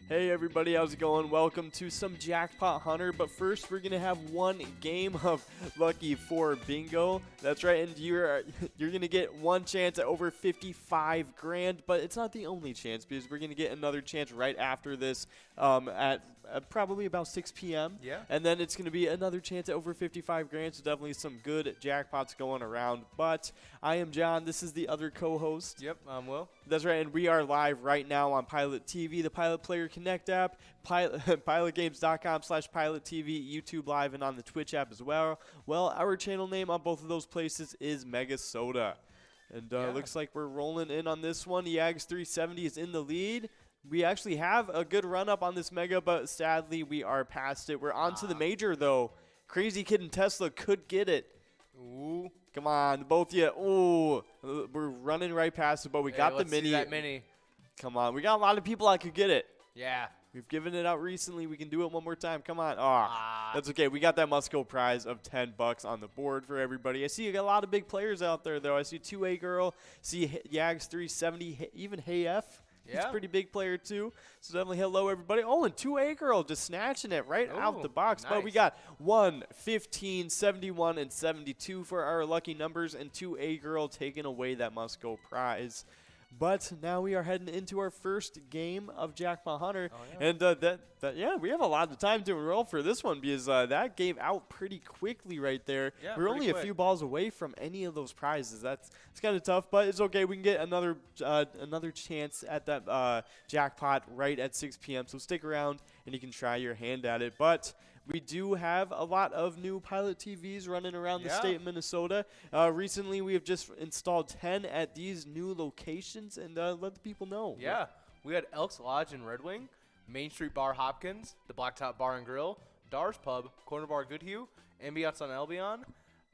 Hey everybody, how's it going? Welcome to some Jackpot Hunter, but first we're going to have one game of Lucky 4 Bingo. That's right, and you're going to get one chance at over 55 grand, but it's not the only chance because we're going to get another chance right after this at probably about 6 p.m. Yeah. And then it's going to be another chance at over 55 grand, so definitely some good jackpots going around. But I am John, this is the other co-host. Yep, I'm Will. That's right, and we are live right now on PilotTV, the Pilot Player Connect app, pilotgames.com/PilotTV, YouTube Live, and on the Twitch app as well. Well, our channel name on both of those places is MegaSota. And looks like we're rolling in on this one. Yags 370 is in the lead. We actually have a good run up on this Mega, but sadly we are past it. We're on to the Major, though. Crazy Kid and Tesla could get it. Ooh. Come on, both of you. Ooh, we're running right past it, but we got the let's mini. see that mini. Come on, we got a lot of people that could get it. Yeah. We've given it out recently. We can do it one more time. Come on. That's okay. We got that must-go prize of $10 on the board for everybody. I see you got a lot of big players out there, though. I see 2A Girl, see Yags 370, even Hey F. He's a pretty big player, too. So definitely hello, everybody. Oh, and 2A Girl just snatching it right out the box. Nice. But we got 1, 15, 71, and 72 for our lucky numbers, and 2A Girl taking away that must-go prize. But now we are heading into our first game of Jackpot Hunter, and we have a lot of time to enroll for this one because that gave out pretty quickly right there. Yeah, we're only a few balls away from any of those prizes. It's kind of tough, but it's okay. We can get another chance at that jackpot right at 6 p.m. So stick around and you can try your hand at it. But we do have a lot of new Pilot TVs running around the state of Minnesota. Recently, we have just installed 10 at these new locations, and let the people know. Yeah. We had Elks Lodge in Red Wing, Main Street Bar Hopkins, the Blacktop Bar and Grill, Dar's Pub, Corner Bar Goodhue, Ambiance on Albion,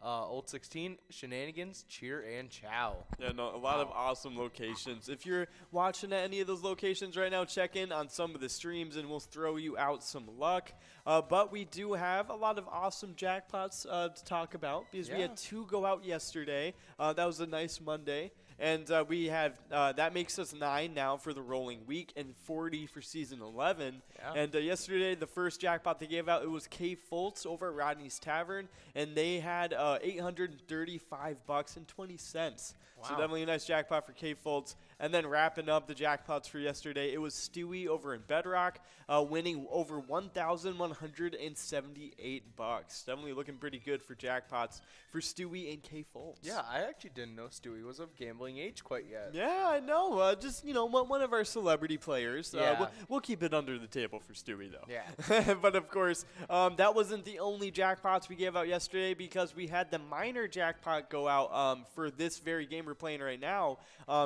Old 16, Shenanigans, Cheer, and Chow. Yeah, no, a lot of awesome locations. If you're watching at any of those locations right now, check in on some of the streams, and we'll throw you out some luck. But we do have a lot of awesome jackpots to talk about because we had 2 go out yesterday. That was a nice Monday. And we have that makes us 9 now for the rolling week and 40 for season 11. Yeah. And yesterday, the first jackpot they gave out, it was K Foltz over at Rodney's Tavern, and they had $835.20. Wow. So definitely a nice jackpot for K Foltz. And then wrapping up the jackpots for yesterday, it was Stewie over in Bedrock, winning over $1,178. Definitely looking pretty good for jackpots for Stewie and K Foltz. Yeah, I actually didn't know Stewie was of gambling age quite yet. Yeah, I know. Just, one of our celebrity players. We'll keep it under the table for Stewie, though. Yeah. But, of course, that wasn't the only jackpots we gave out yesterday because we had the minor jackpot go out for this very game we're playing right now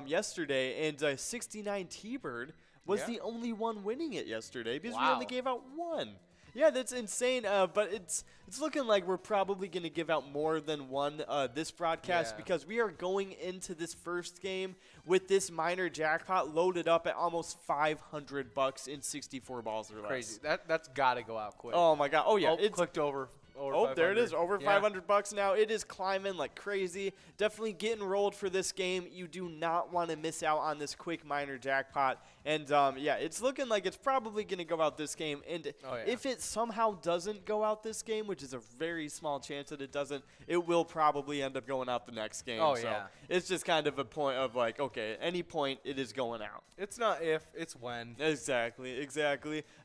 yesterday. And 69 T-Bird was the only one winning it yesterday because we only gave out 1. Yeah, that's insane. But it's looking like we're probably going to give out more than 1 this broadcast because we are going into this first game with this minor jackpot loaded up at almost $500 in 64 balls or less. Crazy. That's got to go out quick. Oh, my God. Oh, yeah. It's clicked over. Oh, there it is. Over $500 now. It is climbing like crazy. Definitely get enrolled for this game. You do not want to miss out on this quick minor jackpot. And, it's looking like it's probably going to go out this game. And if it somehow doesn't go out this game, which is a very small chance that it doesn't, it will probably end up going out the next game. It's just kind of a point of like, okay, at any point it is going out. It's not if, it's when. Exactly.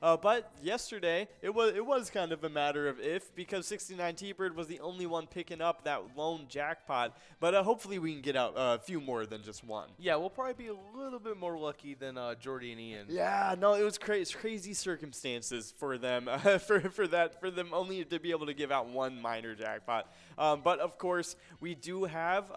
But yesterday, it was kind of a matter of if because 69 T-Bird was the only one picking up that lone jackpot. But hopefully we can get out a few more than just 1. Yeah, we'll probably be a little bit more lucky than Jordy and Ian. Yeah, no, it was crazy circumstances for them for them only to be able to give out 1 minor jackpot. But of course, we do have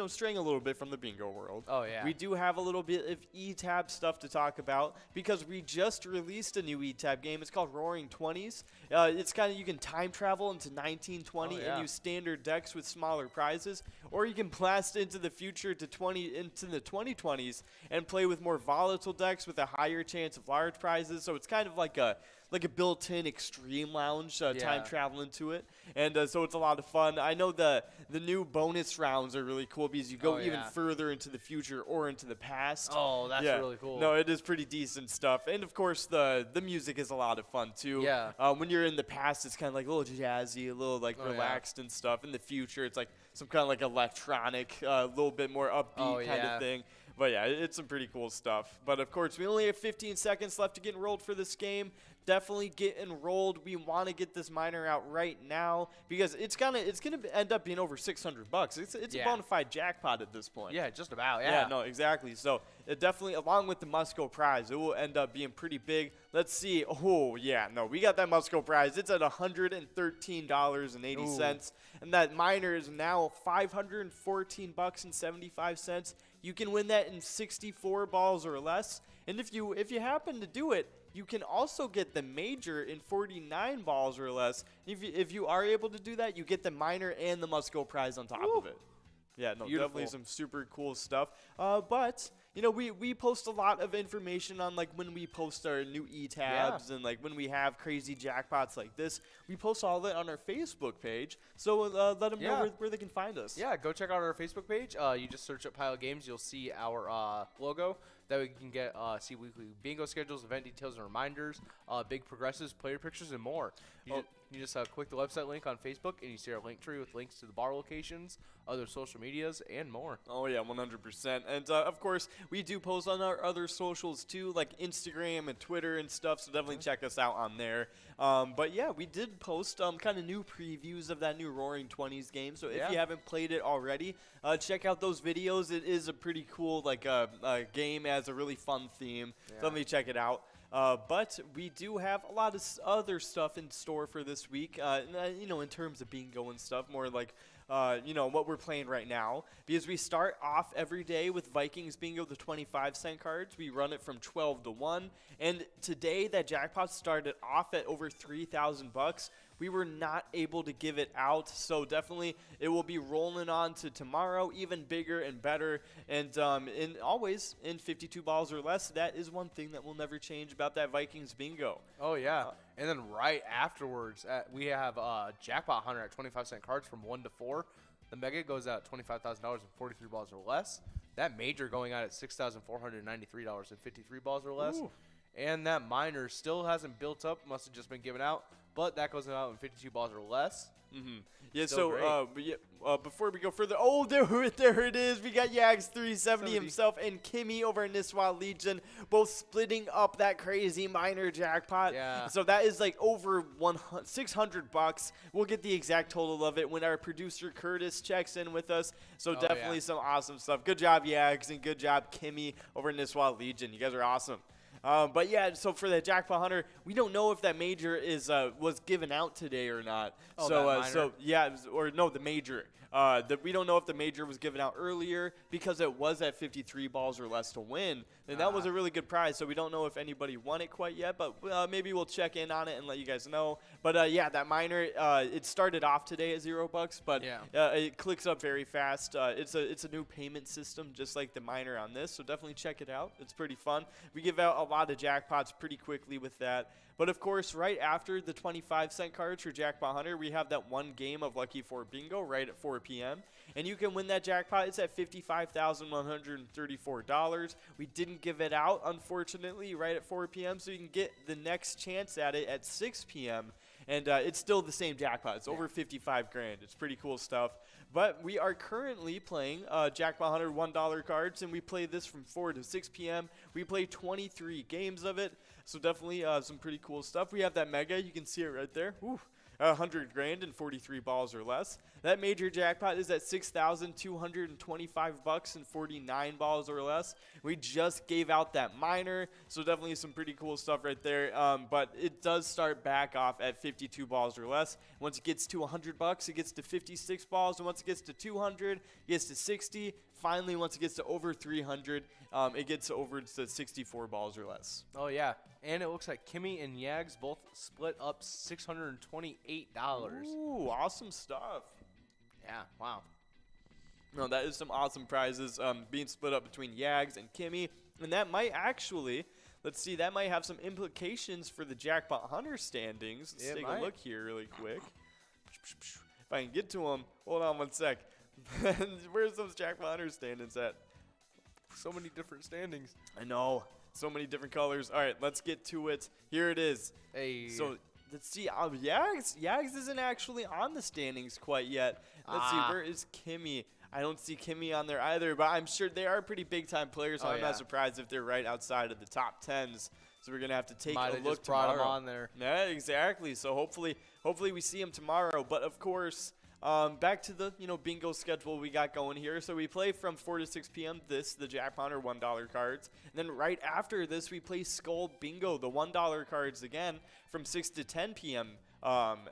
straying a little bit from the bingo world. Oh yeah. We do have a little bit of E-Tab stuff to talk about because we just released a new E-Tab game. It's called Roaring 20s. It's kind of you can time travel into 1920 and use standard decks with smaller prizes, or you can blast into the future to into the 2020s and play with more volatile decks with a higher chance of large prizes. So it's kind of like a like a built-in extreme lounge time Yeah. travel into it, and so it's a lot of fun. I know the new bonus rounds are really cool because you go Oh, even yeah. further into the future or into the past. Oh, that's Yeah. really cool. No, it is pretty decent stuff, and of course the music is a lot of fun too. Yeah. When you're in the past, it's kind of like a little jazzy, a little like Oh, yeah. relaxed and stuff. In the future, it's like some kind of like electronic, a little bit more upbeat Oh, kind yeah. of thing. But yeah, it's some pretty cool stuff. But of course, we only have 15 seconds left to get enrolled for this game. Definitely get enrolled. We want to get this miner out right now because it's gonna end up being over $600. It's a Yeah. bona fide jackpot at this point. Yeah, just about. Yeah, Yeah. no, exactly. So it definitely, along with the Musco prize, it will end up being pretty big. Let's see. Oh, yeah, no, we got that Musco prize. It's at $113.80, and that miner is now $514.75. You can win that in 64 balls or less, and if you happen to do it, you can also get the major in 49 balls or less. If you are able to do that, you get the miner and the Musco prize on top of it. Yeah, no, Beautiful. definitely some super cool stuff. But you know, we post a lot of information on like when we post our new e-tabs and like when we have crazy jackpots like this. We post all that on our Facebook page. So let them know where they can find us. Yeah, go check out our Facebook page. You just search up Pilot Games. You'll see our logo. That way you can get see weekly bingo schedules, event details, and reminders, big progressives, player pictures, and more. You just click the website link on Facebook, and you see our link tree with links to the bar locations, other social medias, and more. Oh, yeah, 100%. And, of course, we do post on our other socials, too, like Instagram and Twitter and stuff, so definitely check us out on there. But, yeah, we did post kind of new previews of that new Roaring 20s game, so if you haven't played it already, check out those videos. It is a pretty cool, like, game. It has a really fun theme. Yeah. Definitely check it out. But we do have a lot of other stuff in store for this week, you know, in terms of bingo and stuff, more like, you know, what we're playing right now. Because we start off every day with Vikings Bingo, the 25-cent cards. We run it from 12 to 1. And today, that jackpot started off at over $3,000. We were not able to give it out, so definitely it will be rolling on to tomorrow, even bigger and better. And always in 52 balls or less, that is one thing that will never change about that Vikings Bingo. Oh, yeah. And then right afterwards, we have Jackpot Hunter at 25-cent cards from 1 to 4. The Mega goes out at $25,000 and 43 balls or less. That Major going out at $6,493 and 53 balls or less. Ooh. And that Minor still hasn't built up, must have just been given out. But that goes out in 52 balls or less. Mm-hmm. Yeah, Still so before we go further, oh, there it is. We got Yags 370 himself and Kimmy over in Niswa Legion, both splitting up that crazy minor jackpot. Yeah. So that is like over $600. We'll get the exact total of it when our producer Curtis checks in with us. So definitely some awesome stuff. Good job, Yags, and good job, Kimmy over in Niswa Legion. You guys are awesome. But yeah, so for the Jackpot Hunter, we don't know if that major was given out today or not. Oh, The major. We don't know if the major was given out earlier because it was at 53 balls or less to win. And that was a really good prize, so we don't know if anybody won it quite yet, but maybe we'll check in on it and let you guys know. But yeah, that minor, it started off today at $0, but it clicks up very fast. It's a new payment system, just like the minor on this, so definitely check it out. It's pretty fun. We give out a lot of jackpots pretty quickly with that. But of course, right after the 25-cent cards for Jackpot Hunter, we have that one game of Lucky 4 Bingo right at 4 p.m. And you can win that jackpot. It's at $55,134. We didn't give it out, unfortunately, right at 4 p.m. So you can get the next chance at it at 6 p.m. And it's still the same jackpot. It's over 55 grand. It's pretty cool stuff. But we are currently playing Jackpot Hunter $1 cards, and we play this from 4 to 6 p.m. We play 23 games of it, so definitely some pretty cool stuff. We have that Mega. You can see it right there. Woo. 100 grand and 43 balls or less. That major jackpot is at $6,225 and 49 balls or less. We just gave out that minor, so definitely some pretty cool stuff right there. But it does start back off at 52 balls or less. Once it gets to $100, it gets to 56 balls, and once it gets to 200, it gets to 60. Finally, once it gets to over 300, it gets over to 64 balls or less. Oh, yeah. And it looks like Kimmy and Yags both split up $628. Ooh, awesome stuff. Yeah, wow. No, that is some awesome prizes being split up between Yags and Kimmy. And that might actually let's see, that might have some implications for the Jackpot Hunter standings. Let's take a look here really quick. If I can get to them, hold on one sec. Where's those Jackpot Hunter standings at? So many different standings. I know. So many different colors. All right, let's get to it. Here it is. Hey. So let's see. Yags isn't actually on the standings quite yet. Let's see. Where is Kimmy? I don't see Kimmy on there either, but I'm sure they are pretty big-time players. So I'm not surprised if they're right outside of the top 10s. So we're going to have to take a look just brought tomorrow. them on there. Yeah, exactly. So hopefully we see them tomorrow. But, of course, back to the bingo schedule we got going here. So we play from 4 to 6 p.m. the Jackpot or $1 cards. And then right after this, we play Skull Bingo, the $1 cards again, from 6 to 10 p.m.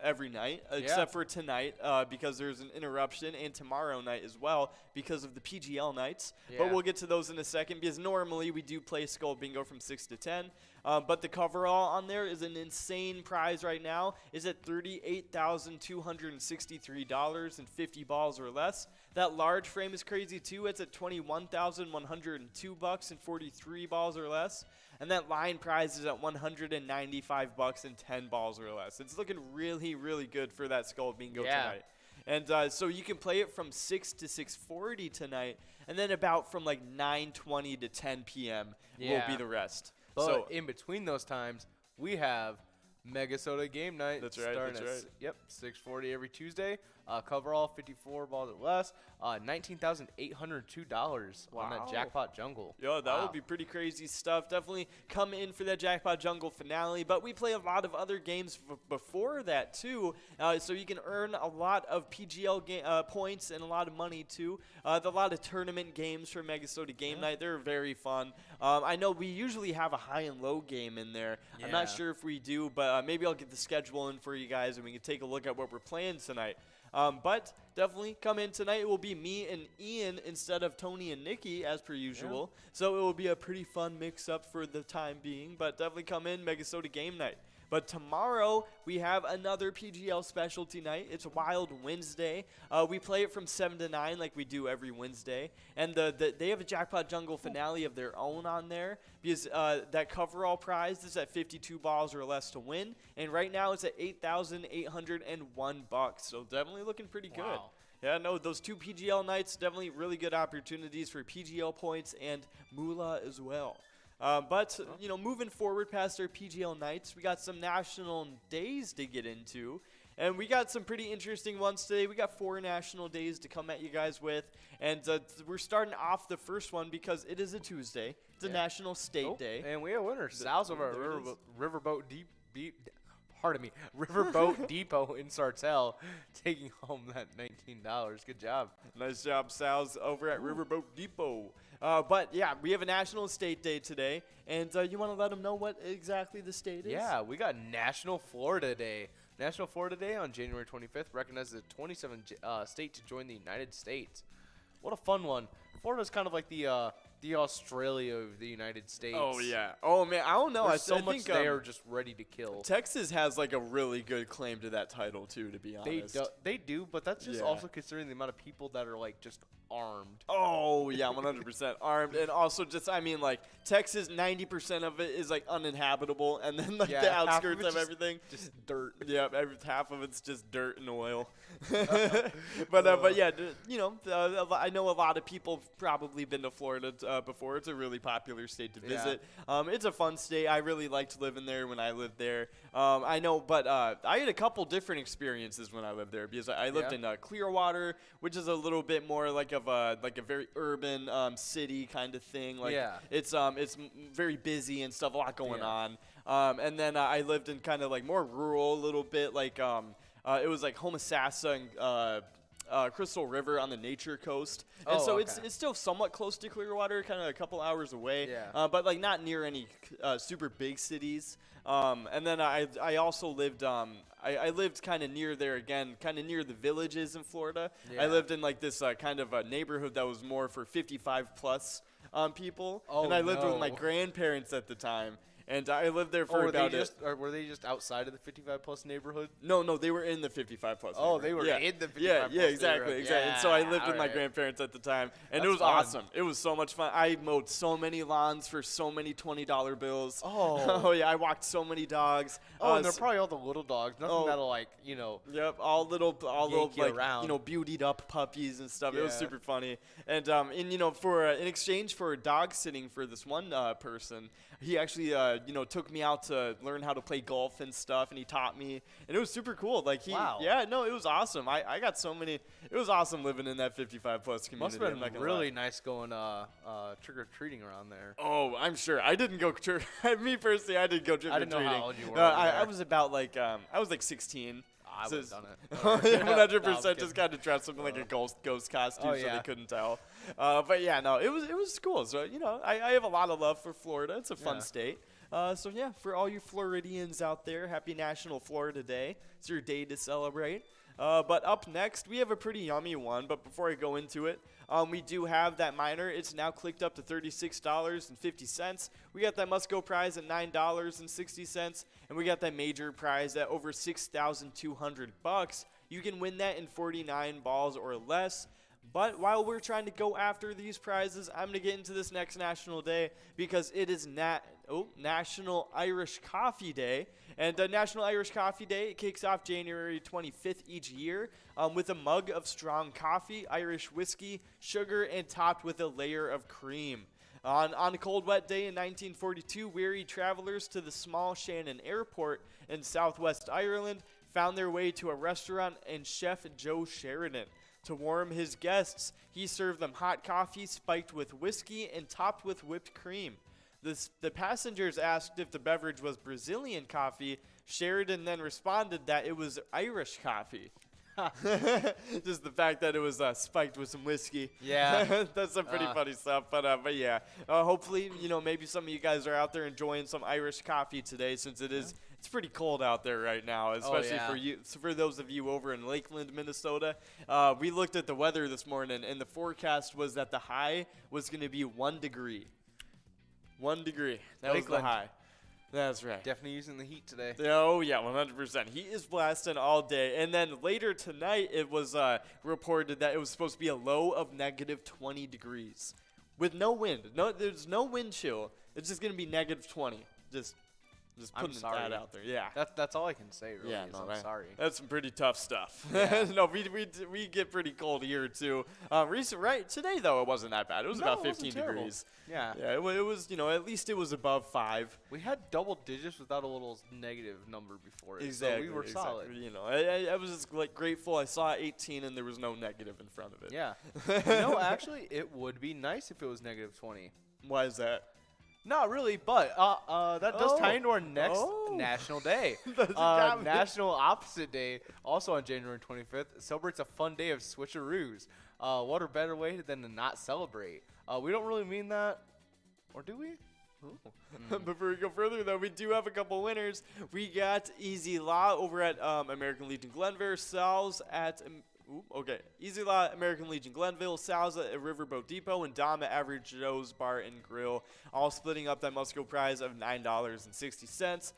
Every night, except for tonight because there's an interruption, and tomorrow night as well because of the PGL nights. Yeah. But we'll get to those in a second because normally we do play Skull Bingo from 6 to 10. But the coverall on there is an insane prize right now. Is at $38,263 and 50 balls or less. That large frame is crazy too. It's at $21,102 and 43 balls or less. And that line prize is at $195 and 10 balls or less. It's looking really, really good for that Skull Bingo tonight. And so you can play it from 6 to 6:40 tonight, and then about from like 9:20 to 10 p.m. will be the rest. But so in between those times, we have MegaSota game night. That's right. Starting That's right. Yep, 6:40 every Tuesday. Coverall 54 balls or less. $19,802 on that Jackpot Jungle. Yeah, that would be pretty crazy stuff. Definitely come in for that Jackpot Jungle finale. But we play a lot of other games before that too, so you can earn a lot of PGL points and a lot of money too. A lot of tournament games for MegaSota game night. They're very fun. I know we usually have a high and low game in there. I'm not sure if we do, but maybe I'll get the schedule in for you guys and we can take a look at what we're playing tonight. But definitely come in tonight. It will be me and Ian instead of Tony and Nikki as per usual. So it will be a pretty fun mix-up for the time being. But definitely come in, MegaSota game night. But tomorrow, we have another PGL specialty night. It's Wild Wednesday. We play it from 7 to 9 like we do every Wednesday. And they have a Jackpot Jungle finale of their own on there because that coverall prize is at 52 balls or less to win. And right now, it's at $8,801. So definitely looking pretty good. Wow. Yeah, no, those two PGL nights, definitely really good opportunities for PGL points and moolah as well. But moving forward past our PGL nights, we got some national days to get into. And we got some pretty interesting ones today. We got 4 national days to come at you guys with. And we're starting off the first one because it is a Tuesday. It's a National State Day. And we have winners. Sal's over at Riverboat Depot in Sartell, taking home that $19. Good job. Nice job, Sal's over at Riverboat Depot. But, yeah, we have a National State Day today. And you want to let them know what exactly the state is? Yeah, we got National Florida Day. National Florida Day on January 25th recognizes the 27th state to join the United States. What a fun one. Florida's kind of like the Australia of the United States. Oh, yeah. Oh, man, I don't know. There's so much they are just ready to kill. Texas has, like, a really good claim to that title, too, to be honest. They do, but that's just also considering the amount of people that are, like, just armed. Oh, yeah, 100% armed. And also just, I mean, like, Texas, 90% of it is, like, uninhabitable. And then, like, the outskirts of everything. Just dirt. Yeah, half of it's just dirt and oil. But yeah, I know a lot of people have probably been to Florida before. It's a really popular state to visit. It's a fun state. I really liked living there when I lived there. I know, but I had a couple different experiences when I lived there because I lived in Clearwater, which is a little bit more like a very urban city kind of thing. Like it's very busy and stuff, a lot going on. And then I lived in kind of like more rural, a little bit like it was like Homosassa and Crystal River on the Nature Coast. And so it's still somewhat close to Clearwater, kind of a couple hours away, but like not near any super big cities. And then I also lived I lived kind of near there again, kind of near the villages in Florida. I lived in like this kind of a neighborhood that was more for 55 plus people. And I lived with my grandparents at the time. and I lived there for about or were they just outside of the 55 plus neighborhood? No, they were in the 55 plus. Oh, they were yeah. in the 55 yeah, plus. Yeah, exactly. Yeah, and so I lived with my grandparents at the time, and it was awesome. It was so much fun. I mowed so many lawns for so many $20 bills. Oh, yeah, I walked so many dogs. And they're probably all the little dogs. Nothing that'll Yep, all little like around. Beautied up puppies and stuff. Yeah. It was super funny. And for in exchange for dog sitting for this one person, he actually took me out to learn how to play golf and stuff, and he taught me, and it was super cool. Like it was awesome. I got so many. It was awesome living in that 55 plus community. Must have been really nice going trick or treating around there. Oh, I'm sure. I didn't go me personally. I didn't go trick or treating. I didn't know how old you were. I was about like 16. I would have done it. 100% just kind of dressed up in like a ghost costume, so they couldn't tell. But yeah, no, it was cool. So I have a lot of love for Florida. It's a fun state. So yeah, for all you Floridians out there, happy National Florida Day. It's your day to celebrate. But up next, we have a pretty yummy one. But before I go into it, we do have that minor. It's now clicked up to $36.50. We got that must-go prize at $9.60, and we got that major prize at over $6,200. You can win that in 49 balls or less. But while we're trying to go after these prizes, I'm going to get into this next National Day because it is National Irish Coffee Day. And National Irish Coffee Day kicks off January 25th each year with a mug of strong coffee, Irish whiskey, sugar, and topped with a layer of cream. On a cold, wet day in 1942, weary travelers to the small Shannon Airport in southwest Ireland found their way to a restaurant and Chef Joe Sheridan. To warm his guests, he served them hot coffee spiked with whiskey and topped with whipped cream. The passengers asked if the beverage was Brazilian coffee. Sheridan then responded that it was Irish coffee. Just the fact that it was spiked with some whiskey. Yeah. That's some pretty funny stuff. But yeah, hopefully, maybe some of you guys are out there enjoying some Irish coffee today, since it's pretty cold out there right now, especially for those of you over in Lakeland, Minnesota. We looked at the weather this morning, and the forecast was that the high was going to be 1 degree. 1 degree. That was the high. That's right. Definitely using the heat today. Oh, yeah, 100%. Heat is blasting all day. And then later tonight, it was reported that it was supposed to be a low of negative 20 degrees with no wind. There's no wind chill. It's just going to be negative 20. Just putting that out there. Yeah. That's all I can say, really. Yeah, I'm sorry. That's some pretty tough stuff. Yeah. No, we get pretty cold here, too. Today, though, it wasn't that bad. It was about 15 degrees. Yeah. Yeah, it was, at least it was above 5. We had double digits without a little negative number before it. Exactly. So we were solid. I was just grateful. I saw 18 and there was no negative in front of it. Yeah. Actually, it would be nice if it was negative 20. Why is that? Not really, but that does tie into our next National Day. National Opposite Day, also on January 25th, celebrates a fun day of switcheroos. What a better way than to not celebrate? We don't really mean that, or do we? Before we go further, though, we do have a couple winners. We got Easy Law over at American Legion Glenville, Sal's at Easy Law, American Legion Glenville, Sal's at Riverboat Depot, and Dom at Average Joe's Bar and Grill, all splitting up that must-go prize of $9.60.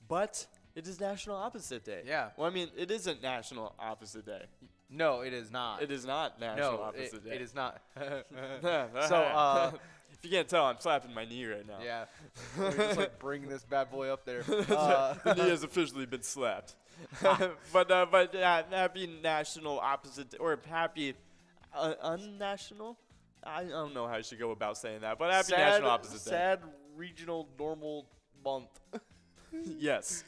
But it is National Opposite Day. Yeah. Well, I mean, it isn't National Opposite Day. No, it is not. It is not National Opposite Day. It is not. So, if you can't tell, I'm slapping my knee right now. Yeah. We're just bring this bad boy up there. The knee has officially been slapped. But happy National Opposite Day, or happy unnational? I don't know how I should go about saying that, but happy National Opposite Day. Sad regional normal month. Yes.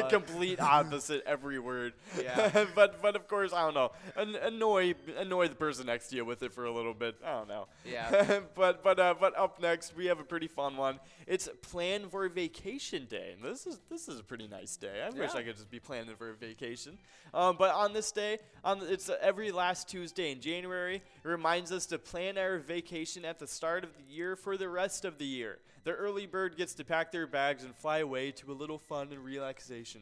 Complete opposite every word. Yeah. but of course, I don't know. Annoy the person next to you with it for a little bit. I don't know. Yeah. but up next, we have a pretty fun one. It's Plan for Vacation Day. And this is a pretty nice day. I wish I could just be planning for a vacation. But on this day, it's every last Tuesday in January. It reminds us to plan our vacation at the start of the year for the rest of the year. The early bird gets to pack their bags and fly away to a little fun and relaxation.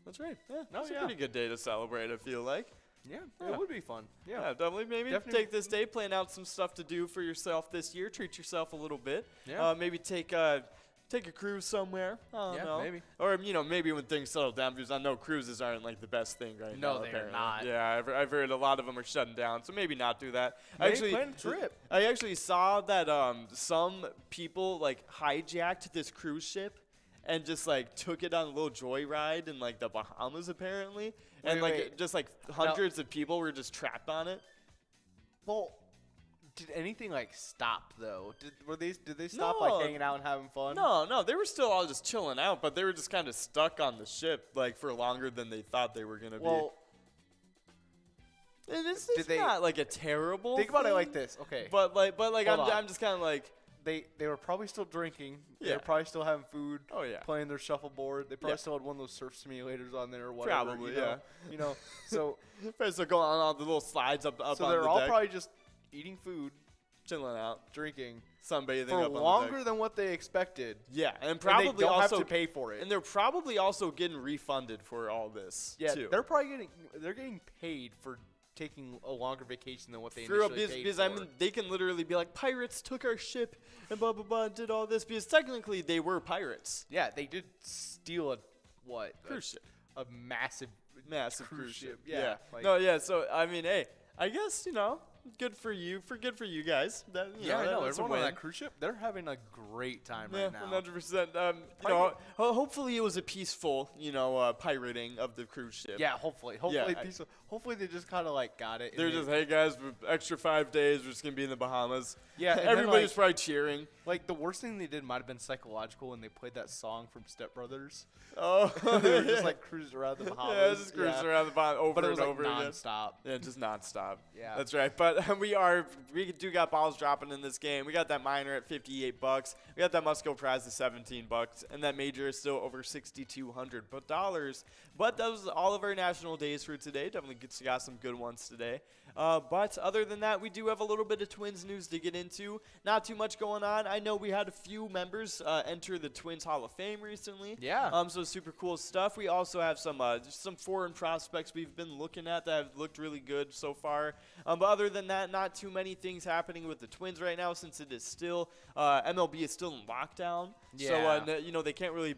That's right. Yeah, that's a pretty good day to celebrate, I feel like. Yeah, it would be fun. Yeah, definitely. Maybe take this day, plan out some stuff to do for yourself this year. Treat yourself a little bit. Yeah. Maybe take take a cruise somewhere. I don't Yeah, know. maybe. Or, maybe when things settle down, because I know cruises aren't like the best thing right now. No, they're apparently. not. Yeah, I've heard a lot of them are shutting down, so maybe not do that. Maybe plan a trip. I actually saw that some people like hijacked this cruise ship and just like took it on a little joyride in like the Bahamas apparently, and wait. just like hundreds of people were just trapped on it. Well, did anything like stop though? Did they stop like No. hanging out and having fun? No, they were still all just chilling out, but they were just kind of stuck on the ship like for longer than they thought they were gonna Well, be. And it's did they- not like a terrible. think about it like thing, this. Okay. But like Hold on. I'm just kind of like, They were probably still drinking. They Yeah. were probably still having food. Oh, yeah. Playing their shuffleboard. They probably Yeah. still had one of those surf simulators on there or whatever. Probably, you know? You know. So first they're going on all the little slides up so on they're the all deck, probably just eating food, chilling out, drinking sunbathing for up on the longer deck. than what they expected. Yeah, and And probably they don't also have to pay for it. and they're probably also getting refunded for all this. Yeah, too. they're probably getting paid for taking a longer vacation than what they For, initially paid because for. I mean, they can literally be like, pirates took our ship and blah blah blah and did all this because technically they were pirates. Yeah, they did steal a Cruise ship. a massive Cruise ship. Yeah, like- no, yeah. So I mean, hey, I guess good for you you guys. That, Yeah, I know. that's a Everyone on win. that cruise ship, they're having a great time Yeah, right now. 100%. Hopefully it was a peaceful, pirating of the cruise ship. Yeah, hopefully. Yeah, Hopefully they just kind of like got it. and They're they- just, hey guys, extra 5 days. We're just gonna be in the Bahamas. Yeah, and then, everybody's like- probably cheering. like the worst thing they did might have been psychological when they played that song from Step Brothers. Oh, They were just like cruising around the Bahamas. yeah, just cruising around the Bahamas over But it was and like over again. nonstop. Yeah, just nonstop. Yeah. That's right. But we do got balls dropping in this game. We got that minor at $58. We got that Musco prize at $17, and that major is still over $6,200 But that was all of our national days for today. Definitely got some good ones today. But other than that, we do have a little bit of Twins news to get into. Not too much going on. I know we had a few members enter the Twins Hall of Fame recently. Yeah. So super cool stuff. We also have some foreign prospects we've been looking at that have looked really good so far. But other than that, not too many things happening with the Twins right now since it is still MLB is still in lockdown. Yeah. So they can't really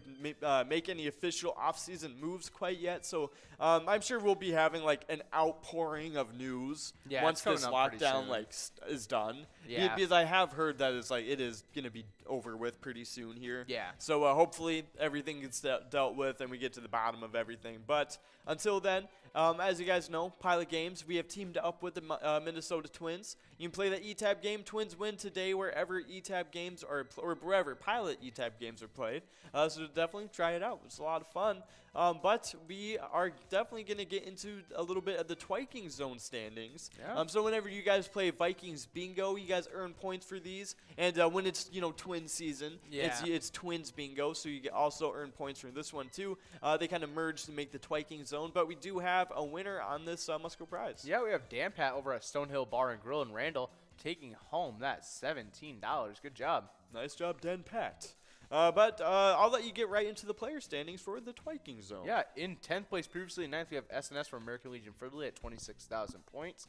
make any official offseason moves quite yet. So I'm sure we'll be having like an outpouring of news Yeah, once it's coming this up pretty lockdown soon. like is done. Yeah. Because I have heard that it is gonna be over with pretty soon here. Yeah. So hopefully everything gets dealt with and we get to the bottom of everything. But until then, as you guys know, Pilot Games, we have teamed up with the Minnesota Twins. You can play the ETAB game. Twins win today wherever ETAB games are, or wherever Pilot ETAB games are played. So definitely try it out. It's a lot of fun. But we are definitely going to get into a little bit of the Twiking Zone standings. Yeah. So whenever you guys play Vikings Bingo, you guys earn points for these. And when it's Twin season, Yeah. it's Twins Bingo, so you also earn points from this one too. They kind of merge to make the Twiking Zone, but we do have a winner on this Musco prize. Yeah, we have Dan Pat over at Stonehill Bar and Grill in Randall taking home that $17. Good job. Nice job, Dan Pat. But I'll let you get right into the player standings for the Twiking Zone. Yeah, in 10th place previously in 9th, we have SNS from American Legion Fridley at 26,000 points.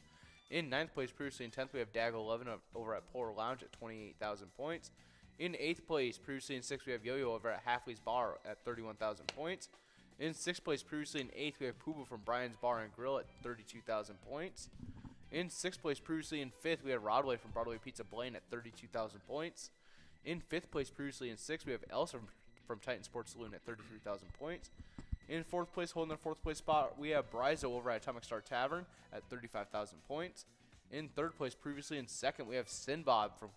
In 9th place previously in 10th, we have Dag 11 over at Polar Lounge at 28,000 points. In 8th place previously in 6th, we have Yo-Yo over at Halfley's Bar at 31,000 points. In 6th place previously in 8th, we have Pooba from Brian's Bar and Grill at 32,000 points. In 6th place previously in 5th, we have Rodway from Broadway Pizza Blaine at 32,000 points. In 5th place previously in 6th, we have Elsa from Titan Sports Saloon at 33,000 points. In 4th place, holding the 4th place spot, we have Brizo over at Atomic Star Tavern at 35,000 points. In 3rd place previously in 2nd, we have Sinbob from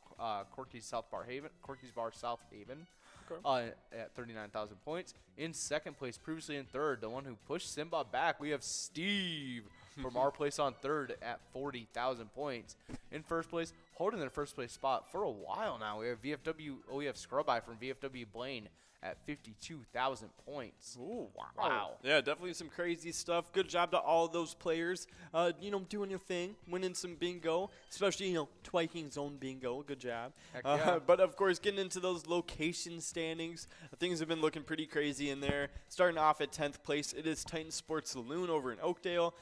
Corky's Bar South Haven. At 39,000 points. In 2nd place, previously in 3rd, the one who pushed Simba back, we have Steve from our place on 3rd at 40,000 points. In 1st place, holding their 1st place spot for a while now, we have Scrub Eye from VFW Blaine at 52,000 points. Ooh, Wow. Yeah, definitely some crazy stuff. Good job to all of those players. Doing your thing, winning some bingo, especially, Twiking Zone bingo. Good job. Heck yeah. But, of course, getting into those location standings, things have been looking pretty crazy in there. Starting off at 10th place, it is Titan Sports Saloon over in Oakdale.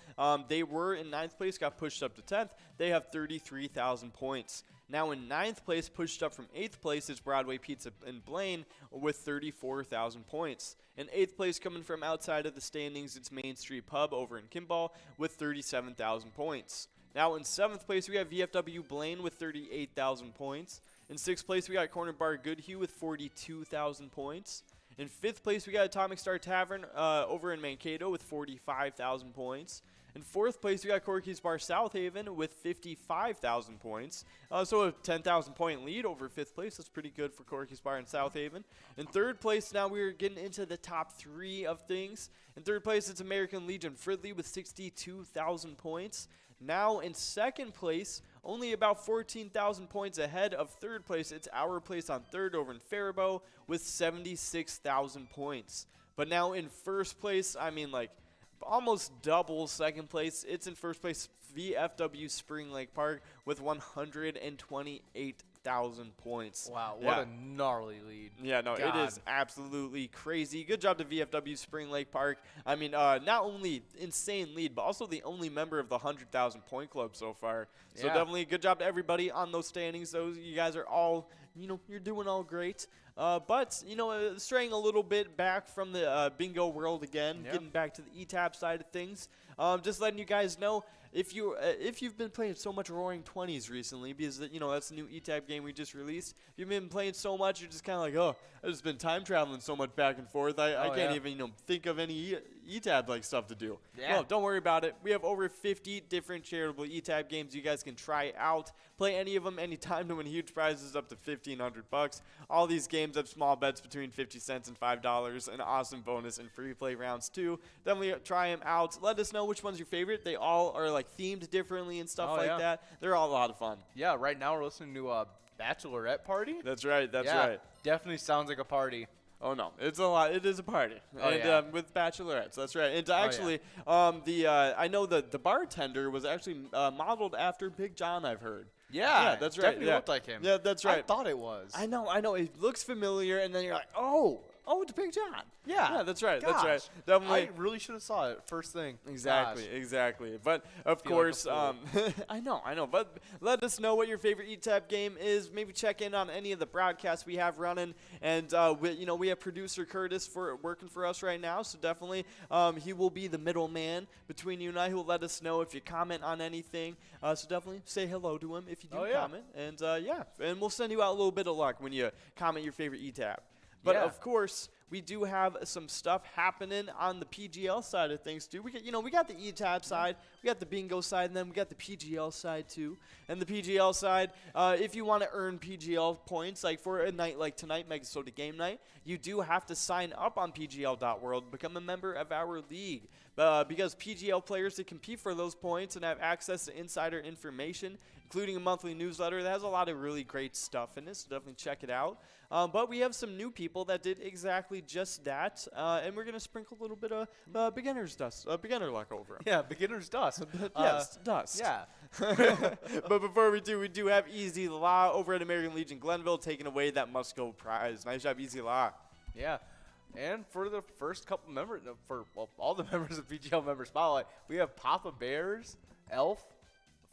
They were in 9th place, got pushed up to 10th. They have 33,000 points. Now in 9th place, pushed up from 8th place, is Broadway Pizza in Blaine with 34,000 points. In 8th place, coming from outside of the standings, it's Main Street Pub over in Kimball with 37,000 points. Now in 7th place, we have VFW Blaine with 38,000 points. In 6th place, we got Corner Bar Goodhue with 42,000 points. In 5th place, we got Atomic Star Tavern over in Mankato with 45,000 points. In 4th place, we got Corky's Bar Southaven with 55,000 points. So a 10,000 point lead over 5th place. That's pretty good for Corky's Bar in Southaven. In 3rd place, now we're getting into the top 3 of things. In 3rd place, it's American Legion Fridley with 62,000 points. Now in 2nd place, only about 14,000 points ahead of 3rd place, it's Our Place on 3rd over in Faribault with 76,000 points. But now in 1st place, I mean like almost double 2nd place. It's in 1st place, VFW Spring Lake Park with 128,000 points. Wow, what a gnarly lead. Yeah, no, God. It is absolutely crazy. Good job to VFW Spring Lake Park. I mean, not only insane lead, but also the only member of the 100,000 point club so far. So definitely good job to everybody on those standings. Those you guys are all, you're doing all great. But, straying a little bit back from the bingo world again, getting back to the ETAP side of things. Just letting you guys know, if you've been playing so much Roaring 20s recently, because that's the new ETAP game we just released. If you've been playing so much, you're just kind of like, oh, I've just been time traveling so much back and forth. I can't even think of any ETAP like stuff to do. Yeah. Well, don't worry about it. We have over 50 different charitable ETAP games you guys can try out. Play any of them anytime to win huge prizes up to $1,500. All these games have small bets between 50 cents and $5, an awesome bonus and free play rounds too. Definitely try them out. Let us know which one's your favorite. They all are like themed differently and stuff like that. They're all a lot of fun. Yeah, right now we're listening to Bachelorette Party. That's right. That's right. Definitely sounds like a party. Oh no, it's a lot. It is a party, with bachelorettes. That's right. And actually, I know that the bartender was actually modeled after Big John. I've heard. Yeah, that's right. Definitely looked like him. Yeah, that's right. I thought it was. I know. It looks familiar, and then you're like, oh, it's Big John. Yeah, that's right. Gosh. That's right. Definitely. I really should have saw it first thing. Exactly. But of Feel course, like I know. But let us know what your favorite ETAP game is. Maybe check in on any of the broadcasts we have running. And we have producer Curtis working for us right now. So definitely, he will be the middleman between you and I. Who will let us know if you comment on anything. So definitely say hello to him if you do comment. And and we'll send you out a little bit of luck when you comment your favorite ETAP. But of course, we do have some stuff happening on the PGL side of things too. We got the ETAP side, we got the bingo side, and then we got the PGL side too. And the PGL side, if you want to earn PGL points, like for a night like tonight, MegaSota game night, you do have to sign up on PGL.world and become a member of our league. Because PGL players that compete for those points and have access to insider information, including a monthly newsletter that has a lot of really great stuff in it, so definitely check it out. But we have some new people that did exactly just that, and we're going to sprinkle a little bit of beginner's beginner luck over them. Yeah, beginner's dust. Yes, dust. Yeah. But before we do have Easy Law over at American Legion Glenville taking away that must-go prize. Nice job, Easy Law. Yeah. And for the first couple members, all the members of PGL Member Spotlight, we have Papa Bears, Elf,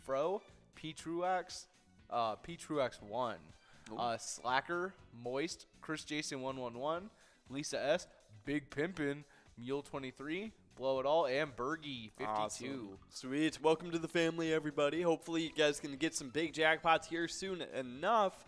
Fro, P-Truax 1, Slacker, Moist, Chris Jason 111, Lisa S, Big Pimpin, Mule 23, Blow It All, and Bergie 52. Awesome. Sweet. Welcome to the family, everybody. Hopefully you guys can get some big jackpots here soon enough.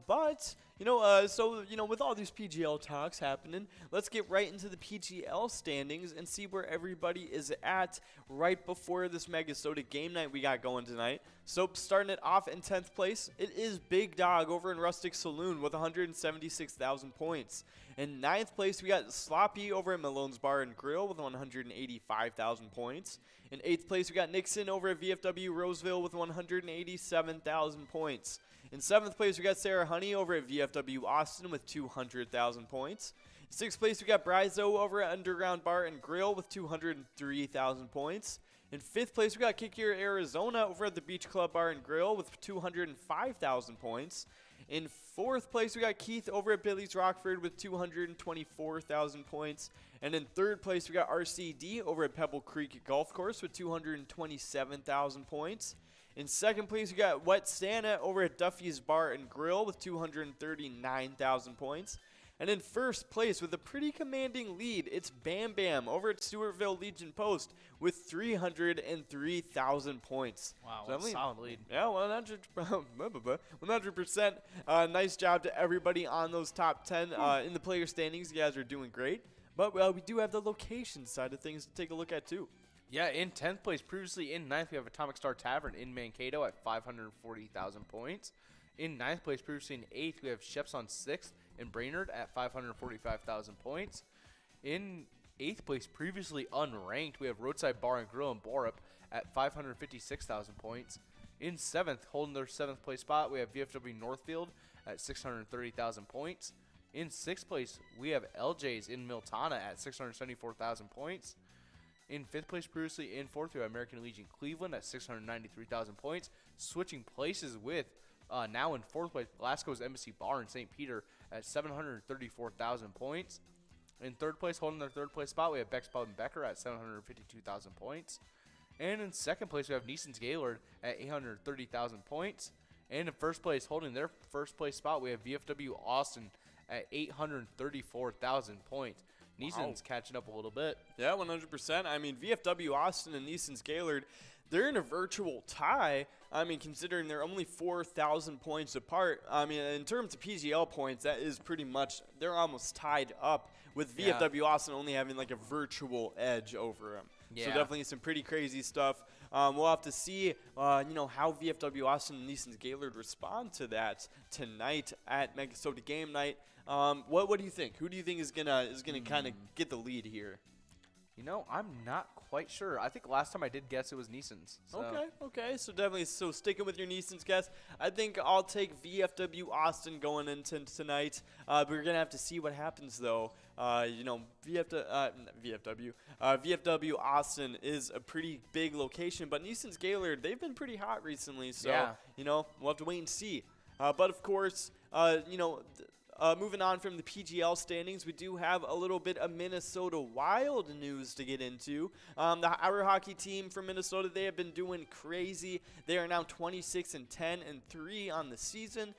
But with all these PGL talks happening, let's get right into the PGL standings and see where everybody is at right before this MegaSota game night we got going tonight. So starting it off in 10th place, it is Big Dog over in Rustic Saloon with 176,000 points. In 9th place, we got Sloppy over at Malone's Bar and Grill with 185,000 points. In 8th place, we got Nixon over at VFW Roseville with 187,000 points. In 7th place, we got Sarah Honey over at VFW Austin with 200,000 points. In 6th place, we got Bryzo over at Underground Bar and Grill with 203,000 points. In 5th place, we got Kick Your Arizona over at the Beach Club Bar and Grill with 205,000 points. In 4th place, we got Keith over at Billy's Rockford with 224,000 points. And in 3rd place, we got RCD over at Pebble Creek Golf Course with 227,000 points. In 2nd place, we got Wet Santa over at Duffy's Bar and Grill with 239,000 points. And in 1st place with a pretty commanding lead, it's Bam Bam over at Stewartville Legion Post with 303,000 points. Wow, So that's a solid lead. Yeah, 100%. Nice job to everybody on those top 10 in the player standings. You guys are doing great. But we do have the location side of things to take a look at too. Yeah, in 10th place, previously in 9th, we have Atomic Star Tavern in Mankato at 540,000 points. In 9th place, previously in 8th, we have Chefs on 6th in Brainerd at 545,000 points. In 8th place, previously unranked, we have Roadside Bar and Grill in Borup at 556,000 points. In 7th, holding their 7th place spot, we have VFW Northfield at 630,000 points. In 6th place, we have LJ's in Miltana at 674,000 points. In 5th place, previously in 4th, we have American Legion Cleveland at 693,000 points. Switching places with now in 4th place, Glasgow's Embassy Bar in St. Peter at 734,000 points. In 3rd place, holding their 3rd place spot, we have Beck's Pub and Becker at 752,000 points. And in 2nd place, we have Neeson's Gaylord at 830,000 points. And in 1st place, holding their 1st place spot, we have VFW Austin at 834,000 points. Neeson's catching up a little bit. Yeah, 100%. I mean, VFW Austin and Neeson's Gaylord, they're in a virtual tie. I mean, considering they're only 4,000 points apart. I mean, in terms of PGL points, that is pretty much, they're almost tied up with VFW Austin only having like a virtual edge over them. Yeah. So definitely some pretty crazy stuff. We'll have to see, how VFW Austin and Neeson's Gaylord respond to that tonight at MegaSota game night. What do you think? Who do you think is gonna kind of get the lead here? You know, I'm not quite sure. I think last time I did guess it was Neeson's. So. Okay. So definitely, sticking with your Neeson's guess. I think I'll take VFW Austin going into tonight. We're gonna have to see what happens though. VFW Austin is a pretty big location, but Neeson's Gaylord, they've been pretty hot recently. So we'll have to wait and see. But of course, moving on from the PGL standings, we do have a little bit of Minnesota Wild news to get into. Our hockey team from Minnesota, they have been doing crazy. They are now 26-10-3 on the season.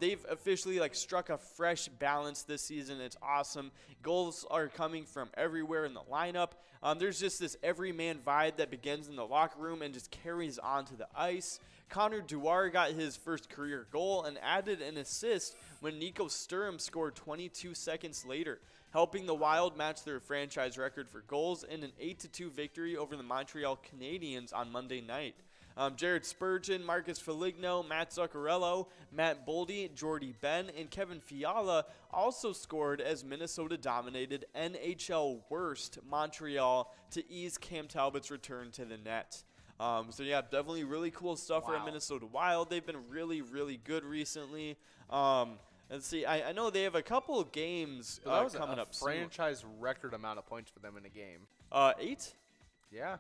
They've officially struck a fresh balance this season. It's awesome. Goals are coming from everywhere in the lineup. There's just this everyman vibe that begins in the locker room and just carries onto the ice. Connor Duar got his first career goal and added an assist when Nico Sturm scored 22 seconds later, helping the Wild match their franchise record for goals in an 8-2 victory over the Montreal Canadiens on Monday night. Jared Spurgeon, Marcus Foligno, Matt Zuccarello, Matt Boldy, Jordy Ben, and Kevin Fiala also scored as Minnesota dominated NHL worst Montreal to ease Cam Talbot's return to the net. Definitely really cool stuff for Minnesota Wild. They've been really, really good recently. Let's see. I know they have a couple of games coming up soon. Franchise record amount of points for them in a game. 8? Yeah.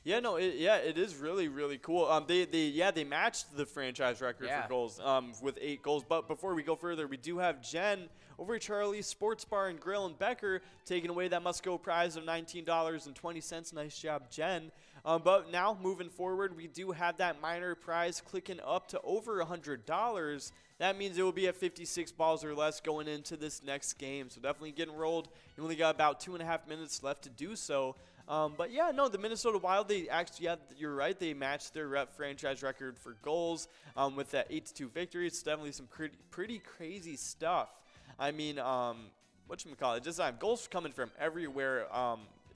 Yeah, no, it is really, really cool. They matched the franchise record for goals with 8 goals. But before we go further, we do have Jen over at Charlie's Sports Bar and Grill in Becker taking away that must-go prize of $19.20. Nice job, Jen. But now, moving forward, we do have that minor prize clicking up to over $100. That means it will be at 56 balls or less going into this next game. So definitely get enrolled. You only got about 2.5 minutes left to do so. The Minnesota Wild, they actually, you're right, they matched their franchise record for goals with that 8-2 victory. It's definitely some pretty crazy stuff. I mean, whatchamacallit, just goals coming from everywhere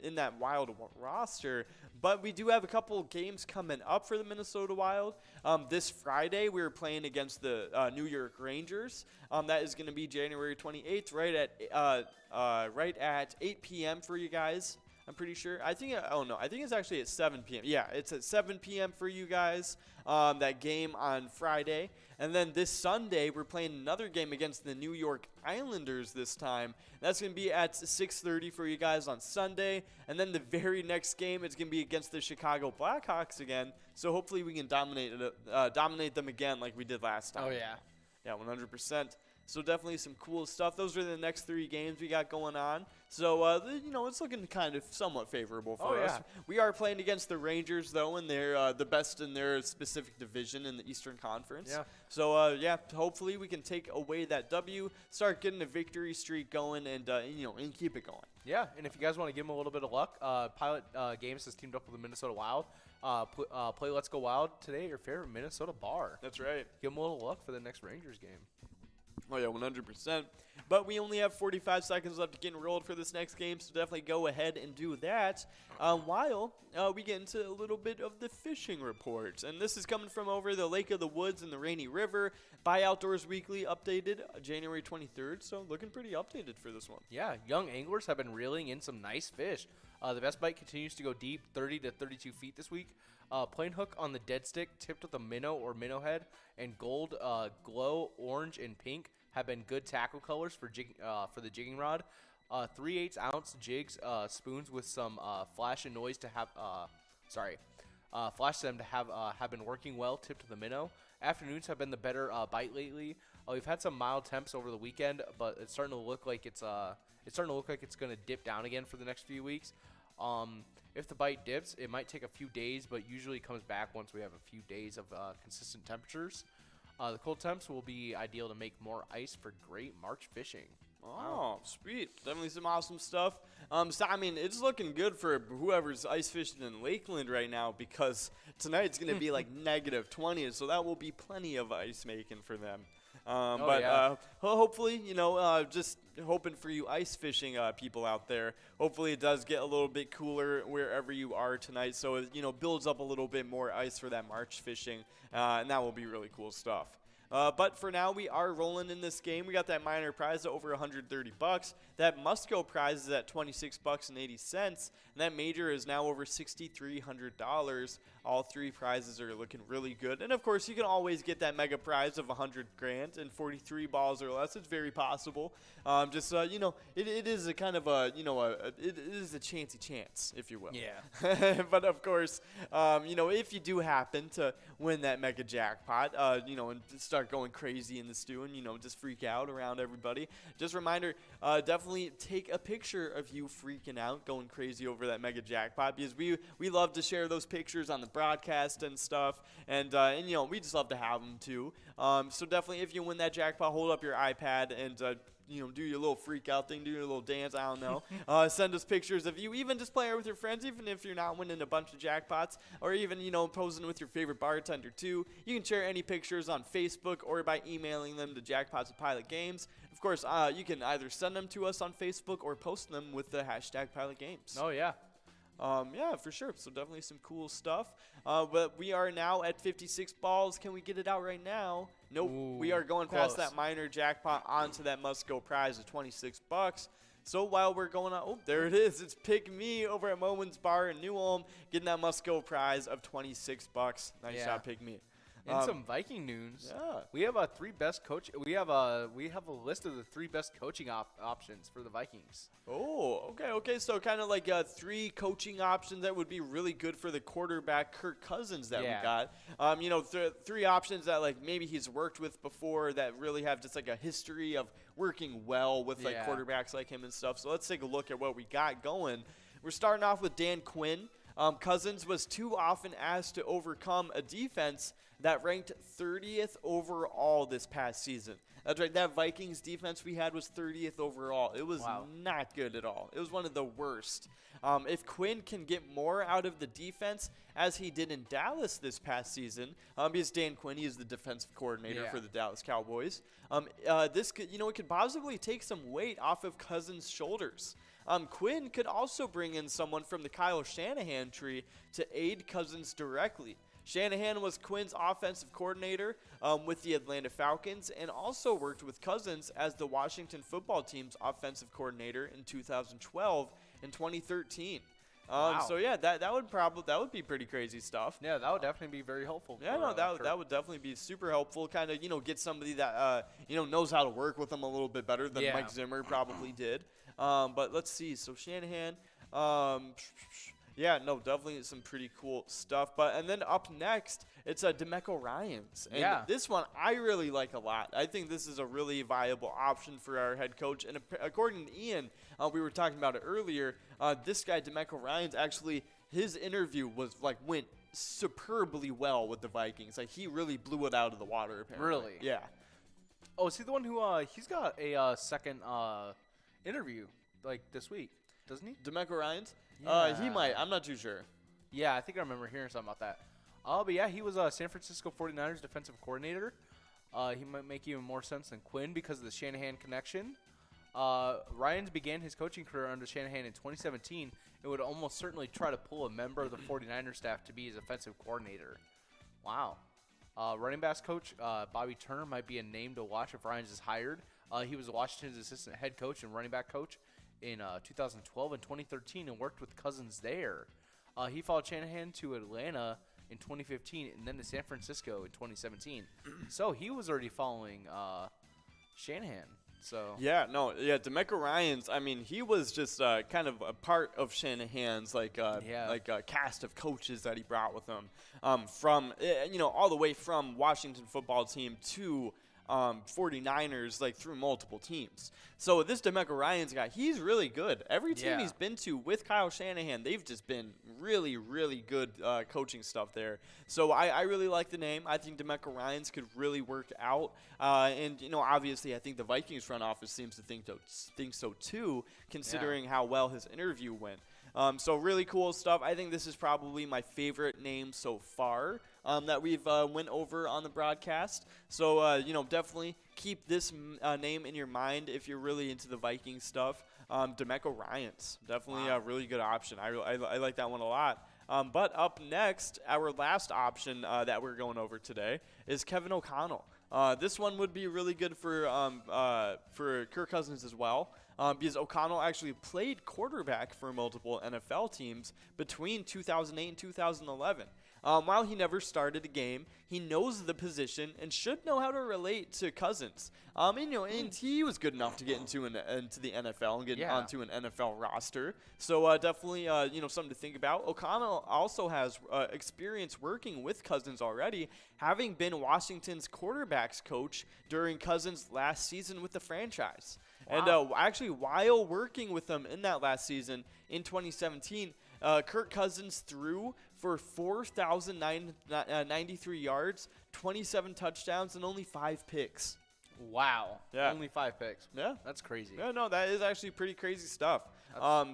in that Wild roster. But we do have a couple games coming up for the Minnesota Wild. This Friday, we're playing against the New York Rangers. That is going to be January 28th, right at 8 p.m. for you guys. I'm pretty sure. I think it's actually at 7 p.m. Yeah, it's at 7 p.m. for you guys, that game on Friday. And then this Sunday, we're playing another game against the New York Islanders this time. That's going to be at 6:30 for you guys on Sunday. And then the very next game, it's going to be against the Chicago Blackhawks again. So hopefully we can dominate them again like we did last time. Oh, yeah. Yeah, 100%. So definitely some cool stuff. Those are the next 3 games we got going on. So, it's looking kind of somewhat favorable for us. Yeah. We are playing against the Rangers, though, and they're the best in their specific division in the Eastern Conference. Yeah. So, hopefully we can take away that W, start getting a victory streak going, and keep it going. Yeah, and if you guys want to give them a little bit of luck, Pilot Games has teamed up with the Minnesota Wild. Play Let's Go Wild today at your favorite Minnesota bar. That's right. Give them a little luck for the next Rangers game. Oh, yeah, 100%. But we only have 45 seconds left to get enrolled for this next game, so definitely go ahead and do that while we get into a little bit of the fishing report. And this is coming from over the Lake of the Woods and the Rainy River by Outdoors Weekly, updated January 23rd. So looking pretty updated for this one. Yeah, young anglers have been reeling in some nice fish. The best bite continues to go deep, 30 to 32 feet this week. Plain hook on the dead stick, tipped with a minnow or minnow head, and gold, glow, orange, and pink have been good tackle colors for the jigging rod. 3/8 ounce jigs, spoons with some flash and noise to have. Flash them to have been working well. Tipped to the minnow. Afternoons have been the better bite lately. We've had some mild temps over the weekend, but it's starting to look like it's going to dip down again for the next few weeks. If the bite dips, it might take a few days, but usually comes back once we have a few days of consistent temperatures. The cold temps will be ideal to make more ice for great March fishing. Oh, sweet. Definitely some awesome stuff. It's looking good for whoever's ice fishing in Lakeland right now, because tonight's going to be like negative 20, so that will be plenty of ice making for them. Hopefully, just hoping for you ice fishing people out there. Hopefully it does get a little bit cooler wherever you are tonight, so it builds up a little bit more ice for that March fishing, and that will be really cool stuff. But for now, we are rolling in this game. We got that minor prize at over $130. That must-go prize is at $26.80, and that major is now over $6,300. All 3 prizes are looking really good. And of course, you can always get that mega prize of $100 grand and 43 balls or less. It's very possible. It is a kind of it is a chancy chance, if you will. Yeah. But of course, if you do happen to win that mega jackpot, and start going crazy in the stew and, just freak out around everybody, just a reminder, definitely take a picture of you freaking out, going crazy over that mega jackpot, because we love to share those pictures on the broadcast and stuff, and we just love to have them too. So definitely, if you win that jackpot, hold up your iPad and do your little freak out thing, do your little dance, I don't know. Send us pictures of you, even just playing with your friends, even if you're not winning a bunch of jackpots, or even, posing with your favorite bartender too. You can share any pictures on Facebook or by emailing them to jackpots@pilotgames. Of course, you can either send them to us on Facebook or post them with the hashtag pilotgames. Oh, yeah. Yeah, for sure. So definitely some cool stuff. But we are now at 56 balls. Can we get it out right now? Nope. Ooh, we are going close. past that minor jackpot onto that must-go prize of $26. So while we're going on, there it is. It's Pick Me over at Moment's Bar in New Ulm, getting that must-go prize of $26. Nice job, Pick Me. In some Viking news, Yeah. we have We have a list of the 3 best coaching options for the Vikings. Oh, okay. So kind of like 3 coaching options that would be really good for the quarterback Kirk Cousins that we got. 3 options that like maybe he's worked with before that really have just like a history of working well with like quarterbacks like him and stuff. So let's take a look at what we got going. We're starting off with Dan Quinn. Cousins was too often asked to overcome a defense that ranked 30th overall this past season. That's right. That Vikings defense we had was 30th overall. It was not good at all. It was one of the worst. If Quinn can get more out of the defense as he did in Dallas this past season, because Dan Quinn, he is the defensive coordinator for the Dallas Cowboys, this could, it could possibly take some weight off of Cousins' shoulders. Quinn could also bring in someone from the Kyle Shanahan tree to aid Cousins directly. Shanahan was Quinn's offensive coordinator with the Atlanta Falcons and also worked with Cousins as the Washington football team's offensive coordinator in 2012 and 2013. So yeah, that would be pretty crazy stuff. Yeah, that would definitely be very helpful. Yeah, that would definitely be super helpful. Kind of get somebody that knows how to work with them a little bit better than Mike Zimmer probably did. But let's see. So Shanahan, Yeah, no, definitely some pretty cool stuff. And then up next, it's Demeco Ryans. And Yeah. this one I really like a lot. I think this is a really viable option for our head coach. And according to Ian, we were talking about it earlier, this guy, Demeco Ryans, actually, his interview went superbly well with the Vikings. Like, he really blew it out of the water, apparently. Really? Yeah. Oh, is he the one who he's got a second interview like this week, doesn't he? Demeco Ryans? Yeah. He might. I'm not too sure. Yeah, I think I remember hearing something about that. But yeah, he was San Francisco 49ers defensive coordinator. He might make even more sense than Quinn because of the Shanahan connection. Ryans began his coaching career under Shanahan in 2017 and would almost certainly try to pull a member of the 49ers staff to be his offensive coordinator. Wow. Running backs coach Bobby Turner might be a name to watch if Ryans is hired. He was Washington's assistant head coach and running back coach in 2012 and 2013 and worked with Cousins there. He followed Shanahan to Atlanta in 2015 and then to San Francisco in 2017. So he was already following Shanahan. So Demeco Ryans. I mean, he was just kind of a part of Shanahan's cast of coaches that he brought with him from all the way from Washington football team to 49ers, like through multiple teams. So this Demeco Ryans guy, he's really good. Every team he's been to with Kyle Shanahan, they've just been really, really good coaching stuff there. So I really like the name. I think Demeco Ryans could really work out. And obviously, I think the Vikings front office seems to think so too, considering how well his interview went. So really cool stuff. I think this is probably my favorite name so far that we've went over on the broadcast. So, definitely keep this name in your mind if you're really into the Viking stuff. Demeco Ryans, definitely a really good option. I like that one a lot. But up next, our last option that we're going over today is Kevin O'Connell. This one would be really good for Kirk Cousins as well. Because O'Connell actually played quarterback for multiple NFL teams between 2008 and 2011. While he never started a game, he knows the position and should know how to relate to Cousins. And he was good enough to get into the NFL and get onto an NFL roster. So definitely, something to think about. O'Connell also has experience working with Cousins already, having been Washington's quarterbacks coach during Cousins' last season with the franchise. And actually, while working with them in that last season in 2017, Kirk Cousins threw for 4,093 yards, 27 touchdowns, and only 5 picks. Wow. Yeah. Only 5 picks. Yeah. That's crazy. Yeah, no, that is actually pretty crazy stuff. I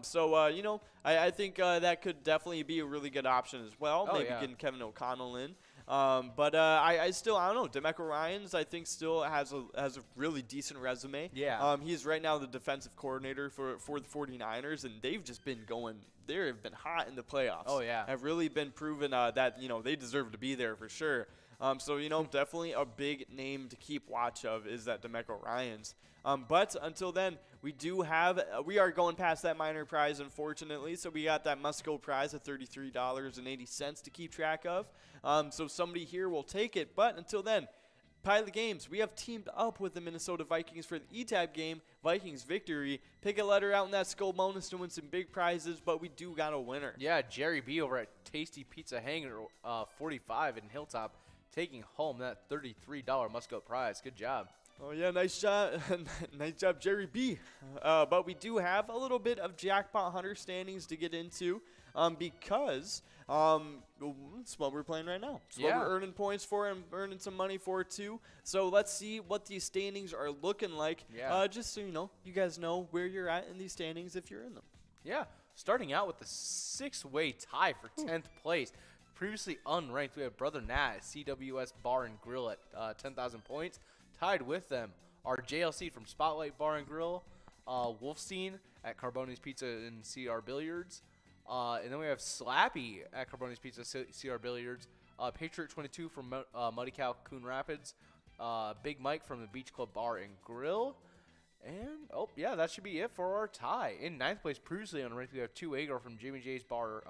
think that could definitely be a really good option as well. Maybe getting Kevin O'Connell in. I still, I don't know. Demeco Ryans, I think, still has a really decent resume. Yeah. He's right now the defensive coordinator for the 49ers, and they've just been going. They have been hot in the playoffs. Oh, yeah. Have really been proven that they deserve to be there for sure. Definitely a big name to keep watch of is that Demeco Ryans. But until then, we are going past that minor prize, unfortunately. So we got that must-go prize of $33.80 to keep track of. So somebody here will take it. But until then, Pilot Games, we have teamed up with the Minnesota Vikings for the E-Type game, Vikings victory. Pick a letter out in that skull bonus to win some big prizes, but we do got a winner. Yeah, Jerry B over at Tasty Pizza Hangar 45 in Hilltop, taking home that $33 must-go prize. Good job. Oh, yeah, nice job. Nice job, Jerry B. But we do have a little bit of Jackpot Hunter standings to get into because it's what we're playing right now. It's what we're earning points for and earning some money for, too. So let's see what these standings are looking like. Yeah. Just so you guys know where you're at in these standings if you're in them. Yeah, starting out with the 6-way tie for 10th place. Previously unranked, we have Brother Nat at CWS Bar and Grill at 10,000 points. Tied with them are JLC from Spotlight Bar and Grill, Wolfstein at Carboni's Pizza and CR Billiards, and then we have Slappy at Carboni's Pizza, CR Billiards, Patriot 22 from Muddy Cow, Coon Rapids, Big Mike from the Beach Club Bar and Grill, and that should be it for our tie. In 9th place, previously unranked, we have 2 Agar from Jimmy J's Bar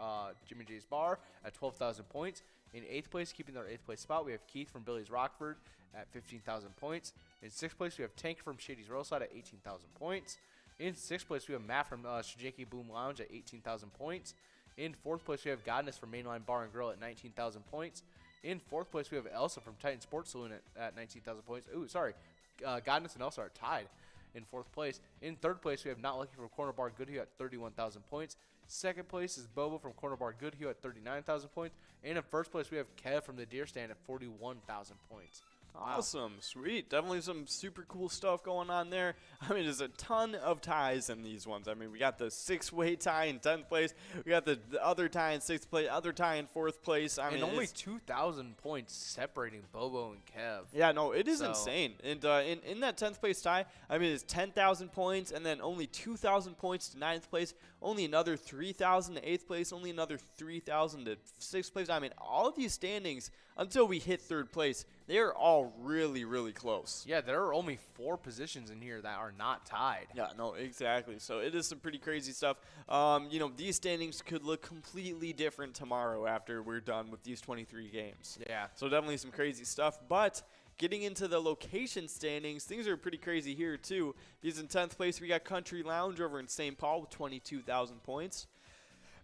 at 12,000 points. In 8th place, keeping their 8th place spot, we have Keith from Billy's Rockford at 15,000 points. In 6th place, we have Tank from Shady's Roadside at 18,000 points. In 6th place, we have Matt from Shijeki Boom Lounge at 18,000 points. In 4th place, we have Godness from Mainline Bar and Grill at 19,000 points. In 4th place, we have Elsa from Titan Sports Saloon at 19,000 points. Ooh, sorry. Godness and Elsa are tied in 4th place. In 3rd place, we have Not Lucky from Corner Bar Goodhue at 31,000 points. 2nd place is Bobo from Corner Bar Goodhue at 39,000 points. And in 1st place, we have Kev from the Deer Stand at 41,000 points. Awesome. Sweet. Definitely some super cool stuff going on there. I mean, there's a ton of ties in these ones. I mean, we got the 6-way tie in 10th place. We got the other tie in 6th place, other tie in 4th place. I mean, only 2,000 points separating Bobo and Kev. Yeah, no, it is insane. And in that 10th place tie, I mean, it's 10,000 points, and then only 2,000 points to 9th place, only another 3,000 to 8th place, only another 3,000 to 6th place. I mean, all of these standings, until we hit 3rd place, they're all really, really close. Yeah, there are only 4 positions in here that are not tied. Yeah, no, exactly. So it is some pretty crazy stuff. You know, these standings could look completely different tomorrow after we're done with these 23 games. Yeah. So definitely some crazy stuff. But getting into the location standings, things are pretty crazy here too. Because in 10th place, we got Country Lounge over in St. Paul with 22,000 points.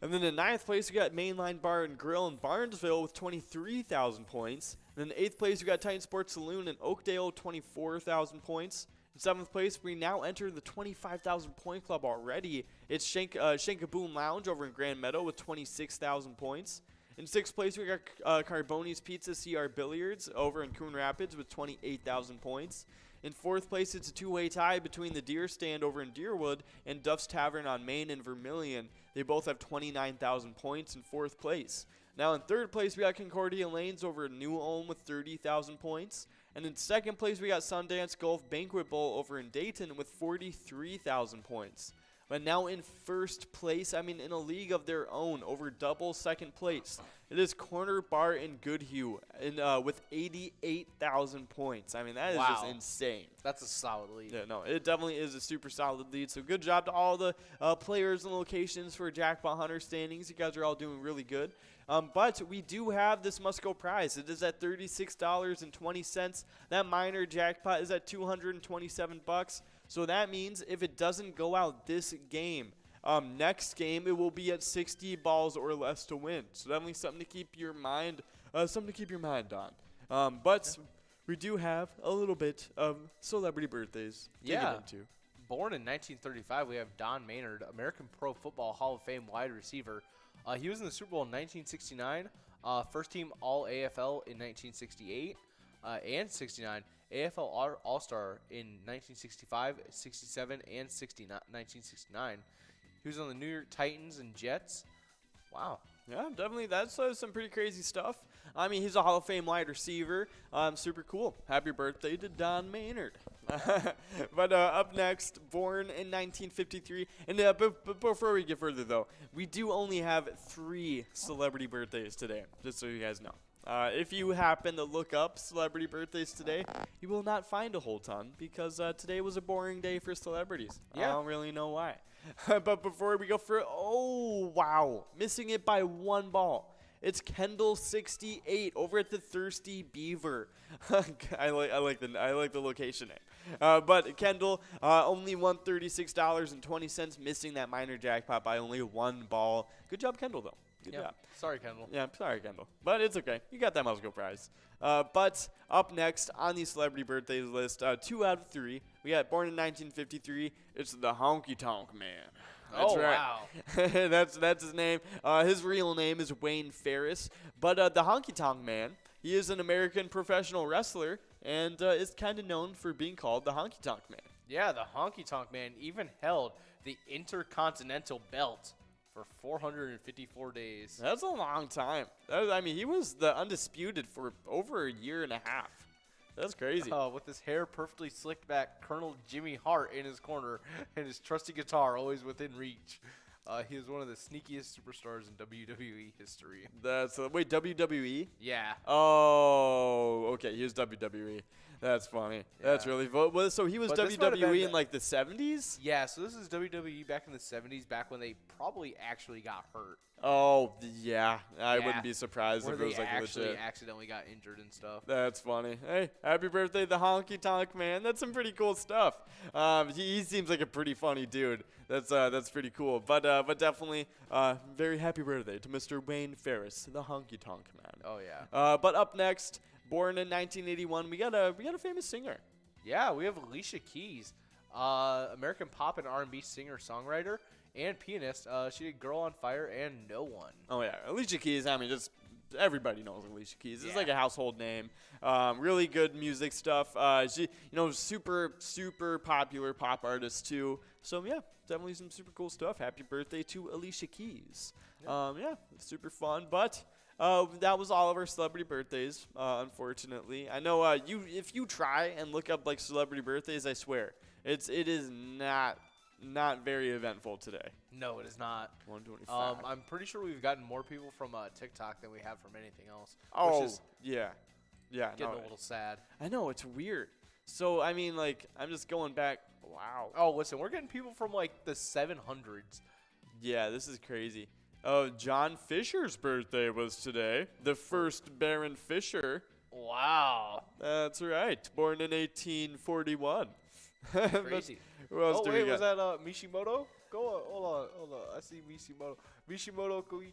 And then in 9th place, we got Mainline Bar and Grill in Barnesville with 23,000 points. And then in 8th place, we got Titan Sports Saloon in Oakdale, 24,000 points. In 7th place, we now enter the 25,000 point club already. It's Shankaboom Lounge over in Grand Meadow with 26,000 points. In 6th place, we got Carboni's Pizza CR Billiards over in Coon Rapids with 28,000 points. In 4th place, it's a 2-way tie between the Deer Stand over in Deerwood and Duff's Tavern on Main and Vermilion. They both have 29,000 points in 4th place. Now in 3rd place, we got Concordia Lanes over in New Ulm with 30,000 points. And in 2nd place, we got Sundance Golf Banquet Bowl over in Dayton with 43,000 points. But now in 1st place, I mean in a league of their own, over double 2nd place, it is Corner Bar in Goodhue with 88,000 points. I mean, that is just insane. That's a solid lead. Yeah, no, it definitely is a super solid lead. So good job to all the players and locations for Jackpot Hunter standings. You guys are all doing really good. But we do have this must-go prize. It is at $36.20. That minor jackpot is at $227. So that means if it doesn't go out this game, next game it will be at 60 balls or less to win. So definitely something to keep your mind, on. But we do have a little bit of celebrity birthdays to get into. Born in 1935, we have Don Maynard, American Pro Football Hall of Fame wide receiver. He was in the Super Bowl in 1969, first team All-AFL in 1968 and 69, AFL All-Star in 1965, 67, and 1969. He was on the New York Titans and Jets. Wow. Yeah, definitely. That's some pretty crazy stuff. I mean, he's a Hall of Fame wide receiver. Super cool. Happy birthday to Don Maynard. But up next, born in 1953. And before we get further, though, we do only have 3 celebrity birthdays today, just so you guys know. If you happen to look up celebrity birthdays today, you will not find a whole ton because today was a boring day for celebrities. Yeah. I don't really know why. But before we go missing it by 1 ball. It's Kendall68 over at the Thirsty Beaver. I like the location name. But Kendall only won $36.20, missing that minor jackpot by only 1 ball. Good job, Kendall, though. Good job. Sorry, Kendall. Yeah, sorry, Kendall. But it's okay. You got that must-go prize. But up next on the celebrity birthdays list, 2 out of 3. We got born in 1953. It's the Honky Tonk Man. That's right. Wow. that's his name. His real name is Wayne Ferris. But the Honky Tonk Man, he is an American professional wrestler and is kind of known for being called the Honky Tonk Man. Yeah, the Honky Tonk Man even held the Intercontinental Belt for 454 days. That's a long time. He was the undisputed for over a year and a half. That's crazy. With his hair perfectly slicked back, Colonel Jimmy Hart in his corner, and his trusty guitar always within reach. He is one of the sneakiest superstars in WWE history. Wait, WWE? Yeah. Oh, okay. He was WWE. That's funny. Yeah. That's really so he was But this might have WWE been in like the 70s? Yeah, so this is WWE back in the 70s, back when they probably actually got hurt. Oh, yeah. I Yeah. wouldn't be surprised Where if it was they like actually legit. accidentally got injured and stuff. That's funny. Hey, happy birthday, the Honky Tonk Man. That's some pretty cool stuff. He seems like a pretty funny dude. That's pretty cool. But definitely, very happy birthday to Mr. Wayne Ferris, the Honky Tonk Man. Oh yeah. But up next, born in 1981, we got a famous singer. Yeah, we have Alicia Keys, American pop and R&B singer-songwriter and pianist. She did "Girl on Fire" and "No One." Oh yeah, Alicia Keys. I mean, just everybody knows Alicia Keys. It's Yeah. like a household name. Really good music stuff. She, super popular pop artist too. So yeah, definitely some super cool stuff. Happy birthday to Alicia Keys. Yeah, super fun. But that was all of our celebrity birthdays. Unfortunately, I know if you try and look up like celebrity birthdays, I swear it is not very eventful today. No, it is not. 125. I'm pretty sure we've gotten more people from TikTok than we have from anything else. Oh, which is yeah. getting No, a little sad. I know, it's weird. So, I mean, like, I'm just going back. Wow. Oh, listen, we're getting people from like the 700s. Yeah, this is crazy. Oh, John Fisher's birthday was today. The first Baron Fisher. Wow. That's right. Born in 1841. Crazy. Who else Oh, do wait, we was got? that Mishimoto? Go on, hold on. I see Mishimoto. Mishimoto Kokichi?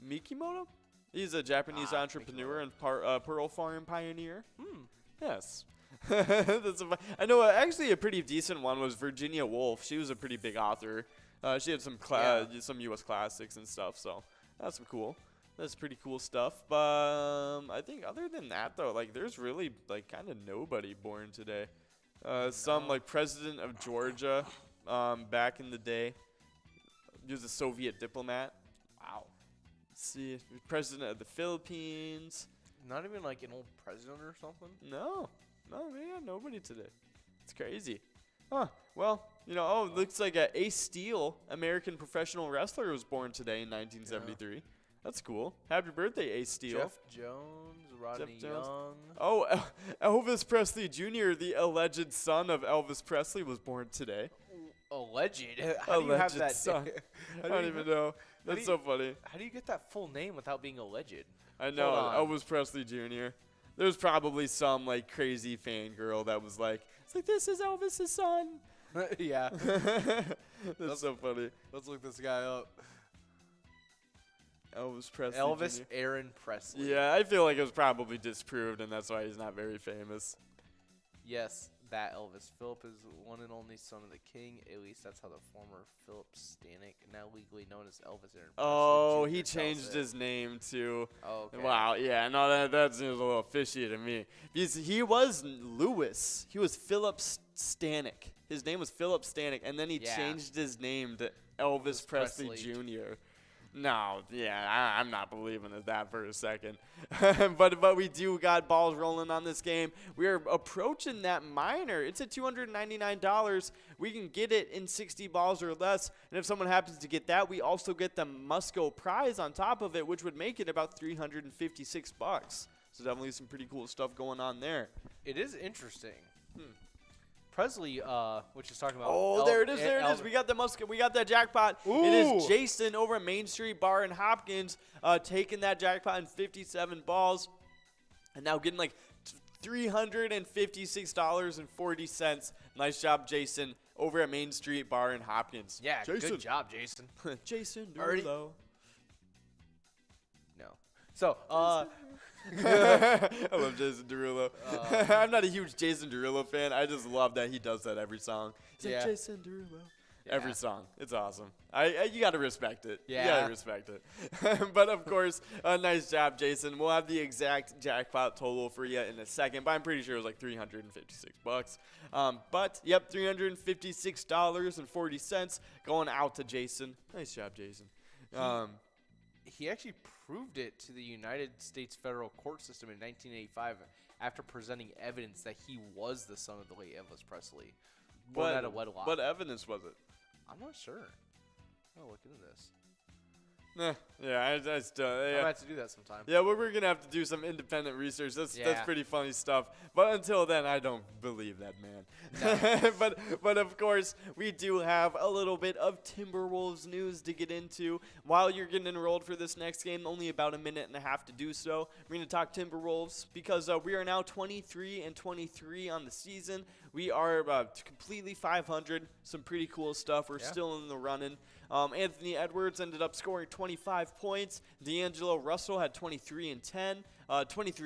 Mikimoto? He's a Japanese entrepreneur and pearl farm pioneer. Yes. I know actually a pretty decent one was Virginia Woolf. She was a pretty big author. She had some U.S. classics and stuff, so that's cool. That's pretty cool stuff. But I think other than that, though, like there's really like kind of nobody born today. Some like president of Georgia back in the day. He was a Soviet diplomat. Wow. Let's see, president of the Philippines. Not even like an old president or something? No, yeah, nobody today. It's crazy. Huh. Well, looks like Ace Steel, American professional wrestler, was born today in 1973. Yeah. That's cool. Happy birthday, Ace Steel. Jeff Jones, Rodney Young. Oh, Elvis Presley Jr., the alleged son of Elvis Presley, was born today. Alleged? How do you have that? Son. I don't even know. That's so funny. How do you get that full name without being alleged? I know, Elvis Presley Jr. There's probably some like crazy fangirl that was like, it's like, this is Elvis's son. Yeah. That's so funny. Let's look this guy up. Elvis Presley Elvis Jr. Aaron Presley. Yeah, I feel like it was probably disproved, and that's why he's not very famous. Yes, that Elvis. Philip is one and only son of the king. At least that's how the former Philip Stanek, now legally known as Elvis Aaron Presley. Oh, Jr. he tells changed it. his name too. Oh, okay. Wow, yeah, no, that's a little fishy to me. He was Lewis. He was Philip Stanek. His name was Philip Stanek, and then he changed his name to Elvis Presley Jr. No, yeah, I'm not believing that for a second. but we do got balls rolling on this game. We are approaching that minor. It's at $299. We can get it in 60 balls or less. And if someone happens to get that, we also get the Musco prize on top of it, which would make it about $356. So definitely some pretty cool stuff going on there. It is interesting. Presley, which is talking about. Oh, there it is. There it is. We got the musket. We got that jackpot. Ooh. It is Jason over at Main Street Bar in Hopkins taking that jackpot in 57 balls and now getting like $356.40. Nice job, Jason, over at Main Street Bar in Hopkins. Yeah, Jason. good job, Jason. Jason Already- Derulo. No. So, I love Jason Derulo. I'm not a huge Jason Derulo fan. I just love that he does that every song. He's like, Jason Derulo. Yeah. Every song. It's awesome. You got to respect it. Yeah. You got to respect it. But, of course, nice job, Jason. We'll have the exact jackpot total for you in a second, but I'm pretty sure it was like $356. But, yep, $356.40 going out to Jason. Nice job, Jason. He actually proved it to the United States federal court system in 1985 after presenting evidence that he was the son of the late Elvis Presley, born out of wedlock. What evidence was it? I'm not sure. I'll look into this. Yeah, I still. I Yeah. might have to do that sometime. Yeah, we're going to have to do some independent research. That's pretty funny stuff. But until then, I don't believe that, man. No. but of course, we do have a little bit of Timberwolves news to get into. While you're getting enrolled for this next game, only about a minute and a half to do so. We're going to talk Timberwolves because we are now 23-23 on the season. We are completely 500. Some pretty cool stuff. We're still in the running. Anthony Edwards ended up scoring 25 points. D'Angelo Russell had 23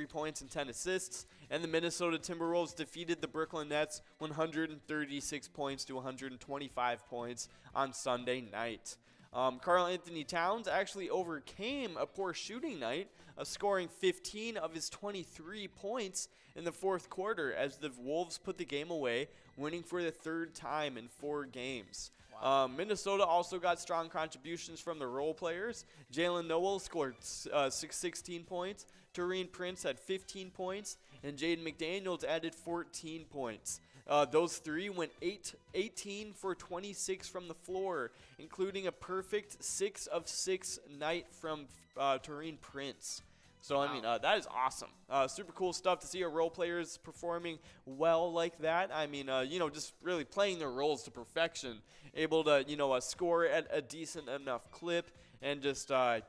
points and 10 assists. And the Minnesota Timberwolves defeated the Brooklyn Nets 136 points to 125 points on Sunday night. Karl Anthony Towns actually overcame a poor shooting night, scoring 15 of his 23 points in the fourth quarter as the Wolves put the game away, winning for the third time in 4 games. Minnesota also got strong contributions from the role players. Jalen Noel scored 16 points. Taurean Prince had 15 points. And Jaden McDaniels added 14 points. Those three went 18 for 26 from the floor, including a perfect 6 of 6 night from Taurean Prince. So, I mean, that is awesome. Super cool stuff to see our role players performing well like that. I mean, just really playing their roles to perfection. Able to, score at a decent enough clip. And just, I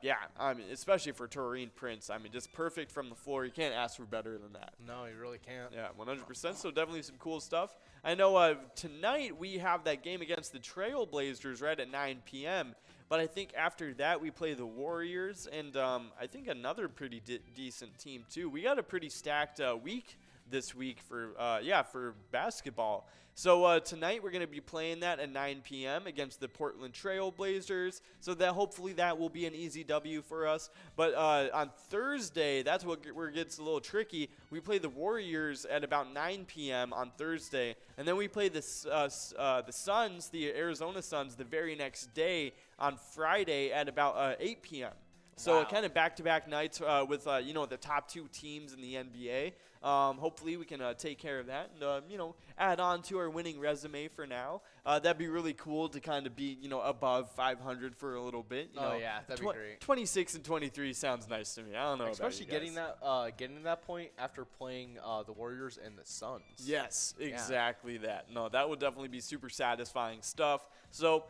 mean, especially for Taurean Prince. I mean, just perfect from the floor. You can't ask for better than that. No, you really can't. Yeah, 100%. So definitely some cool stuff. I know tonight we have that game against the Trailblazers right at 9 p.m., but I think after that we play the Warriors and I think another pretty decent team too. We got a pretty stacked week this week for basketball. So tonight we're going to be playing that at 9 p.m. against the Portland Trail Blazers. So that hopefully that will be an easy W for us. But on Thursday, that's where it gets a little tricky. We play the Warriors at about 9 p.m. on Thursday, and then we play the Suns, the Arizona Suns, the very next day on Friday at about 8 p.m. So kind of back-to-back nights with the top 2 teams in the NBA. Hopefully we can take care of that and add on to our winning resume for now. That'd be really cool to kind of be above 500 for a little bit. That'd be great. 26-23 sounds nice to me. I don't know, especially about you guys. getting to that point after playing the Warriors and the Suns. Yes, exactly that. No, that would definitely be super satisfying stuff. So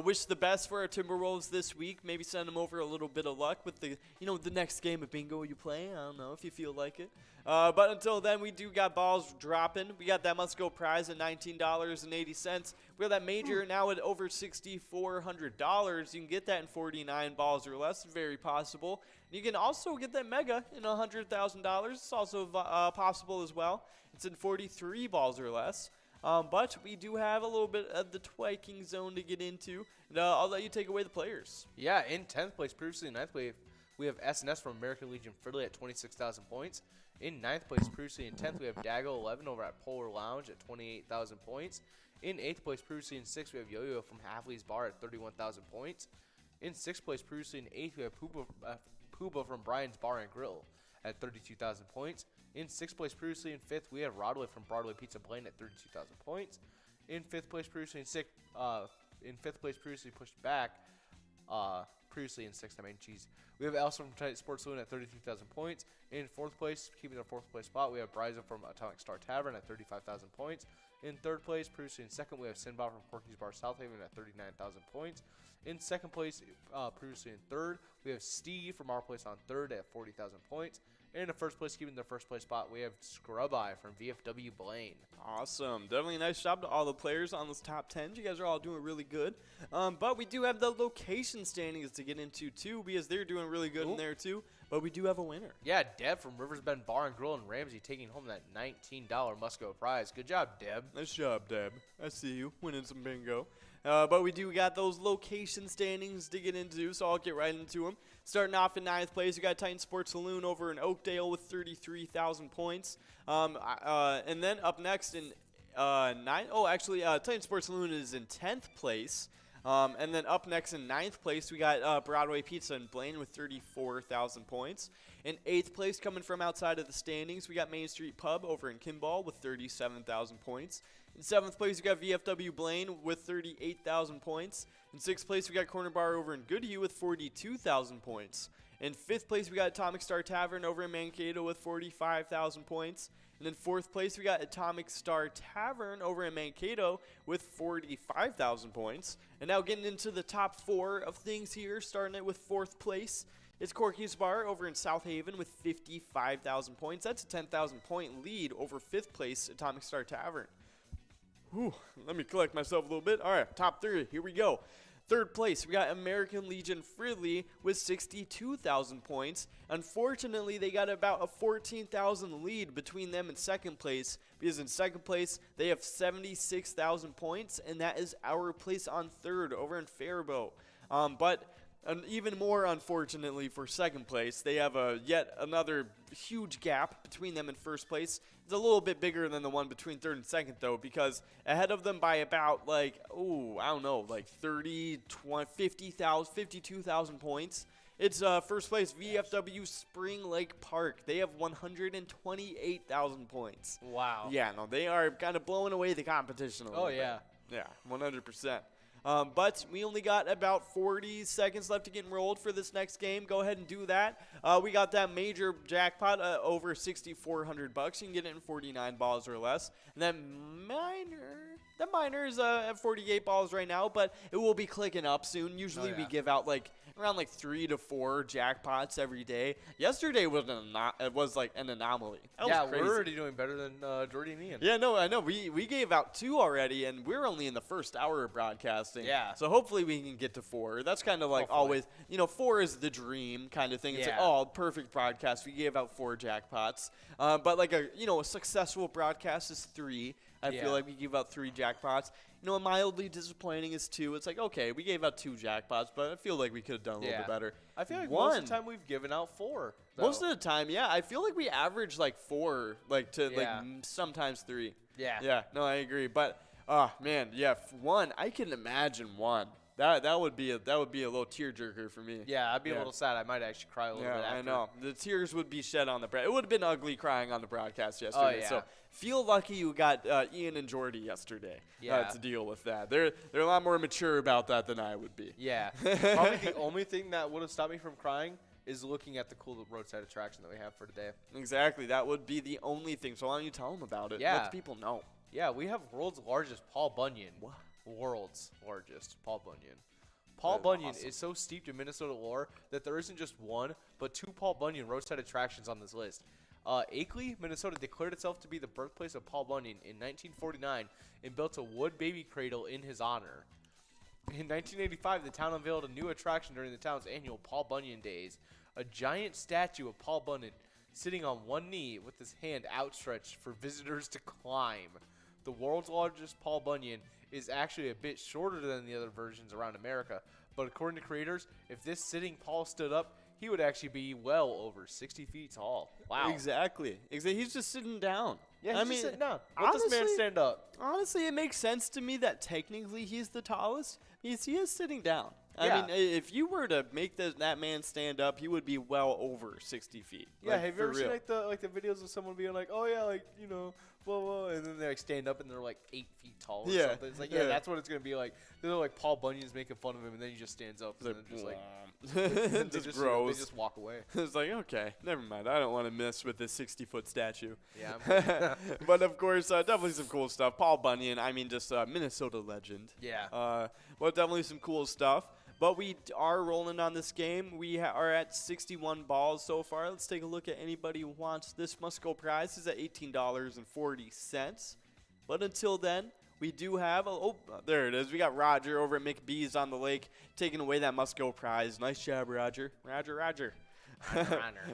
wish the best for our Timberwolves this week. Maybe send them over a little bit of luck with the next game of bingo you play. I don't know if you feel like it. But until then, we do got balls dropping. We got that must-go prize at $19.80. We got that major now at over $6,400. You can get that in 49 balls or less. Very possible. You can also get that mega in $100,000. It's also possible as well. It's in 43 balls or less. But we do have a little bit of the twiking zone to get into. And I'll let you take away the players. Yeah, in 10th place, previously in 9th place, we have S&S from American Legion Fridley at 26,000 points. In 9th place, previously in 10th, we have Dago 11 over at Polar Lounge at 28,000 points. In 8th place, previously in 6th, we have Yo-Yo from Halfley's Bar at 31,000 points. In 6th place, previously in 8th, we have Pooba from Brian's Bar and Grill at 32,000 points. In 6th place, previously in 5th, we have Rodway from Broadway Pizza Blaine at 32,000 points. In 5th place, previously in 6th, previously pushed back, previously in 6th, we have Elson from Tight Sports Saloon at 33,000 points. In 4th place, keeping their 4th place spot, we have Bryza from Atomic Star Tavern at 35,000 points. In 3rd place, previously in 2nd, we have Sinbad from Porky's Bar South Haven at 39,000 points. In 2nd place, previously in 3rd, we have Steve from our place on 3rd at 40,000 points. And in the 1st place, keeping their 1st place spot, we have Scrub Eye from VFW Blaine. Awesome. Definitely a nice job to all the players on those top 10s. You guys are all doing really good. But we do have the location standings to get into, too, because they're doing really good in there, too. But we do have a winner. Yeah, Deb from Rivers Bend Bar and Grill in Ramsey taking home that $19 must-go prize. Good job, Deb. Nice job, Deb. I see you winning some bingo. But we do got those location standings to get into, so I'll get right into them. Starting off in 9th place, we got Titan Sports Saloon over in Oakdale with 33,000 points. And then up next in Titan Sports Saloon is in 10th place. And then up next in 9th place, we got Broadway Pizza in Blaine with 34,000 points. In 8th place, coming from outside of the standings, we got Main Street Pub over in Kimball with 37,000 points. In 7th place, we got VFW Blaine with 38,000 points. In 6th place, we got Corner Bar over in Goodhue with 42,000 points. In 5th place, we got Atomic Star Tavern over in Mankato with 45,000 points. And in 4th place, we got Atomic Star Tavern over in Mankato with 45,000 points. And now getting into the top 4 of things here, starting it with 4th place. It's Corky's Bar over in South Haven with 55,000 points. That's a 10,000 point lead over 5th place Atomic Star Tavern. Whew, let me collect myself a little bit. All right, top 3, here we go. 3rd place, we got American Legion Fridley with 62,000 points. Unfortunately, they got about a 14,000 lead between them and 2nd place, because in 2nd place, they have 76,000 points, and that is our place on 3rd over in Faribault. And even more unfortunately for 2nd place, they have yet another huge gap between them and 1st place. It's a little bit bigger than the one between 3rd and 2nd, though, because ahead of them by about, 30, 20, 50,000, 52,000 points. It's 1st place VFW Spring Lake Park. They have 128,000 points. Wow. Yeah, no, they are kind of blowing away the competition a little bit. yeah. Yeah, 100%. But we only got about 40 seconds left to get enrolled for this next game. Go ahead and do that. We got that major jackpot over $6,400. You can get it in 49 balls or less. And that minor is at 48 balls right now, but it will be clicking up soon. Usually we give out around 3 to 4 jackpots every day. Yesterday was an anomaly. That was crazy. We're already doing better than Jordy and Ian. Yeah, no, I know. We gave out 2 already, and we're only in the first hour of broadcasting. Yeah. So hopefully we can get to 4. That's kind of always, 4 is the dream kind of thing. It's perfect broadcast. We gave out 4 jackpots. But a successful broadcast is 3. I feel like we gave out 3 jackpots. Mildly disappointing is 2. It's okay, we gave out 2 jackpots, but I feel like we could have done a little bit better. I feel like most of the time we've given out 4. Though. Most of the time, yeah. I feel like we average 4, sometimes 3. Yeah. Yeah, no, I agree. But, man, 1, I can imagine 1. That would be a little tearjerker for me. Yeah, I'd be a little sad. I might actually cry a little bit after. Yeah, I know. The tears would be shed on the broadcast. It would have been ugly crying on the broadcast yesterday. Oh, yeah. So feel lucky you got Ian and Jordy yesterday to deal with that. They're a lot more mature about that than I would be. Yeah. Probably the only thing that would have stopped me from crying is looking at the cool roadside attraction that we have for today. Exactly. That would be the only thing. So why don't you tell them about it? Yeah. Let the people know. Yeah, we have world's largest Paul Bunyan. What? World's largest Paul Bunyan. Paul Bunyan awesome. is so steeped in Minnesota lore that there isn't just 1, but 2 Paul Bunyan roadside attractions on this list. Akeley, Minnesota declared itself to be the birthplace of Paul Bunyan in 1949 and built a wood baby cradle in his honor. In 1985, the town unveiled a new attraction during the town's annual Paul Bunyan Days, a giant statue of Paul Bunyan sitting on one knee with his hand outstretched for visitors to climb. The world's largest Paul Bunyan is actually a bit shorter than the other versions around America, but according to creators, if this sitting Paul stood up, he would actually be well over 60 feet tall. Wow. Exactly. He's just sitting down. Yeah, I he's mean, just sitting down. Let this man stand up. Honestly, it makes sense to me that technically he's the tallest. He is sitting down. Yeah. I mean, if you were to make that man stand up, he would be well over 60 feet. Yeah, have you ever seen the videos of someone being like, oh yeah, blah blah, and then they stand up and they're 8 feet tall or something. It's that's what it's gonna be like. They're like Paul Bunyan's making fun of him, and then he just stands up and then just grows. They just walk away. It's okay, never mind. I don't want to mess with this 60-foot statue. Yeah. But of course, definitely some cool stuff. Paul Bunyan, I mean, just Minnesota legend. Yeah. Well, definitely some cool stuff. But we are rolling on this game. We are at 61 balls so far. Let's take a look at anybody who wants this must-go prize. Is at $18.40. But until then, we do have there it is. We got Roger over at McBee's on the lake taking away that must-go prize. Nice job, Roger. Roger.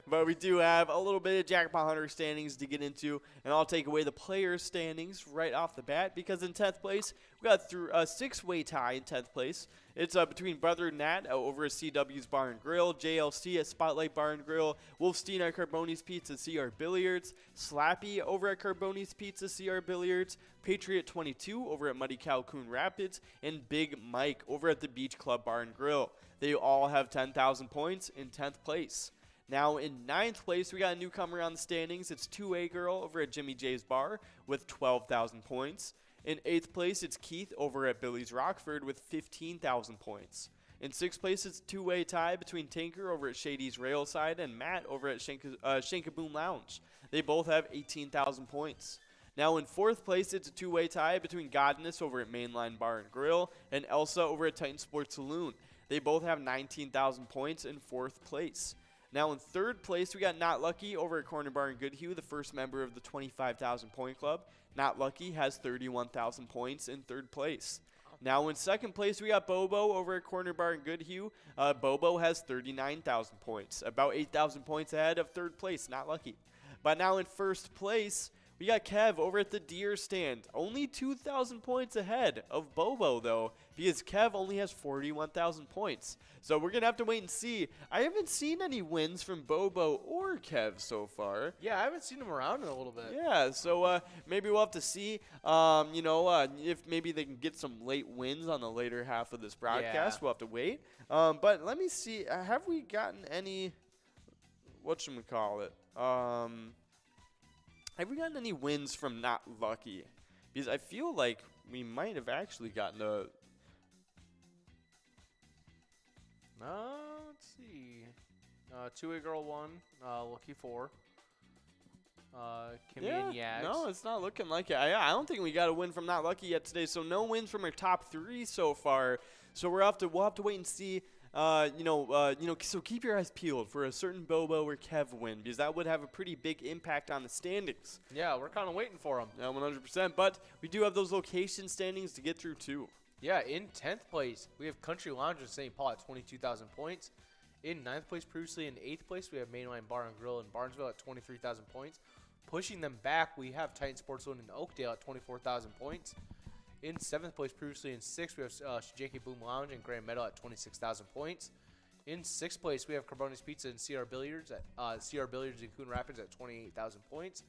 But we do have a little bit of Jackpot Hunter standings to get into, and I'll take away the players' standings right off the bat because in 10th place, we got through a 6-way tie in 10th place. It's between Brother Nat over at CW's Bar and Grill, JLC at Spotlight Bar and Grill, Wolfstein at Carboni's Pizza CR Billiards, Slappy over at Carboni's Pizza CR Billiards, Patriot 22 over at Muddy Cow Coon Rapids, and Big Mike over at the Beach Club Bar and Grill. They all have 10,000 points in 10th place. Now in 9th place, we got a newcomer on the standings. It's 2A Girl over at Jimmy J's Bar with 12,000 points. In 8th place, it's Keith over at Billy's Rockford with 15,000 points. In 6th place, it's a two-way tie between Tinker over at Shady's Railside and Matt over at Shankaboom Lounge. They both have 18,000 points. Now in 4th place, it's a two-way tie between Godness over at Mainline Bar and Grill and Elsa over at Titan Sports Saloon. They both have 19,000 points in 4th place. Now in 3rd place, we got Not Lucky over at Corner Bar and Goodhue, the first member of the 25,000 point club. Not Lucky has 31,000 points in 3rd place. Now in 2nd place, we got Bobo over at Corner Bar and Goodhue. Bobo has 39,000 points, about 8,000 points ahead of 3rd place, Not Lucky. But now in 1st place, we got Kev over at the Deer Stand. Only 2,000 points ahead of Bobo, though, because Kev only has 41,000 points. So we're going to have to wait and see. I haven't seen any wins from Bobo or Kev so far. Yeah, I haven't seen them around in a little bit. Yeah, so maybe we'll have to see, if maybe they can get some late wins on the later half of this broadcast. Yeah. We'll have to wait. But let me see. Have we gotten any, whatchamacallit? Have we gotten any wins from Not Lucky? Because I feel like we might have actually gotten a... Let's see. Two-way girl 1, Lucky 4. Kimmy and Yags. No, it's not looking like it. I don't think we got a win from Not Lucky yet today. So no wins from our top 3 so far. So we'll have to wait and see. So keep your eyes peeled for a certain Bobo or Kev win, because that would have a pretty big impact on the standings. Yeah, we're kind of waiting for them. Yeah, 100%. But we do have those location standings to get through too. Yeah, in 10th place, we have Country Lounge in St. Paul at 22,000 points. In 9th place previously, in 8th place, we have Mainline Bar and Grill in Barnesville at 23,000 points. Pushing them back, we have Titan Sports Zone in Oakdale at 24,000 points. In 7th place, previously in 6th, we have JK Boom Lounge and Grand Meadow at 26,000 points. In 6th place, we have Carboni's Pizza and CR Billiards in Coon Rapids at 28,000 points.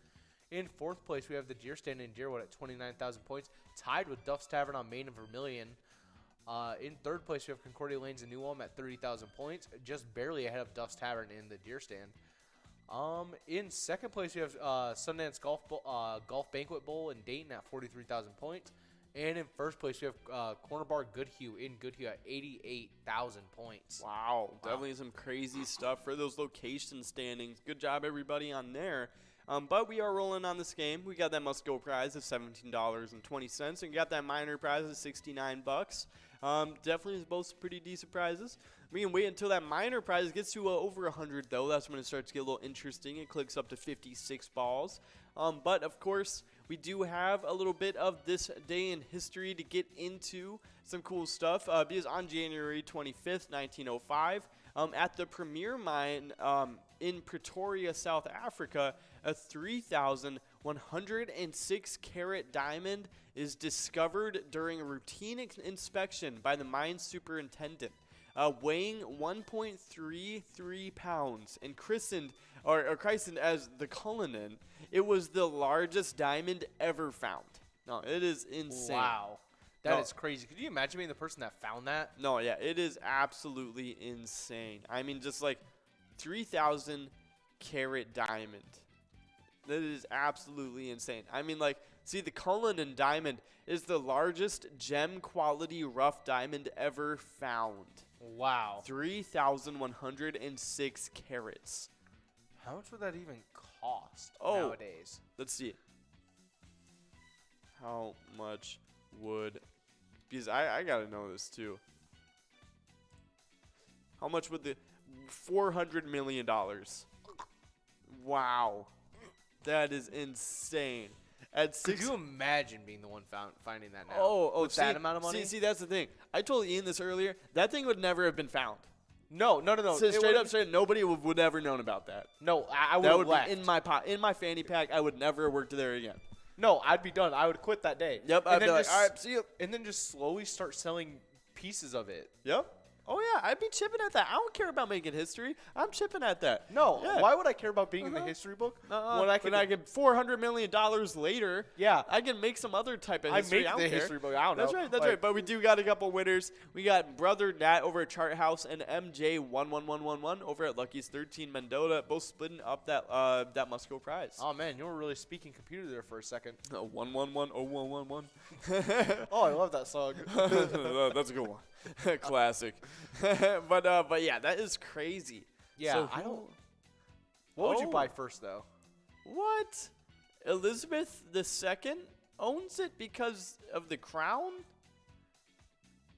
In 4th place, we have the Deer Stand in Deerwood at 29,000 points, tied with Duff's Tavern on Main and Vermilion. In 3rd place, we have Concordia Lanes in New Ulm at 30,000 points, just barely ahead of Duff's Tavern in the Deer Stand. In 2nd place, we have Sundance Golf Banquet Bowl in Dayton at 43,000 points. And in 1st place, we have Corner Bar Goodhue in Goodhue at 88,000 points. Wow, definitely some crazy stuff for those location standings. Good job, everybody, on there. But we are rolling on this game. We got that must-go prize of $17.20, and got that minor prize of $69. Definitely both pretty decent prizes. We can wait until that minor prize gets to over 100, though. That's when it starts to get a little interesting. It clicks up to 56 balls. But, of course, we do have a little bit of this day in history to get into some cool stuff. Because on January 25th, 1905, at the Premier Mine in Pretoria, South Africa, a 3,106 carat diamond is discovered during a routine inspection by the mine superintendent, weighing 1.33 pounds and christened as the Cullinan. It was the largest diamond ever found. No, it is insane. Wow. That is crazy. Could you imagine being the person that found that? No, yeah, it is absolutely insane. I mean, just like 3,000 carat diamond. That is absolutely insane. I mean, like, see, the Cullinan diamond is the largest gem quality rough diamond ever found. Wow. 3,106 carats. How much would that even cost nowadays? Let's see. How much would... Because I got to know this, too. How much would the... $400 million. Wow. That is insane. Could you imagine being the one finding that now? With that amount of money? See, that's the thing. I told Ian this earlier. That thing would never have been found. No. So straight up, nobody would ever known about that. No, I would have left. Be in my fanny pack. I would never work there again. No, I'd be done. I would quit that day. Yep, I'd be like, all right, see you. And then just slowly start selling pieces of it. Yep. Oh, yeah, I'd be chipping at that. I don't care about making history. I'm chipping at that. No, Yeah. why would I care about being in the history book When I get $400 million later, Yeah. I can make some other type of I history. make don't the care. history book. I don't That's know. right. That's Like, right. But we do got a couple winners. We got Brother Nat over at Chart House and MJ11111 over at Lucky's 13 Mendota, both splitting up that Musco prize. Oh man, you were really speaking computer there for a second. 1110111. Oh, I love that song. That's a good one. Classic. But yeah, that is crazy. Yeah, So I don't. What would you Oh. buy first though? What? Elizabeth II owns it because of the crown?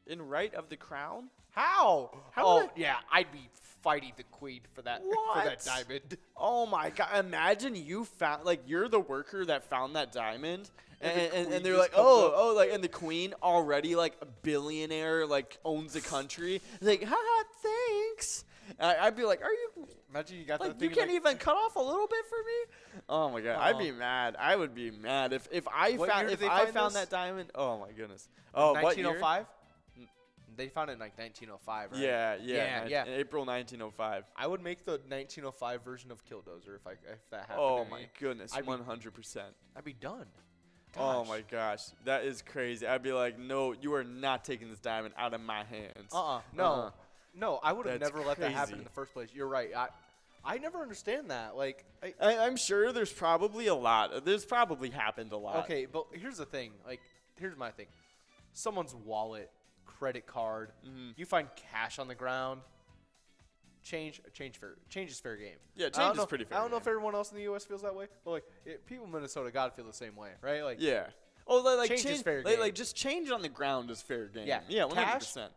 In right of the crown? How? How Oh would I- yeah, I'd be fighting the queen for that for that What? diamond. Oh my god! Imagine you found you're the worker that found that diamond, And the and queen they're just like, comes oh, up. and the queen already a billionaire, owns the country. Like, haha, thanks. I'd be like, are you? Imagine you got that You thing. can't even cut off a little bit for me? Oh my god, I'd be mad. I would be mad if I What found year did they I find found this? that diamond. Oh my goodness. Oh, what year? 1905. They found it in 1905, right? Yeah. Yeah. April 1905. I would make the 1905 version of Killdozer if that happened. Oh to my me. goodness, I'd be- 100%. I'd be done. Oh Gosh. my gosh, that is crazy. I'd be like, no, you are not taking this diamond out of my hands. No. No, I would have That's never let that happen crazy. in the first place. You're right. I never understand that. Like, I'm sure there's probably a lot. There's probably happened a lot. okay, but here's the thing. Like, here's my thing. Someone's wallet, credit card, you find cash on the ground. Change is fair game. Yeah, I change don't is know- pretty fair I don't know game. if everyone else in the U.S. feels that way, but people in Minnesota gotta feel the same way, right? Like, Yeah. Oh, Change is fair game. just change on the ground is fair game. Yeah. Yeah, 100%.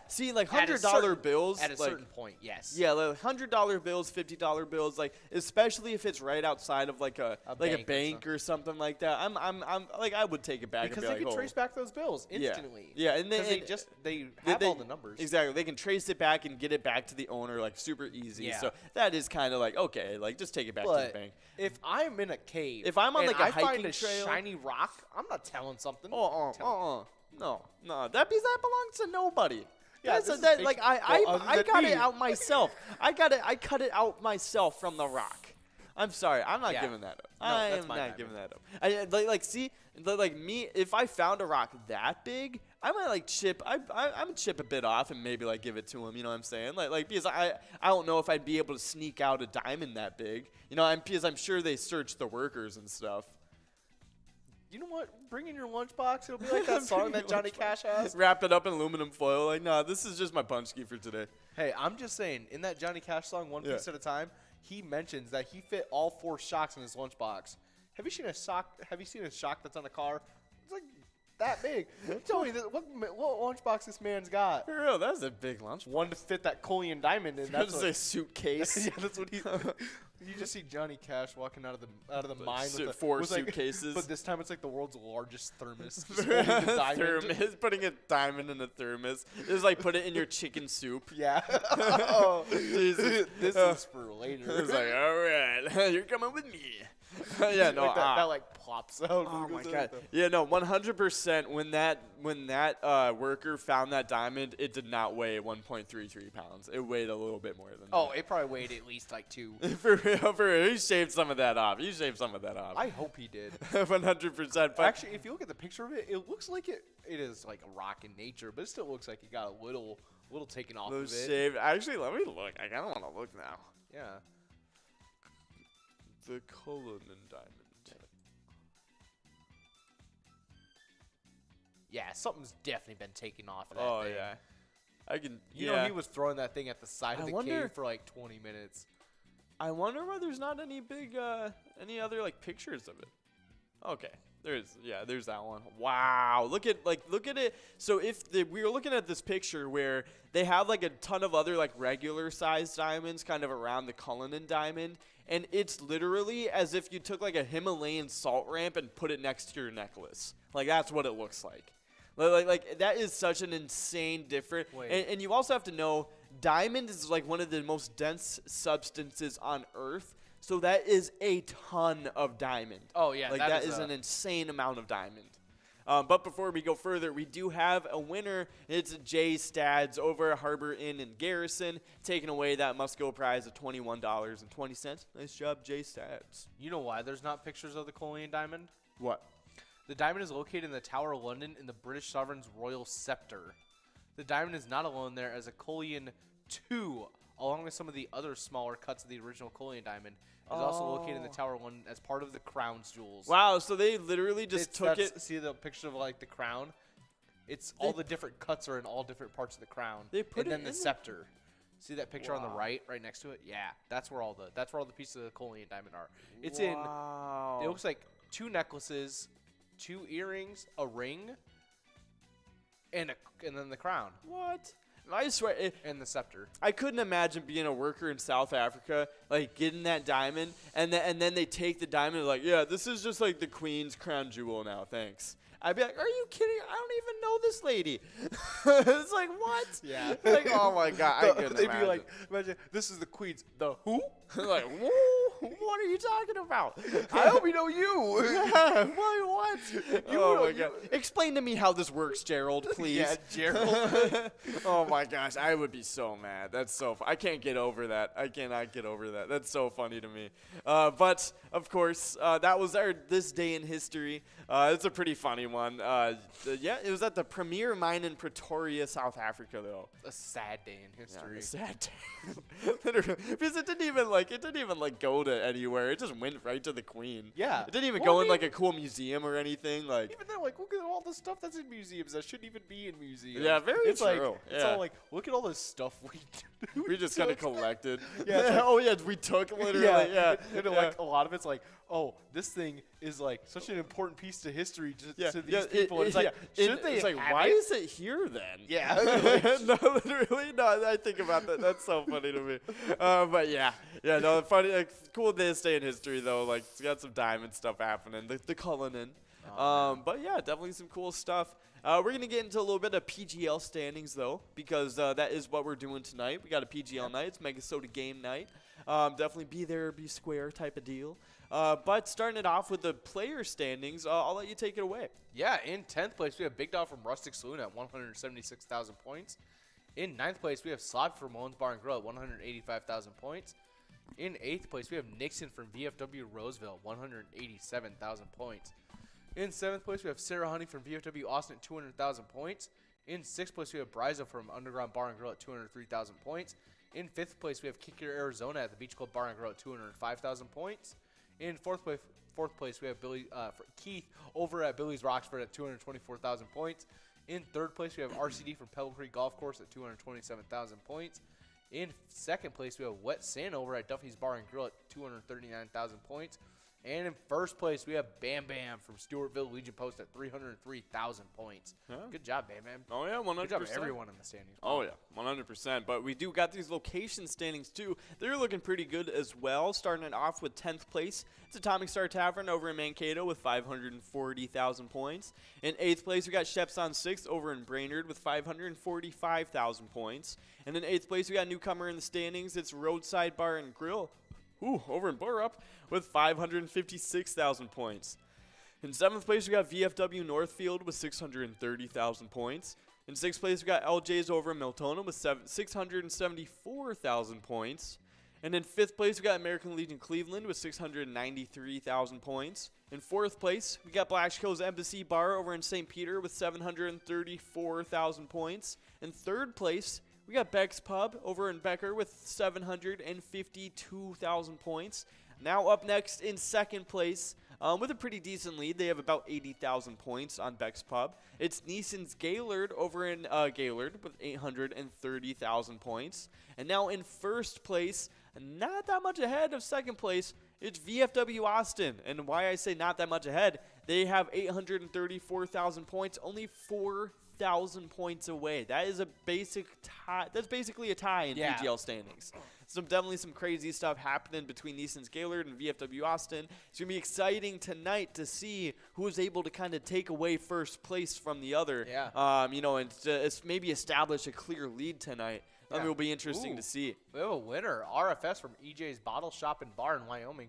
See, at a $100 bills. at a certain point, yes. Yeah, $100 bills, $50 bills, especially if it's right outside of a bank or something like that. I'm I would take it back Because and they be can like, trace back those bills Yeah. instantly. Yeah, and because they have all the numbers. Exactly. They can trace it back and get it back to the owner super easy. Yeah. So that is kind of okay, just take it back to But the bank. if I'm in a cave, If I'm on, and a I hiking find a trail, shiny rock, I'm not telling something. No, that belongs to nobody. Yeah, That's this is that big- like well, I other got than it me. out myself. I cut it out myself from the rock. I'm sorry, I'm not Yeah. giving that up. No, I that's am my not diamond. giving that up. See, me, if I found a rock that big, I might chip. I'm gonna chip a bit off and maybe give it to him. You know what I'm saying? Because I don't know if I'd be able to sneak out a diamond that big. Because I'm sure they search the workers and stuff. You know what? Bring in your lunchbox. It'll be like that song that Johnny Cash has. Wrap it up in aluminum foil. Nah, this is just my punchki for today. Hey, I'm just saying, in that Johnny Cash song, One Yeah. Piece at a Time, he mentions that he fit all 4 shocks in his lunchbox. Have you seen a shock that's on a car? It's that big. Tell me what lunchbox this man's got. For real, that's a big lunch. One to fit that Cullion diamond in. That's That's a what, suitcase. yeah, that's what he. You just see Johnny Cash walking out of the mine with 4 with suitcases. But this time it's the world's largest thermos. Just holding the diamond. Thermos, putting a diamond in a thermos. Just put it in your chicken soup. Yeah. Oh, Jesus. this is for later. It's all right, you're coming with me. Yeah, no, that pops out. Oh my god! Yeah, no, 100%. When that worker found that diamond, it did not weigh 1.33 pounds. It weighed a little bit more than Oh, it probably weighed at least 2. that. For real, he shaved some of that off. I hope he did. 100%. But Actually, if you look at the picture of it, it looks like it is like a rock in nature, but it still looks like it got a little taken off of it. shaved. Actually, let me look. I kind of want to look now. Yeah. The Cullinan diamond. Yeah, something's definitely been taken off of that Oh thing. yeah, I can. You know, he was throwing that thing at the side I of the wonder- cave for 20 minutes. I wonder why there's not any any other pictures of it. Okay, there's that one. Wow, look at it. So we were looking at this picture where they have a ton of other regular sized diamonds kind of around the Cullinan diamond, and it's literally as if you took a Himalayan salt ramp and put it next to your necklace. That's what it looks like. That is such an insane different. Wait. And you also have to know diamond is one of the most dense substances on Earth. So that is a ton of diamond. Oh, yeah, that is an insane amount of diamond. But before we go further, we do have a winner. It's Jay Stads over at Harbor Inn in Garrison, taking away that must-go prize of $21.20. Nice job, Jay Stads. You know why there's not pictures of the Colean Diamond? What? The diamond is located in the Tower of London in the British Sovereign's Royal Scepter. The diamond is not alone there, as a Colean 2, along with some of the other smaller cuts of the original Colean Diamond, is also located in the Tower of London as part of the crown's jewels. Wow, so they literally just took it. See the picture of like the crown? It's all the different cuts are in all different parts of the crown. They put and it then the in scepter. See that picture on the Wow. right next to it? Yeah, that's where all the pieces of the Colean Diamond are. It's Wow. It looks like 2 necklaces, 2 earrings, a ring, and then the crown What? I swear, and the scepter. I couldn't imagine being a worker in South Africa, like getting that diamond, and then they take the diamond and like, yeah, this is just like the Queen's crown jewel now, thanks. I'd be like, are you kidding? I don't even know this lady. It's like, what? Yeah. Like, oh my God. I couldn't They'd imagine. be like, imagine this is the Queen's. The who? Like, whoa, what are you talking about? I hope you know you. Yeah, what? Oh my God. Explain to me how this works, Gerald, please. Yeah, Gerald. Oh my gosh, I would be so mad. That's so I can't get over that. I cannot get over that. That's so funny to me. But of course, that was our this day in history. It's a pretty funny one. Yeah, it was at the premier mine in Pretoria, South Africa, though. A sad day in Yeah, history. a sad day. Literally, because it didn't even go to anywhere. It just went right to the Queen. Yeah. It didn't even Well, go I in like mean- a cool museum or anything. Like, Even then, like, look at all the stuff that's in museums that shouldn't even be in museums. Yeah, very it's true. Like, it's Yeah. all like, look at all this stuff we do. we just kind of collected. Yeah, it's like- Oh yeah, we took literally. Yeah. And like a lot of it's like, oh, this thing is like such an important piece to history to these people. It's like, should they It's like, have why it? is it here then? Yeah. No, literally, no. I think about that. That's so funny to me. But yeah, no, funny, like, cool day in history though. Like, it's got some diamond stuff happening. The Cullinan. But yeah, definitely some cool stuff. We're gonna get into a little bit of PGL standings though, because that is what we're doing tonight. We got a PGL night. It's MegaSota game night. Definitely be there, be square type of deal. But starting it off with the player standings, I'll let you take it away. Yeah, in 10th place, we have Big Dog from Rustic Saloon at 176,000 points. In 9th place, we have Slod from Mullins Bar and Grill at 185,000 points. In 8th place, we have Nixon from VFW Roseville, 187,000 points. In 7th place, we have Sarah Honey from VFW Austin at 200,000 points. In 6th place, we have Bryza from Underground Bar and Grill at 203,000 points. In 5th place, we have Kick Your Arizona at the Beach Club Bar and Grill at 205,000 points. In 4th place, we have Keith over at Billy's Roxford at 224,000 points. In 3rd place, we have RCD from Pebble Creek Golf Course at 227,000 points. In 2nd place, we have Wet Sand over at Duffy's Bar and Grill at 239,000 points. And in 1st place, we have Bam Bam from Stewartville Legion Post at 303,000 points. Huh? Good job, Bam Bam. Oh yeah, 100%. Good job, everyone in the standings. Oh, yeah, 100%. But we do got these location standings, too. They're looking pretty good as well. Starting it off with 10th place, it's Atomic Star Tavern over in Mankato with 540,000 points. In 8th place, we got Sheps on 6th over in Brainerd with 545,000 points. And in 8th place, we got a newcomer in the standings. It's Roadside Bar and Grill over in Burrup with 556,000 points. In 7th place, we got VFW Northfield with 630,000 points. In 6th place, we got LJ's over in Miltona with 674,000 points. And in 5th place, we got American Legion Cleveland with 693,000 points. In 4th place, we got Blackco's Embassy Bar over in St. Peter with 734,000 points. In 3rd place, we got Beck's Pub over in Becker with 752,000 points. Now up next in 2nd place, with a pretty decent lead. They have about 80,000 points on Beck's Pub. It's Neeson's Gaylord over in Gaylord with 830,000 points. And now in 1st place, not that much ahead of 2nd place, it's VFW Austin. And why I say not that much ahead, they have 834,000 points, only 4,000 points away. That is a basic tie. That's basically a tie in PGL standings. Definitely some crazy stuff happening between Neeson's Gaylord and VFW Austin. It's going to be exciting tonight to see who is able to kind of take away 1st place from the other. Yeah. And it's maybe establish a clear lead tonight. That will be interesting to see. We have a winner, RFS from EJ's Bottle Shop and Bar in Wyoming,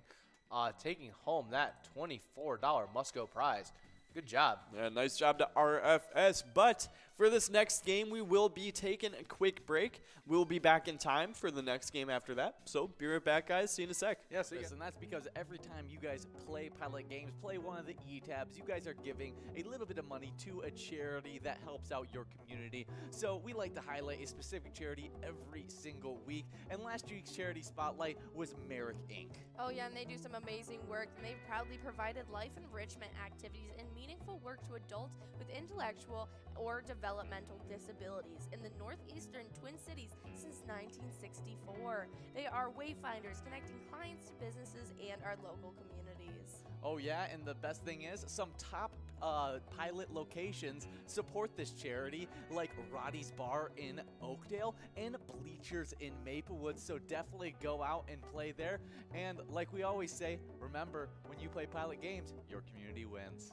taking home that $24 must-go prize. Good job. Yeah, nice job to RFS. But for this next game, we will be taking a quick break. We'll be back in time for the next game after that. So be right back, guys. See you in a sec. Yeah, see ya. And that's because every time you guys play Pilot Games, play one of the E-tabs, you guys are giving a little bit of money to a charity that helps out your community. So we like to highlight a specific charity every single week. And last week's charity spotlight was Merrick Inc. Oh yeah, and they do some amazing work, and they've proudly provided life enrichment activities and meaningful work to adults with intellectual or developmental disabilities in the northeastern Twin Cities since 1964. They are wayfinders connecting clients to businesses and our local communities. Oh yeah, and the best thing is some top pilot locations support this charity, like Roddy's Bar in Oakdale and Bleachers in Maplewood, so definitely go out and play there. And like we always say, remember, when you play Pilot Games, your community wins.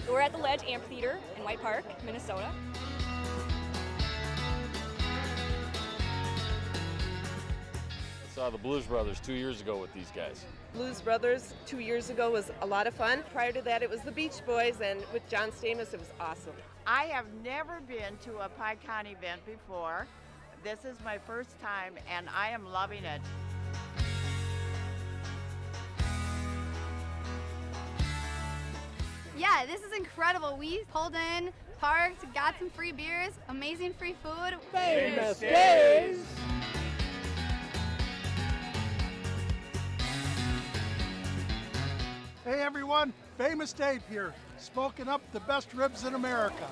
We're at the Ledge Amphitheater in White Park, Minnesota. I saw the Blues Brothers 2 years ago with these guys. Blues Brothers 2 years ago was a lot of fun. Prior to that, it was the Beach Boys, and with John Stamos, it was awesome. I have never been to a PyCon event before. This is my first time, and I am loving it. Yeah, this is incredible. We pulled in, parked, got some free beers, amazing free food. Famous days! Hey everyone, Famous Dave here, smoking up the best ribs in America.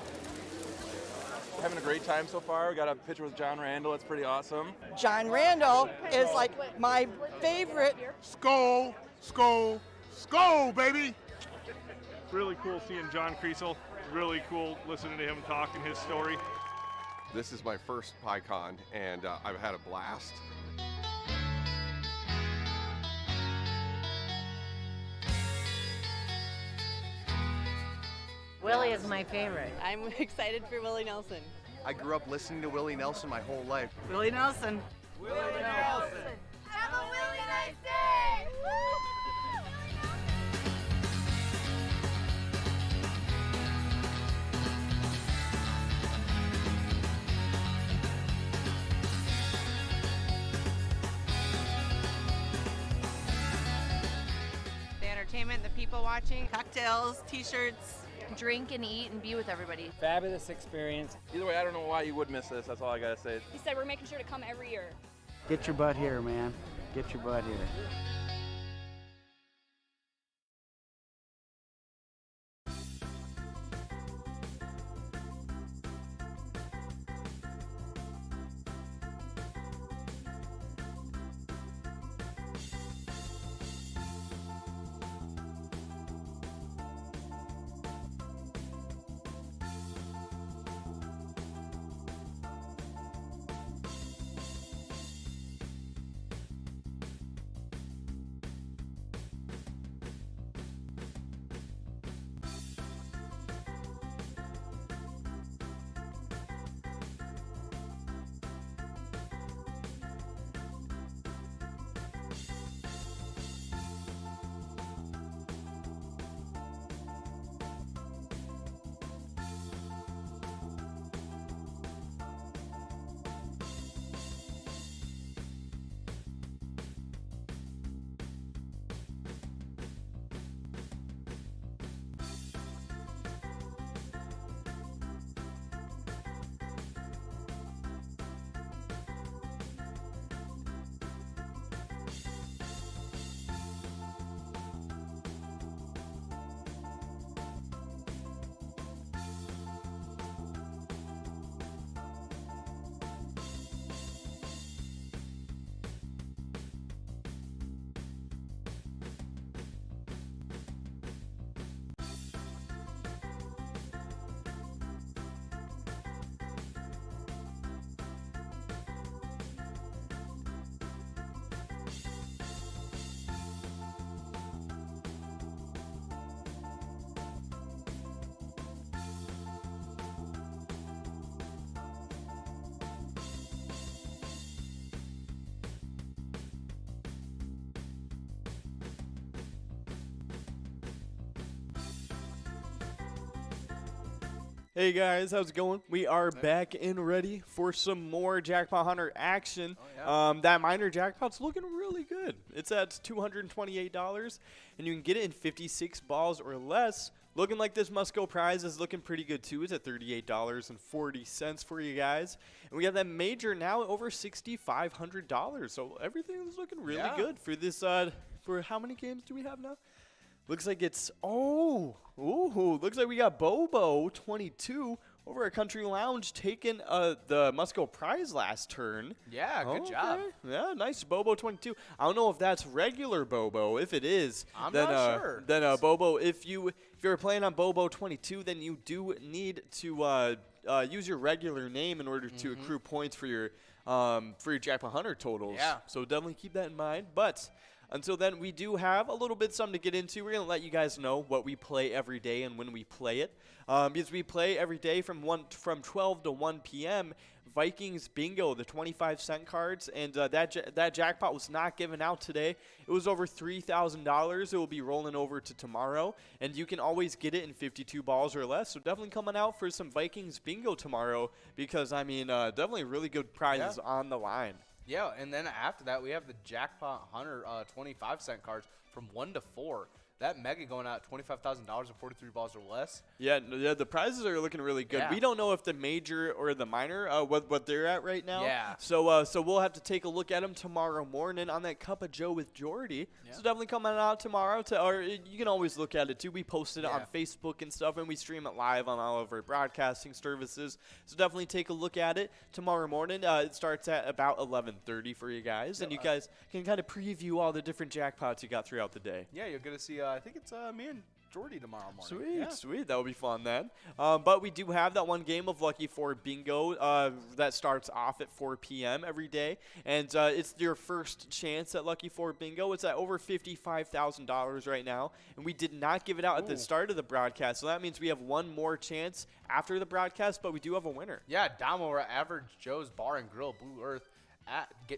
Having a great time so far. We got a picture with John Randall. It's pretty awesome. John Randall is like my favorite. Skol, skol, skol, baby! Really cool seeing John Kriesel. Really cool listening to him talk and his story. This is my first PyCon, and I've had a blast. Willie is my favorite. I'm excited for Willie Nelson. I grew up listening to Willie Nelson my whole life. Willie Nelson. Willie Nelson! Have a really nice day! entertainment, the people watching. Cocktails, t-shirts. Drink and eat and be with everybody. Fabulous experience. Either way, I don't know why you would miss this. That's all I gotta say. He said we're making sure to come every year. Get your butt here, man. Get your butt here. Hey guys, how's it going? We are back and ready for some more Jackpot Hunter action. That minor jackpot's looking really good. It's at $228, and you can get it in 56 balls or less. Looking like this must-go prize is looking pretty good too. It's at $38.40 for you guys. And we got that major now at over $6,500. So everything is looking really good for this. For how many games do we have now? Looks like it's, looks like we got Bobo 22 over at Country Lounge taking the Must-Go prize last turn. Yeah, good job. Yeah, nice Bobo 22. I don't know if that's regular Bobo. If it is, I'm then, not sure. Then Bobo, if you're playing on Bobo 22, then you do need to use your regular name in order to accrue points for your Jackpot Hunter totals. Yeah. So definitely keep that in mind. But until then, we do have a little bit something to get into. We're going to let you guys know what we play every day and when we play it. Because we play every day from 12 to 1 p.m. Vikings Bingo, the 25-cent cards. And that jackpot was not given out today. It was over $3,000. It will be rolling over to tomorrow. And you can always get it in 52 balls or less. So definitely coming out for some Vikings Bingo tomorrow. Because, I mean, definitely really good prizes on the line. Yeah, and then after that, we have the Jackpot Hunter 25-cent cards from 1 to 4. That mega going out $25,000 and 43 balls or less. Yeah, the prizes are looking really good. Yeah. We don't know if the major or the minor, what they're at right now. Yeah. So we'll have to take a look at them tomorrow morning on that Cup of Joe with Jordy. Yeah. So definitely coming out tomorrow. Or you can always look at it too. We post it on Facebook and stuff, and we stream it live on all of our broadcasting services. So definitely take a look at it tomorrow morning. It starts at about 11:30 for you guys, and you guys can kind of preview all the different jackpots you got throughout the day. Yeah, you're going to see, I think it's me and Jordy tomorrow morning. Sweet, Yeah. sweet. That will be fun then. But we do have that one game of Lucky 4 Bingo that starts off at 4 p.m. every day. And it's your first chance at Lucky 4 Bingo. It's at over $55,000 right now. And we did not give it out at the start of the broadcast. So that means we have one more chance after the broadcast, but we do have a winner. Yeah, Dom over at Average Joe's Bar and Grill, Blue Earth.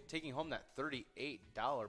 taking home that $38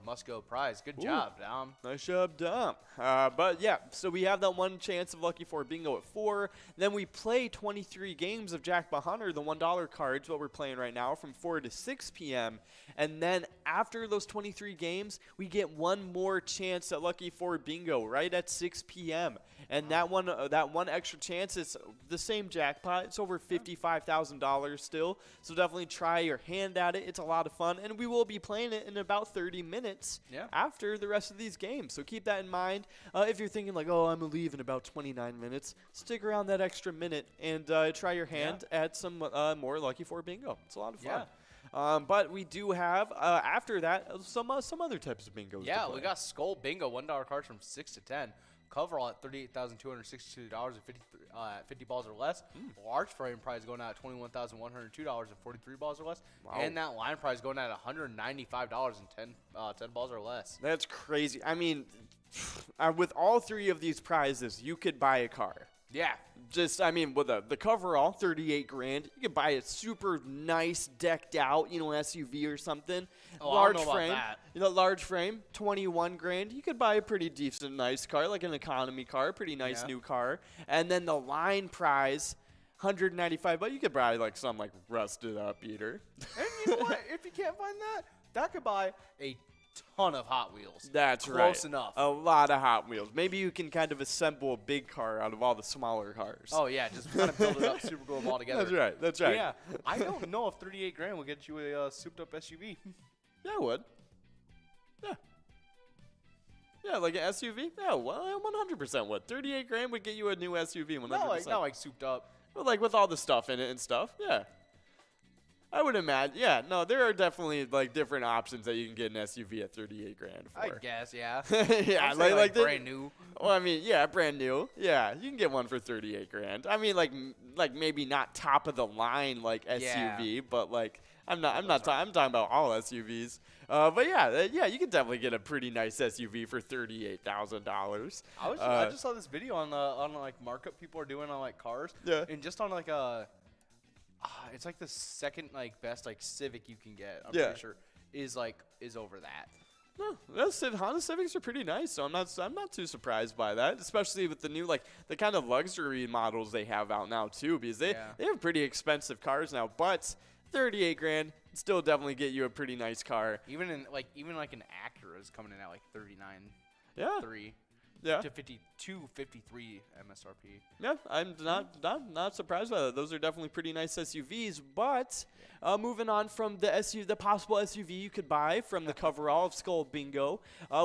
must-go prize. Good job, Dom. Nice job, Dom. But yeah, so we have that one chance of Lucky 4 Bingo at 4. Then we play 23 games of Jackpot Hunter, the $1 cards, what we're playing right now, from 4 to 6 p.m. And then after those 23 games, we get one more chance at Lucky 4 Bingo right at 6 p.m. And that one extra chance is the same jackpot. It's over $55,000 still. So definitely try your hand at it. It's a lot of fun. And we will be playing it in about 30 minutes after the rest of these games. So keep that in mind. If you're thinking like, oh, I'm going to leave in about 29 minutes, stick around that extra minute and try your hand at some more Lucky 4 Bingo. It's a lot of fun. But we do have, after that, some other types of bingos. Yeah, we got Skull Bingo, $1 cards from 6 to 10. Coverall at $38,262 at 50 balls or less. Large frame prize going out at $21,102 at 43 balls or less. Wow. And that line prize going out at $195 and 10 balls or less. That's crazy. I mean, with all three of these prizes, you could buy a car. Yeah. Just, I mean, with the coverall, 38 grand. You could buy a super nice, decked out, SUV or something. Oh, large I don't know frame. about Large frame, 21 grand. You could buy a pretty decent, nice car, like an economy car, pretty nice new car. And then the line prize, 195. But you could buy like some like rusted up eater. And you know what? If you can't find that could buy a ton of Hot Wheels. That's right. Close enough. A lot of Hot Wheels. Maybe you can kind of assemble a big car out of all the smaller cars. Oh yeah, just kind of build it up, super glue them all together. That's right. That's right. Yeah, I don't know if 38 grand will get you a souped up SUV. Yeah, it would. Yeah. Yeah, like an SUV? Yeah, well, 100% would. 38 grand would get you a new SUV. 100%. Not like souped up. But like with all the stuff in it and stuff. Yeah. I would imagine. Yeah, no, there are definitely like different options that you can get an SUV at 38 grand for. I guess, yeah. Yeah, like brand new. Well, I mean, yeah, brand new. Yeah, you can get one for 38 grand. I mean, like maybe not top of the line like SUV, but like I'm talking about all SUVs. But yeah, you can definitely get a pretty nice SUV for $38,000. I just saw this video on like markup people are doing on like cars. Yeah. And just on like it's like the second like best like Civic you can get. I'm Yeah. pretty sure is over that. No, Honda Civics are pretty nice, so I'm not too surprised by that, especially with the new like the kind of luxury models they have out now too, because they have pretty expensive cars now, but 38 grand still definitely get you a pretty nice car. Even an Acura is coming in at like 39. Yeah. 3. Yeah. To 53 MSRP. Yeah, I'm not surprised by that. Those are definitely pretty nice SUVs. But moving on from the possible SUV you could buy from the coverall of Skull Bingo,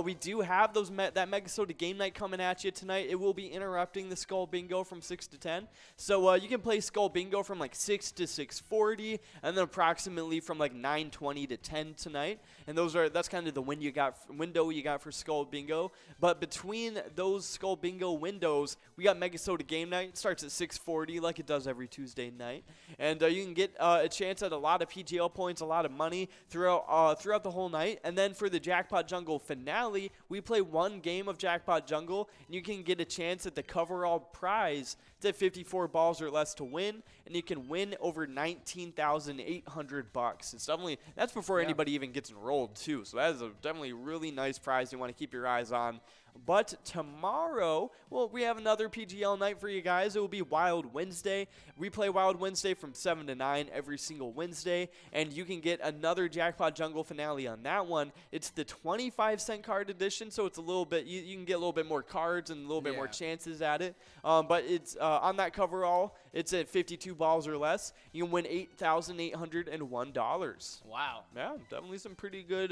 we do have that MegaSota game night coming at you tonight. It will be interrupting the Skull Bingo from 6 to 10. So you can play Skull Bingo from like 6 to 6:40, and then approximately from like 9:20 to 10 tonight. And that's kind of the window you got for Skull Bingo. But between those Skull Bingo windows, we got MegaSota game night. It starts at 6:40 like it does every Tuesday night, and you can get a chance at a lot of PGL points, a lot of money throughout the whole night. And then for the Jackpot Jungle finale, we play one game of Jackpot Jungle, and you can get a chance at the coverall prize. It's at 54 balls or less to win, and you can win over $19,800. It's definitely that's before anybody even gets enrolled too. So that is a definitely really nice prize you want to keep your eyes on. But tomorrow, well, we have another PGL night for you guys. It will be Wild Wednesday. We play Wild Wednesday from 7 to 9 every single Wednesday, and you can get another Jackpot Jungle finale on that one. It's the 25-cent card edition, so it's a little bit, you can get a little bit more cards and a little bit more chances at it. But it's on that coverall, it's at 52 balls or less. You can win $8,801. Wow. Yeah, definitely some pretty good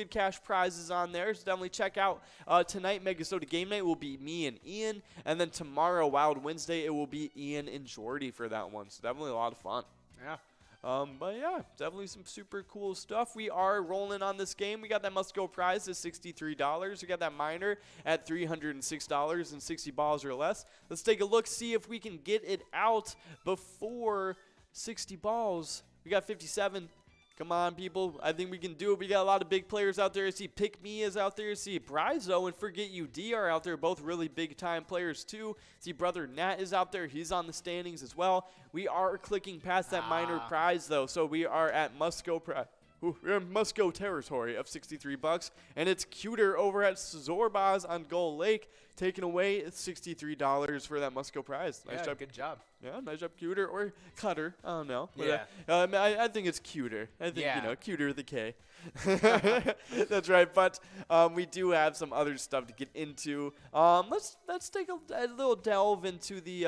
cash prizes on there. So definitely check out tonight, MegaSota Game Night will be me and Ian. And then tomorrow, Wild Wednesday, it will be Ian and Jordy for that one. So definitely a lot of fun. Yeah. But yeah, definitely some super cool stuff. We are rolling on this game. We got that must-go prize at $63. We got that minor at $306 and 60 balls or less. Let's take a look, see if we can get it out before 60 balls. We got 57. Come on, people. I think we can do it. We got a lot of big players out there. I see Pick Me is out there. I see Brizo and Forget You D are out there. Both really big-time players, too. I see Brother Nat is out there. He's on the standings as well. We are clicking past that minor prize, though, so we are at must-go prize. we're in Musco territory of $63, and it's Cuter over at Zorbaz on Gull Lake, taking away $63 for that Musco prize. Nice job. Good job. Yeah, nice job, Cuter or Cutter. I don't know. Yeah. But, I think it's Cuter. I think, Yeah. Cuter the K. That's right. But we do have some other stuff to get into. Let's take a little delve into the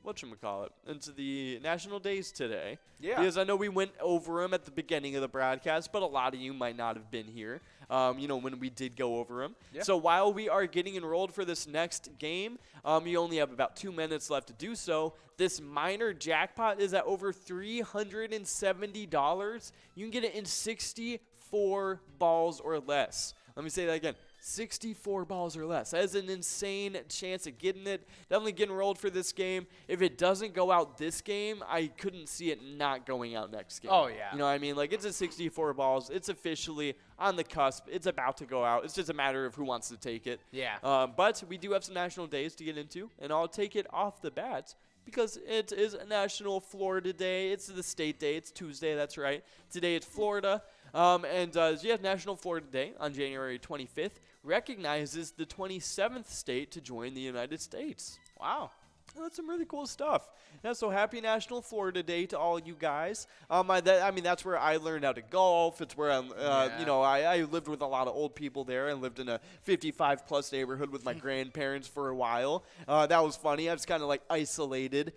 whatchamacallit, into the national days today. Yeah. Because I know we went over them at the beginning of the broadcast, but a lot of you might not have been here. When we did go over them. Yeah. So while we are getting enrolled for this next game, you only have about 2 minutes left to do so. This minor jackpot is at over $370. You can get it in 64 balls or less. Let me say that again. 64 balls or less. That is an insane chance of getting it. Definitely getting rolled for this game. If it doesn't go out this game, I couldn't see it not going out next game. Oh, yeah. You know what I mean? Like, it's a 64 balls. It's officially on the cusp. It's about to go out. It's just a matter of who wants to take it. Yeah. But we do have some national days to get into, and I'll take it off the bat because it is a National Florida Day. It's the state day. It's Tuesday. That's right. Today it's Florida. National Florida Day on January 25th recognizes the 27th state to join the United States. Wow. That's some really cool stuff. Yeah, so happy National Florida Day to all you guys. That's where I learned how to golf. It's where I lived with a lot of old people there. I lived in a 55-plus neighborhood with my grandparents for a while. That was funny. I was kind of like isolated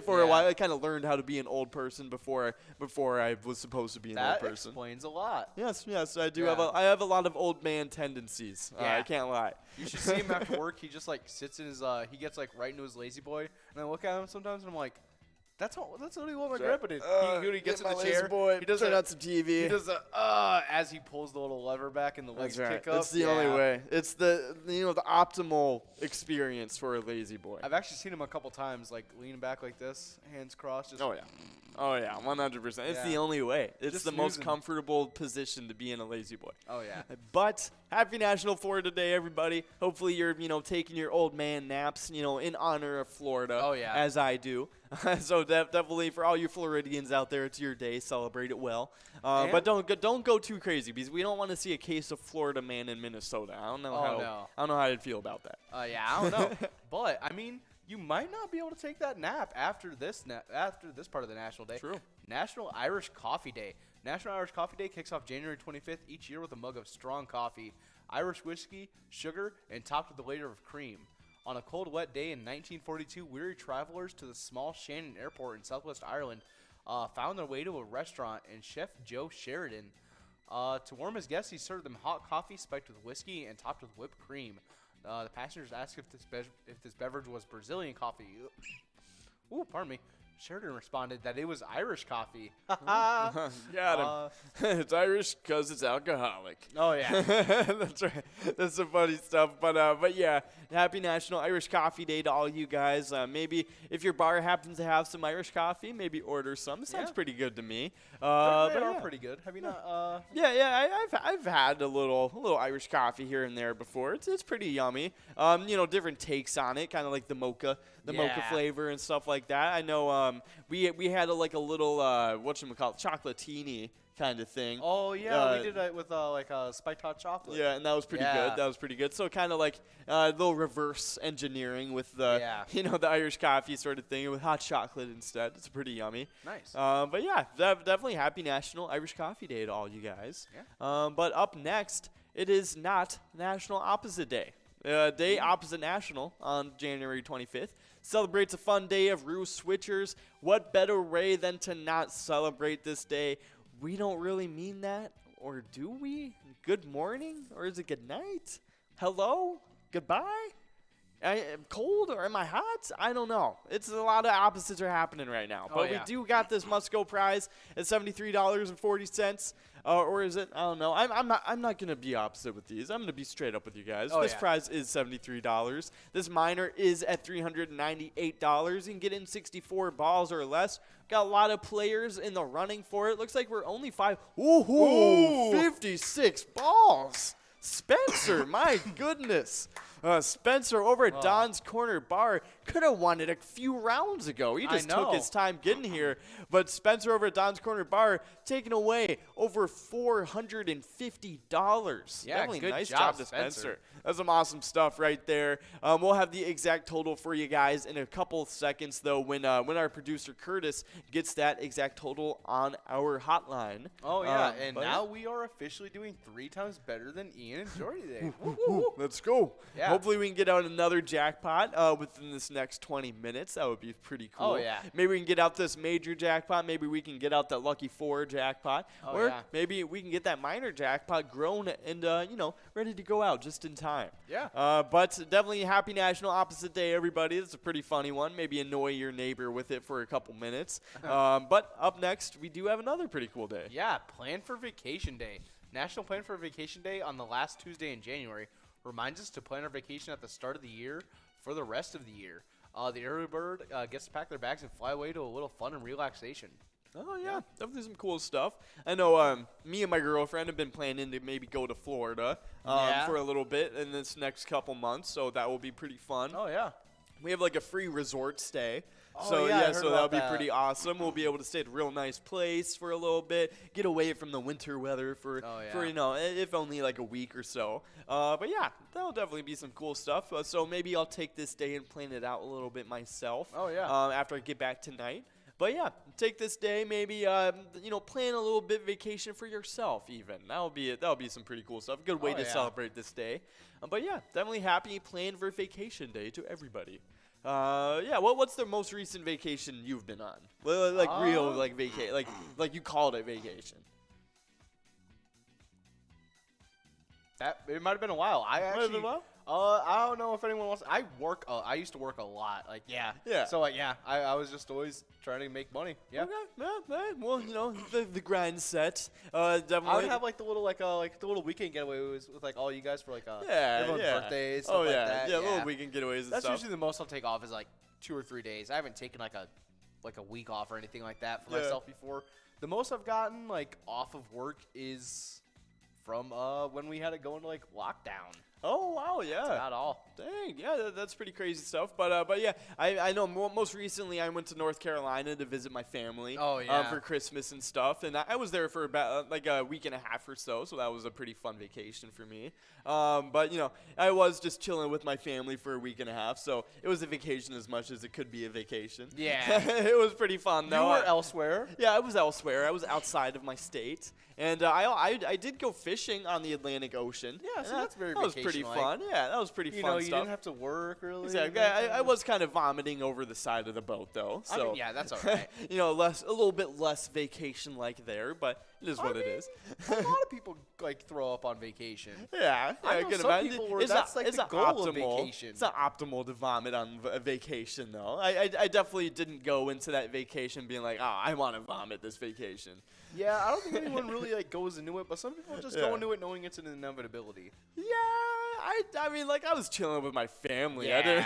for a while. I kind of learned how to be an old person before I was supposed to be an old person. That explains a lot. Yes, I do have I have a lot of old man tendencies. I can't lie. You should see him after work. He just like sits in his he gets like right into his lazy boy, and I look at him sometimes and I'm like, that's only what my grandpa did. He gets in the chair. Boy, he does turn out some TV. He does as he pulls the little lever back and the legs That's right. kick up. That's the only way. It's the optimal experience for a lazy boy. I've actually seen him a couple times, like leaning back like this, hands crossed. Just 100%. It's the only way. It's Just the most snoozing. comfortable position to be in a lazy boy. Oh yeah. But happy National Florida Day, everybody. Hopefully you're taking your old man naps in honor of Florida. Oh, yeah. As I do. So definitely for all you Floridians out there, it's your day. Celebrate it well. But don't go too crazy because we don't want to see a case of Florida man in Minnesota. I don't know how I'd feel about that. I don't know. But I mean, you might not be able to take that nap after this part of the National Day. True. National Irish Coffee Day. National Irish Coffee Day kicks off January 25th each year with a mug of strong coffee, Irish whiskey, sugar, and topped with a layer of cream. On a cold, wet day in 1942, weary travelers to the small Shannon Airport in southwest Ireland found their way to a restaurant, and Chef Joe Sheridan, to warm his guests, he served them hot coffee spiked with whiskey and topped with whipped cream. The passengers asked if this beverage was Brazilian coffee. Ooh, pardon me. Sheridan responded that it was Irish coffee. Got him. It's Irish because it's alcoholic. Oh, yeah. That's right. That's some funny stuff. But yeah, happy National Irish Coffee Day to all you guys. Maybe if your bar happens to have some Irish coffee, maybe order some. It sounds pretty good to me. They are pretty good. Have you not? I've had a little Irish coffee here and there before. It's pretty yummy. Different takes on it, kind of like the mocha flavor and stuff like that. I know we had a little chocolatini kind of thing. Oh yeah, we did it with spiked hot chocolate. Yeah, and that was pretty good. That was pretty good. So kind of like a little reverse engineering with the the Irish coffee sort of thing with hot chocolate instead. It's pretty yummy. Nice. But yeah, definitely happy National Irish Coffee Day to all you guys. Yeah. But up next, it is not National Opposite Day. Day opposite national on January 25th. Celebrates a fun day of Roo Switchers. What better way than to not celebrate this day? We don't really mean that, or do we? Good morning, or is it good night? Hello? Goodbye? I am cold, or am I hot? I don't know. It's a lot of opposites are happening right now. But we do got this must-go prize at $73.40. Or is it? I don't know. I'm not gonna be opposite with these. I'm gonna be straight up with you guys. This prize is $73. This minor is at $398. You can get in 64 balls or less. Got a lot of players in the running for it. Looks like we're only 5. Ooh, 56 balls. Spencer, my goodness. Spencer over at Don's Corner Bar could have won it a few rounds ago. He just took his time getting here. But Spencer over at Don's Corner Bar taking away over $450. Yeah, definitely good nice job, to Spencer. Spencer. That's some awesome stuff right there. We'll have the exact total for you guys in a couple of seconds, though, when our producer Curtis gets that exact total on our hotline. Oh, yeah, and now we are officially doing 3 times better than Ian and Jordy today. Let's go. Yeah. Hopefully we can get out another jackpot within this next 20 minutes. That would be pretty cool. Oh, yeah. Maybe we can get out this major jackpot. Maybe we can get out that Lucky 4 jackpot. Oh, or yeah. maybe we can get that minor jackpot grown and, ready to go out just in time. Yeah. But definitely happy National Opposite Day, everybody. It's a pretty funny one. Maybe annoy your neighbor with it for a couple minutes. But up next, we do have another pretty cool day. Yeah, Plan for Vacation Day. National Plan for Vacation Day on the last Tuesday in January reminds us to plan our vacation at the start of the year for the rest of the year. The early bird gets to pack their bags and fly away to a little fun and relaxation. Oh, yeah. Definitely some cool stuff. I know me and my girlfriend have been planning to maybe go to Florida for a little bit in this next couple months, so that will be pretty fun. Oh, yeah. We have like a free resort stay. Oh, So, yeah, I heard so about that'll be that. pretty awesome. We'll be able to stay at a real nice place for a little bit, get away from the winter weather for if only like a week or so. But yeah, that'll definitely be some cool stuff. So maybe I'll take this day and plan it out a little bit myself. Oh, yeah. After I get back tonight. But yeah, take this day, maybe plan a little bit vacation for yourself. Even that'll be some pretty cool stuff. Good way to celebrate this day. But yeah, definitely happy Plan for Vacation Day to everybody. What's the most recent vacation you've been on? Well, real vacation, like you called it vacation. It might have been a while. I don't know if anyone wants. I used to work a lot. Yeah. So I was just always trying to make money. Yeah. Okay. Yeah. Well, the grind set. Definitely. I would have the little the little weekend getaways with all you guys for everyone's birthdays. Stuff like that. Yeah, little weekend getaways and That's stuff. usually the most I'll take off is 2 or 3 days. I haven't taken a week off or anything like that for myself before. The most I've gotten off of work is from when we had to go into lockdown. Oh, wow, yeah. That's about all. Dang, yeah, that's pretty crazy stuff. But yeah, I know most recently I went to North Carolina to visit my family for Christmas and stuff. And I was there for about a week and a half or so that was a pretty fun vacation for me. But, I was just chilling with my family for a week and a half, so it was a vacation as much as it could be a vacation. Yeah. It was pretty fun, though. You were elsewhere. Yeah, I was elsewhere. I was outside of my state. And I did go fishing on the Atlantic Ocean. Yeah, so that's very That was pretty fun. Yeah, that was pretty fun you stuff. didn't have to work really. Exactly. I was kind of vomiting over the side of the boat, though. So I mean, yeah, that's all right. a little bit less vacation-like there, but it is what it is. A lot of people throw up on vacation. Yeah, I know some people where that's the goal of vacation. It's not optimal to vomit on a vacation, though. I definitely didn't go into that vacation being like, I want to vomit this vacation. Yeah, I don't think anyone really goes into it, but some people just go into it knowing it's an inevitability. Yeah, I mean, I was chilling with my family. Yeah. I didn't,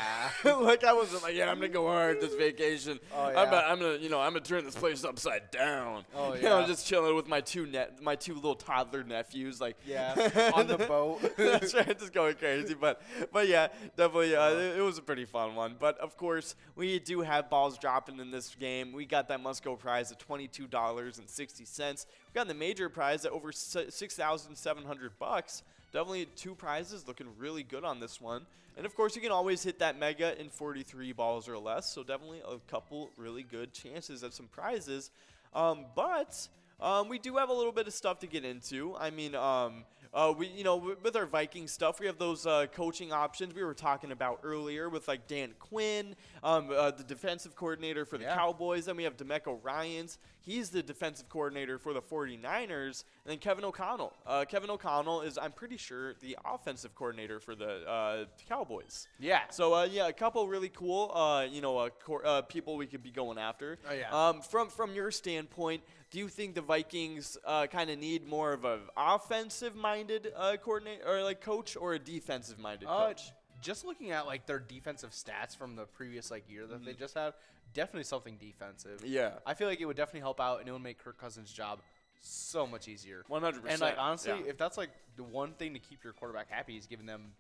I wasn't I'm gonna go hard this vacation. Oh, yeah. I'm gonna turn this place upside down. Oh yeah. Just chilling with my two little toddler nephews, on the boat. That's right, just going crazy. But yeah, definitely, it was a pretty fun one. But of course, we do have balls dropping in this game. We got that must-go prize at $22.60. We got the major prize at over $6,700. Definitely 2 prizes, looking really good on this one. And of course, you can always hit that mega in 43 balls or less. So definitely a couple really good chances at some prizes. But we do have a little bit of stuff to get into. I mean, with our Viking stuff, we have those coaching options we were talking about earlier with Dan Quinn, the defensive coordinator for the Cowboys. Then we have D'Amico Ryans. He's the defensive coordinator for the 49ers. And then Kevin O'Connell. Kevin O'Connell is, I'm pretty sure, the offensive coordinator for the Cowboys. Yeah. So, a couple really cool, people we could be going after. Oh, yeah. From your standpoint, do you think the Vikings kind of need more of an offensive-minded coordinator or coach, or a defensive-minded coach? Just looking at their defensive stats from the previous year that they just had, definitely something defensive. Yeah. I feel like it would definitely help out and it would make Kirk Cousins' job so much easier. 100%. And honestly, if that's the one thing to keep your quarterback happy is giving them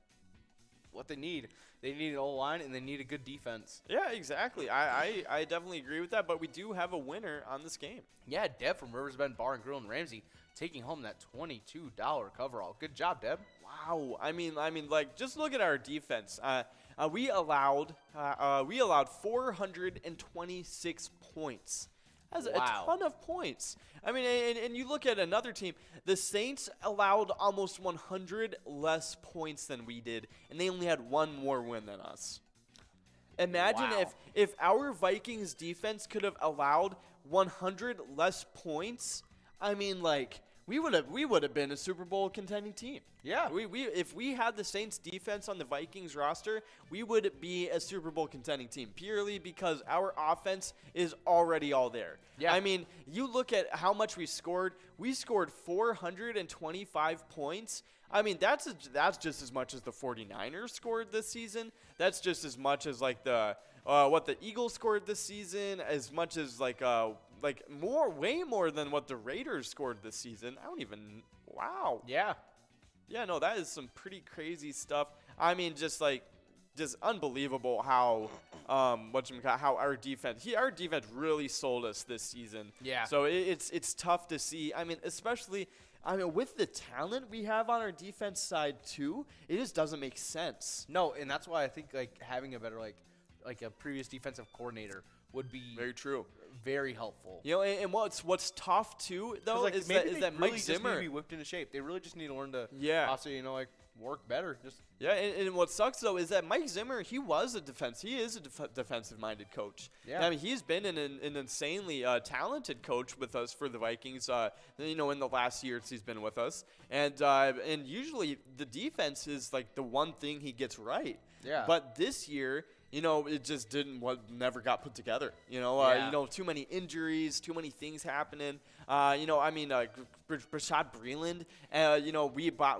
what they need. They need an O-line, and they need a good defense. Yeah, exactly. I definitely agree with that, but we do have a winner on this game. Yeah, Deb from Rivers Bend Bar and Grill in Ramsey taking home that $22 coverall. Good job, Deb. Wow. I mean, like, just look at our defense. We allowed 426 points. That's a ton of points. I mean, and you look at another team, the Saints allowed almost 100 less points than we did, and they only had one more win than us. Imagine if our Vikings defense could have allowed 100 less points. I mean, like, we would have been a Super Bowl contending team. Yeah. If we had the Saints defense on the Vikings roster, we would be a Super Bowl contending team purely because our offense is already all there. Yeah. I mean, you look at how much we scored. We scored 425 points. I mean, that's just as much as the 49ers scored this season. That's just as much as like what the Eagles scored this season, as much as way more than what the Raiders scored this season. Wow. Yeah. Yeah, no, that is some pretty crazy stuff. I mean, just unbelievable how our defense really sold us this season. Yeah. So it's tough to see. I mean, especially with the talent we have on our defense side too, it just doesn't make sense. No, and that's why I think like having a better like a previous defensive coordinator would be very true. Very helpful. You know, and what's tough too though is that Mike Zimmer need to be whipped into shape. They really just need to learn to also, work better. And what sucks though is that Mike Zimmer, he is a defensive-minded coach. Yeah. I mean, he's been an insanely talented coach with us for the Vikings. In the last years he's been with us, and usually the defense is like the one thing he gets right. Yeah. But this year, it just never got put together. Too many injuries, too many things happening. Rashad Breeland,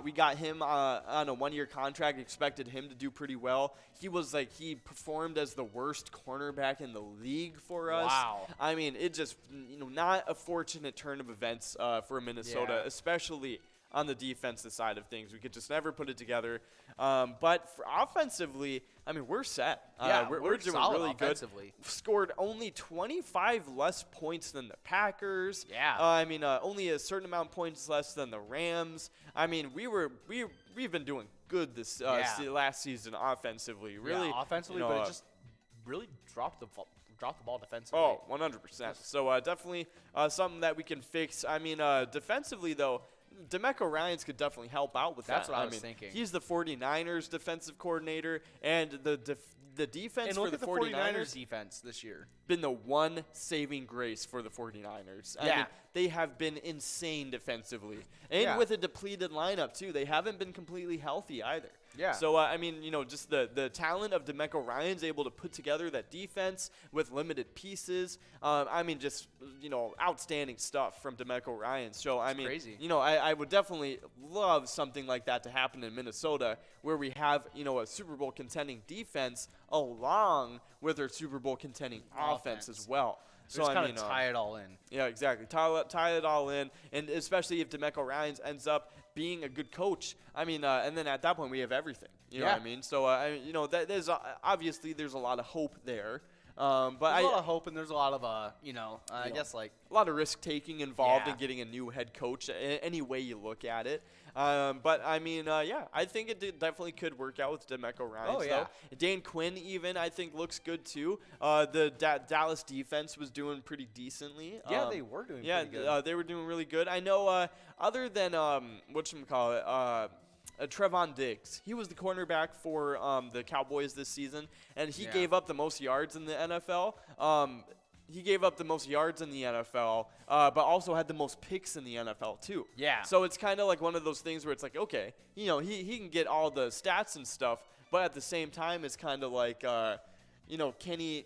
we got him on a one-year contract, expected him to do pretty well. He performed as the worst cornerback in the league for us. Wow. I mean, it just, not a fortunate turn of events for Minnesota, especially on the defensive side of things. We could just never put it together. But for offensively, I mean, we're set. We're doing really offensively. good. Scored only 25 less points than the Packers. Yeah. Only a certain amount of points less than the Rams. I mean, we've been doing good this last season offensively. Really, offensively, but it just really dropped the ball defensively. Oh, 100%. So definitely something that we can fix. I mean, defensively though, DeMeco Ryans could definitely help out with that. That's what I was thinking. He's the 49ers defensive coordinator, and the defense and for look the at 49ers defense this year. Been the one saving grace for the 49ers. I mean, they have been insane defensively. And with a depleted lineup, too. They haven't been completely healthy either. Yeah. So, just the talent of DeMeco Ryans able to put together that defense with limited pieces. Outstanding stuff from DeMeco Ryans. So, crazy. I would definitely love something like that to happen in Minnesota where we have, a Super Bowl contending defense along with our Super Bowl contending offense as well. So kind of tie it all in. Yeah, exactly. Tie it all in, and especially if DeMeco Ryans ends up being a good coach. And then at that point we have everything. You know what I mean? So there's obviously there's a lot of hope there. But there's a lot of hope, and there's a lot of I guess like a lot of risk taking involved in getting a new head coach. Any way you look at it. I think it definitely could work out with DeMeco Ryans. Oh, yeah. Though. Dan Quinn even I think looks good too. The Dallas defense was doing pretty decently. Yeah, they were doing pretty good. They were doing really good. I know other than Trevon Diggs. He was the cornerback for the Cowboys this season, and he gave up the most yards in the NFL. He gave up the most yards in the NFL, but also had the most picks in the NFL too. Yeah. So it's kind of like one of those things where it's like, okay, he can get all the stats and stuff, but at the same time, it's kind of like, can he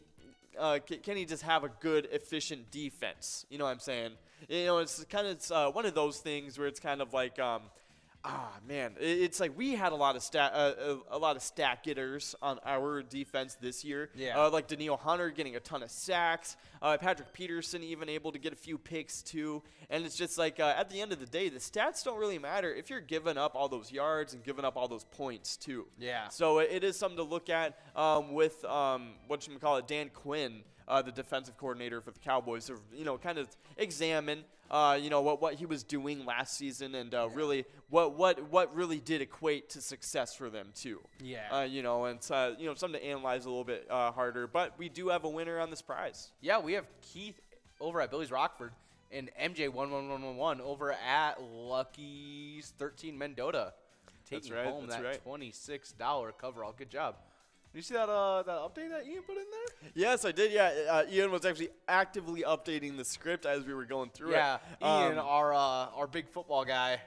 just have a good, efficient defense? You know what I'm saying? It's kind of one of those things where it's kind of like, Man, it's like we had a lot of stat getters on our defense this year. Yeah. Like Daniil Hunter getting a ton of sacks, Patrick Peterson even able to get a few picks too. And it's just like at the end of the day, the stats don't really matter if you're giving up all those yards and giving up all those points too. Yeah. So it is something to look at with Dan Quinn. The defensive coordinator for the Cowboys, to kind of examine, what he was doing last season and really what really did equate to success for them too. Yeah. And something to analyze a little bit harder. But we do have a winner on this prize. Yeah, we have Keith over at Billy's Rockford and MJ11111 over at Lucky's 13 Mendota, taking home that $26 coverall. Good job. Did you see that update that Ian put in there? Yes, I did. Yeah, Ian was actually actively updating the script as we were going through it. Yeah, Ian, our big football guy,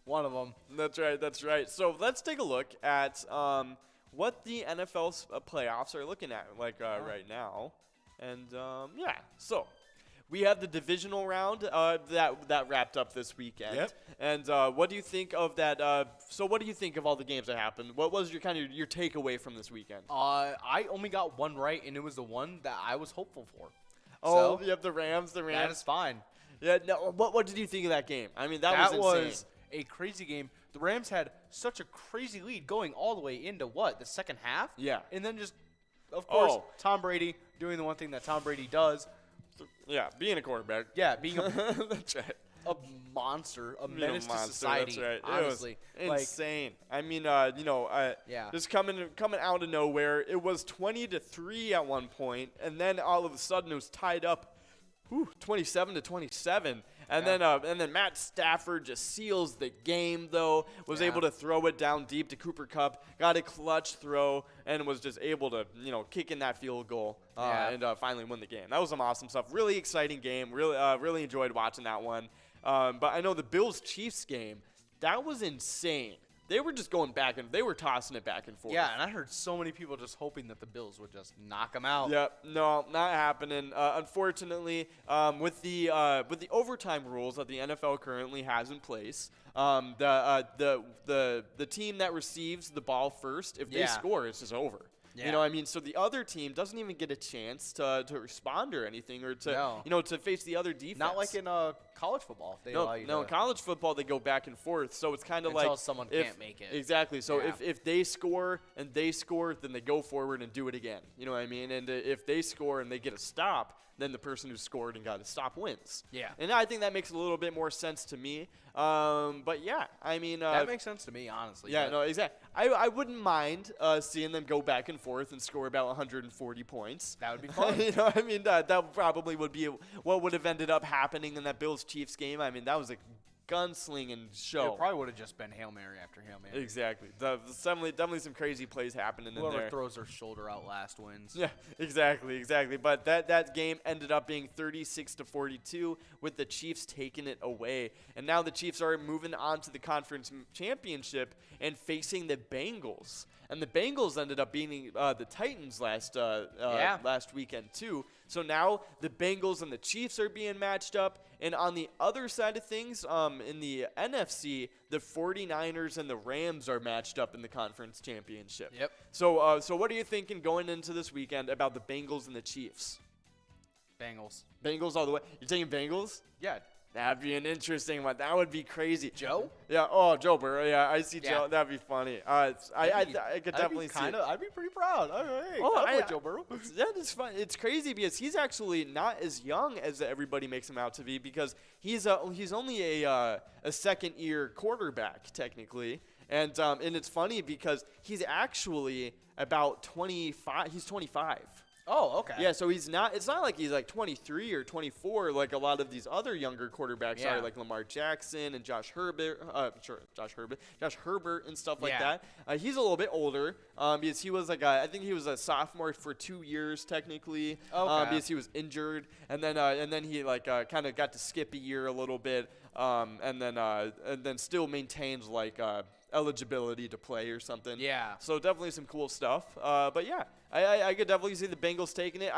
one of them. That's right. That's right. So let's take a look at what the NFL's playoffs are looking at right now, and so. We have the divisional round that wrapped up this weekend. Yep. And what do you think of that? So what do you think of all the games that happened? What was your takeaway from this weekend? I only got one right, and it was the one that I was hopeful for. Oh, so, you have the Rams. That is fine. Yeah. No. What did you think of that game? I mean, that was insane. A crazy game. The Rams had such a crazy lead going all the way into the second half? Yeah. And then just, of course, Tom Brady doing the one thing that Tom Brady does. Yeah, being a quarterback. Yeah, being a that's right. A monster, a menace to society. That's right. Honestly, it was insane. I mean, just coming out of nowhere, it was 20-3 at one point, and then all of a sudden it was tied up, 27-27. And then Matt Stafford just seals the game, though, was able to throw it down deep to Cooper Kupp, got a clutch throw, and was just able to, kick in that field goal and finally win the game. That was some awesome stuff. Really exciting game. Really enjoyed watching that one. But I know the Bills-Chiefs game, that was insane. They were just going back and they were tossing it back and forth. Yeah, and I heard so many people just hoping that the Bills would just knock them out. Yep, no, not happening. Unfortunately, with the overtime rules that the NFL currently has in place, the team that receives the ball first, if they score, it's just over. Yeah. You know what I mean? So the other team doesn't even get a chance to respond or anything or to face the other defense. Not like in college football. In college football they go back and forth. So it's kind of like someone can't make it. Exactly. So if they score and they score, then they go forward and do it again. You know what I mean? And if they score and they get a stop, then the person who scored and got a stop wins. Yeah. And I think that makes a little bit more sense to me. But yeah, I mean, that makes sense to me, honestly. Yeah, no, exactly. I wouldn't mind seeing them go back and forth and score about 140 points. That would be fun. You know, I mean, that probably would be what would have ended up happening in that Bills-Chiefs game. I mean, that was a gunslinging show. It probably would have just been Hail Mary after Hail Mary. Exactly. Definitely some crazy plays happening in there. Whoever throws their shoulder out last wins. Yeah, exactly. But that game ended up being 36-42 with the Chiefs taking it away. And now the Chiefs are moving on to the conference championship and facing the Bengals. And the Bengals ended up beating the Titans last weekend too. So now the Bengals and the Chiefs are being matched up. And on the other side of things, in the NFC, the 49ers and the Rams are matched up in the conference championship. Yep. So what are you thinking going into this weekend about the Bengals and the Chiefs? Bengals. Bengals all the way. You're taking Bengals? Yeah. That'd be an interesting one. That would be crazy. Joe? Yeah. Oh, Joe Burrow. Yeah, I see Joe. That'd be funny. I could definitely see it. I'd be pretty proud. Joe Burrow. That is fun. It's crazy because he's actually not as young as everybody makes him out to be because he's only a second-year quarterback technically, and it's funny because he's actually about 25. He's 25. Oh, okay. Yeah, so it's not like he's like 23 or 24 like a lot of these other younger quarterbacks are, like Lamar Jackson and Josh Herbert and stuff like that. He's a little bit older because he was I think he was a sophomore for 2 years technically because he was injured and then he kind of got to skip a year a little bit and then still maintains eligibility to play or something. Yeah. So definitely some cool stuff. But yeah, I could definitely see the Bengals taking it.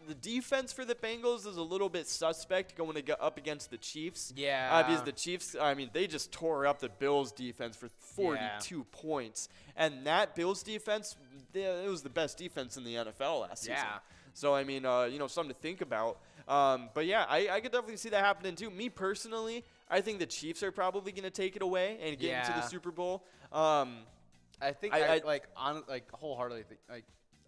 The defense for the Bengals is a little bit suspect going to go up against the Chiefs. Yeah. Because the Chiefs, I mean, they just tore up the Bills defense for 42 points. And that Bills defense, it was the best defense in the NFL last season. Yeah. So, I mean, something to think about. But yeah, I could definitely see that happening too. Me personally, I think the Chiefs are probably going to take it away and get into the Super Bowl. I think wholeheartedly think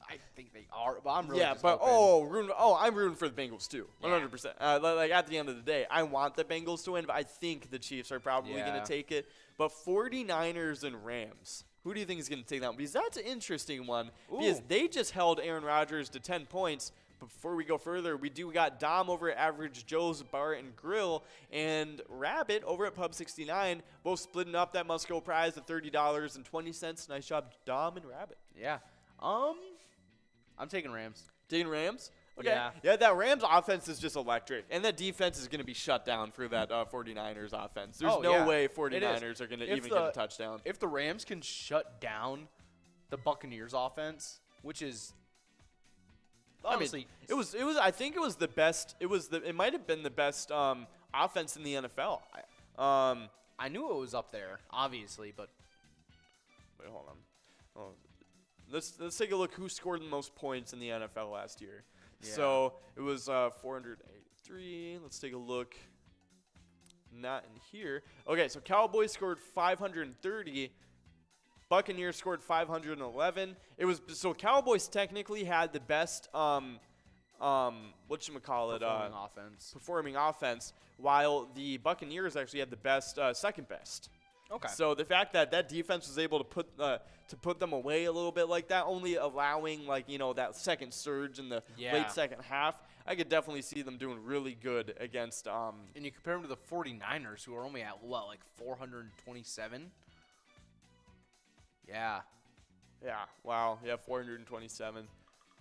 I think they are, but I'm really just hoping. I'm rooting for the Bengals too, 100%. Like at the end of the day, I want the Bengals to win, but I think the Chiefs are probably going to take it. But 49ers and Rams, who do you think is going to take that one? Because that's an interesting one. Ooh. Because they just held Aaron Rodgers to 10 points. Before we go further, we got Dom over at Average Joe's Bar and Grill and Rabbit over at Pub 69, both splitting up that must-go prize of $30.20. Nice job, Dom and Rabbit. Yeah. I'm taking Rams. Taking Rams? Okay. Yeah. That Rams offense is just electric. And that defense is going to be shut down for that 49ers offense. There's no way 49ers are going to even get a touchdown. If the Rams can shut down the Buccaneers offense, which is honestly, it was. I think it was the best. It might have been the best offense in the NFL. I knew it was up there, obviously, but wait, hold on. Let's take a look. Who scored the most points in the NFL last year? Yeah. So it was 483. Let's take a look. Not in here. Okay, so Cowboys scored 530. Buccaneers scored 511. It was so Cowboys technically had the best performing offense, while the Buccaneers actually had the best second best. Okay. So the fact that defense was able to put them away a little bit like that, only allowing that second surge in the late second half, I could definitely see them doing really good against. And you compare them to the 49ers, who are only at 427. Yeah. Yeah. Wow. Yeah. 427.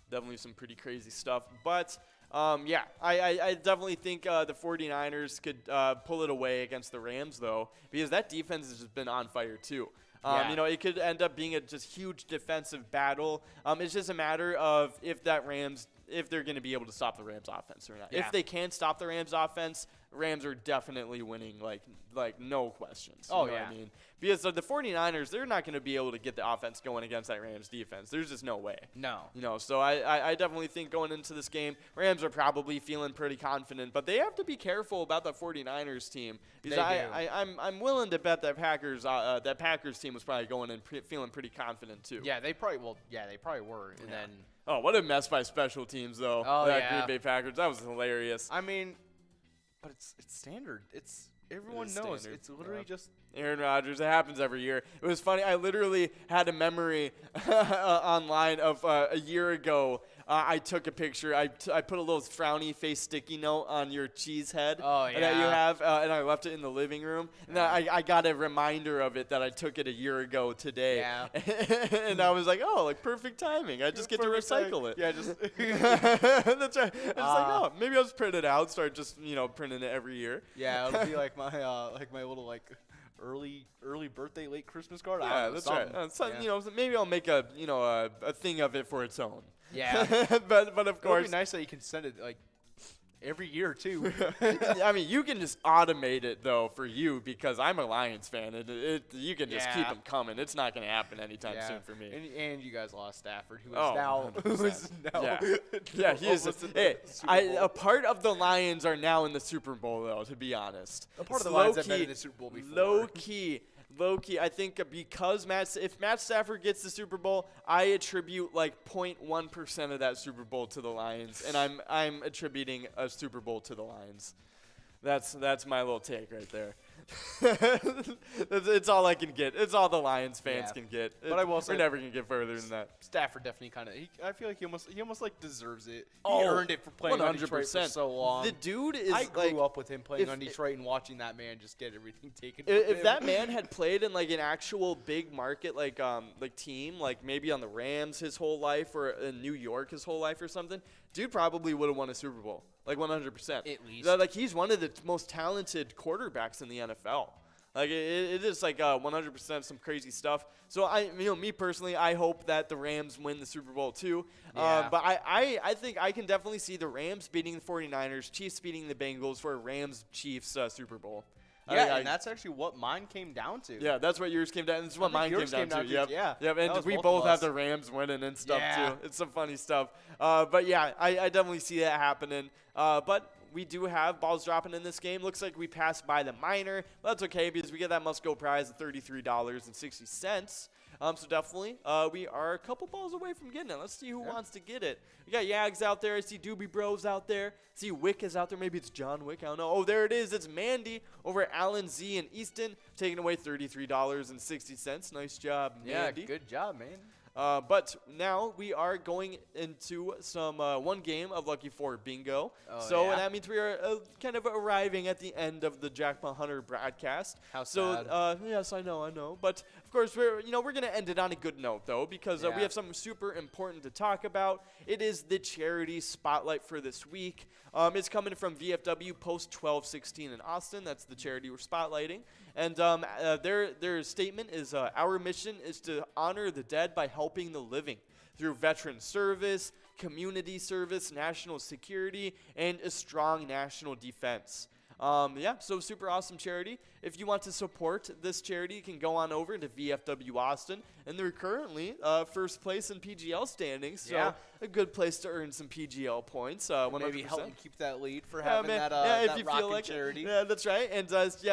Definitely some pretty crazy stuff. But I definitely think the 49ers could pull it away against the Rams, though, because that defense has just been on fire, too. It could end up being a just huge defensive battle. It's just a matter of if they're going to be able to stop the Rams offense or not. Yeah. If they can stop the Rams offense, Rams are definitely winning, like no questions. Oh, you know what I mean? Because the 49ers, they're not going to be able to get the offense going against that Rams defense. There's just no way. No. So I definitely think going into this game, Rams are probably feeling pretty confident, but they have to be careful about the 49ers team. Because I'm willing to bet that Packers team was probably going in feeling pretty confident too. Yeah, they probably were. And then what a mess by special teams though. Green Bay Packers, that was hilarious. I mean, but it's standard. Everyone knows. Standard. It's literally just Aaron Rodgers. It happens every year. It was funny. I literally had a memory online of a year ago. I took a picture. I put a little frowny face sticky note on your cheese head that you have, and I left it in the living room. And I got a reminder of it that I took it a year ago today. Yeah. And I was like, perfect timing. I just get to recycle it. Yeah, just that's right. It's maybe I'll just print it out. Start just printing it every year. Yeah, it'll be like my little early birthday, late Christmas card. Yeah, that's right. Maybe I'll make a thing of it for its own. Yeah. but of course, it'd be nice that you can send it every year too. I mean, you can just automate it though for you because I'm a Lions fan. You can just keep them coming. It's not going to happen anytime soon for me. And you guys lost Stafford, who is now. He is. A part of the Lions are now in the Super Bowl though. To be honest, a part of the Lions have been in the Super Bowl before. Low key, I think because if Matt Stafford gets the Super Bowl, I attribute 0.1% of that Super Bowl to the Lions, and I'm attributing a Super Bowl to the Lions. That's my little take right there. It's all I can get. It's all the Lions fans can get. But I will say, we're never gonna get further than that. Stafford definitely I feel like he almost deserves it. He earned it for playing 100%. On Detroit for so long. The dude is. I grew up with him playing on Detroit and watching that man just get everything taken. If that man had played in an actual big market team, maybe on the Rams his whole life or in New York his whole life or something, dude probably would have won a Super Bowl. 100%. At least. He's one of the most talented quarterbacks in the NFL. Like it is like 100% some crazy stuff. So me personally, I hope that the Rams win the Super Bowl too. Yeah. But I think I can definitely see the Rams beating the 49ers, Chiefs beating the Bengals for a Rams-Chiefs Super Bowl. Yeah, and that's actually what mine came down to. Yeah, that's what yours came down. This is what mine came down to. Yep. Yeah. Yep. That And was we both both of have us. the Rams winning and stuff Yeah. too. It's some funny stuff. But yeah, I definitely see that happening. But we do have balls dropping in this game. Looks like we passed by the minor. But that's okay because we get that must-go prize of $33.60. So definitely, we are a couple balls away from getting it. Let's see who wants to get it. We got Yags out there. I see Doobie Bros out there. I see Wick is out there. Maybe it's John Wick. I don't know. Oh, there it is. It's Mandy over at Allen Z and Easton, taking away $33.60. Nice job, Mandy. Yeah, good job, man. But now we are going into some one game of Lucky 4 Bingo. Oh, so yeah? that means we are kind of arriving at the end of the Jackpot Hunter broadcast. How so sad. yes, I know. But of course we're going to end it on a good note though, because we Yeah. have something super important to talk about. It is the charity spotlight for this week. It's coming from VFW Post 1216 in Austin. That's the charity we're spotlighting. And their statement is, our mission is to honor the dead by helping the living through veteran service, community service, national security, and a strong national defense. So super awesome charity. If you want to support this charity, you can go on over to VFW Austin, and they're currently first place in PGL standings, so Yeah. a good place to earn some PGL points. 100%. Maybe help them keep that lead for having that if you feel rockin' like it. charity. Yeah, that's right. And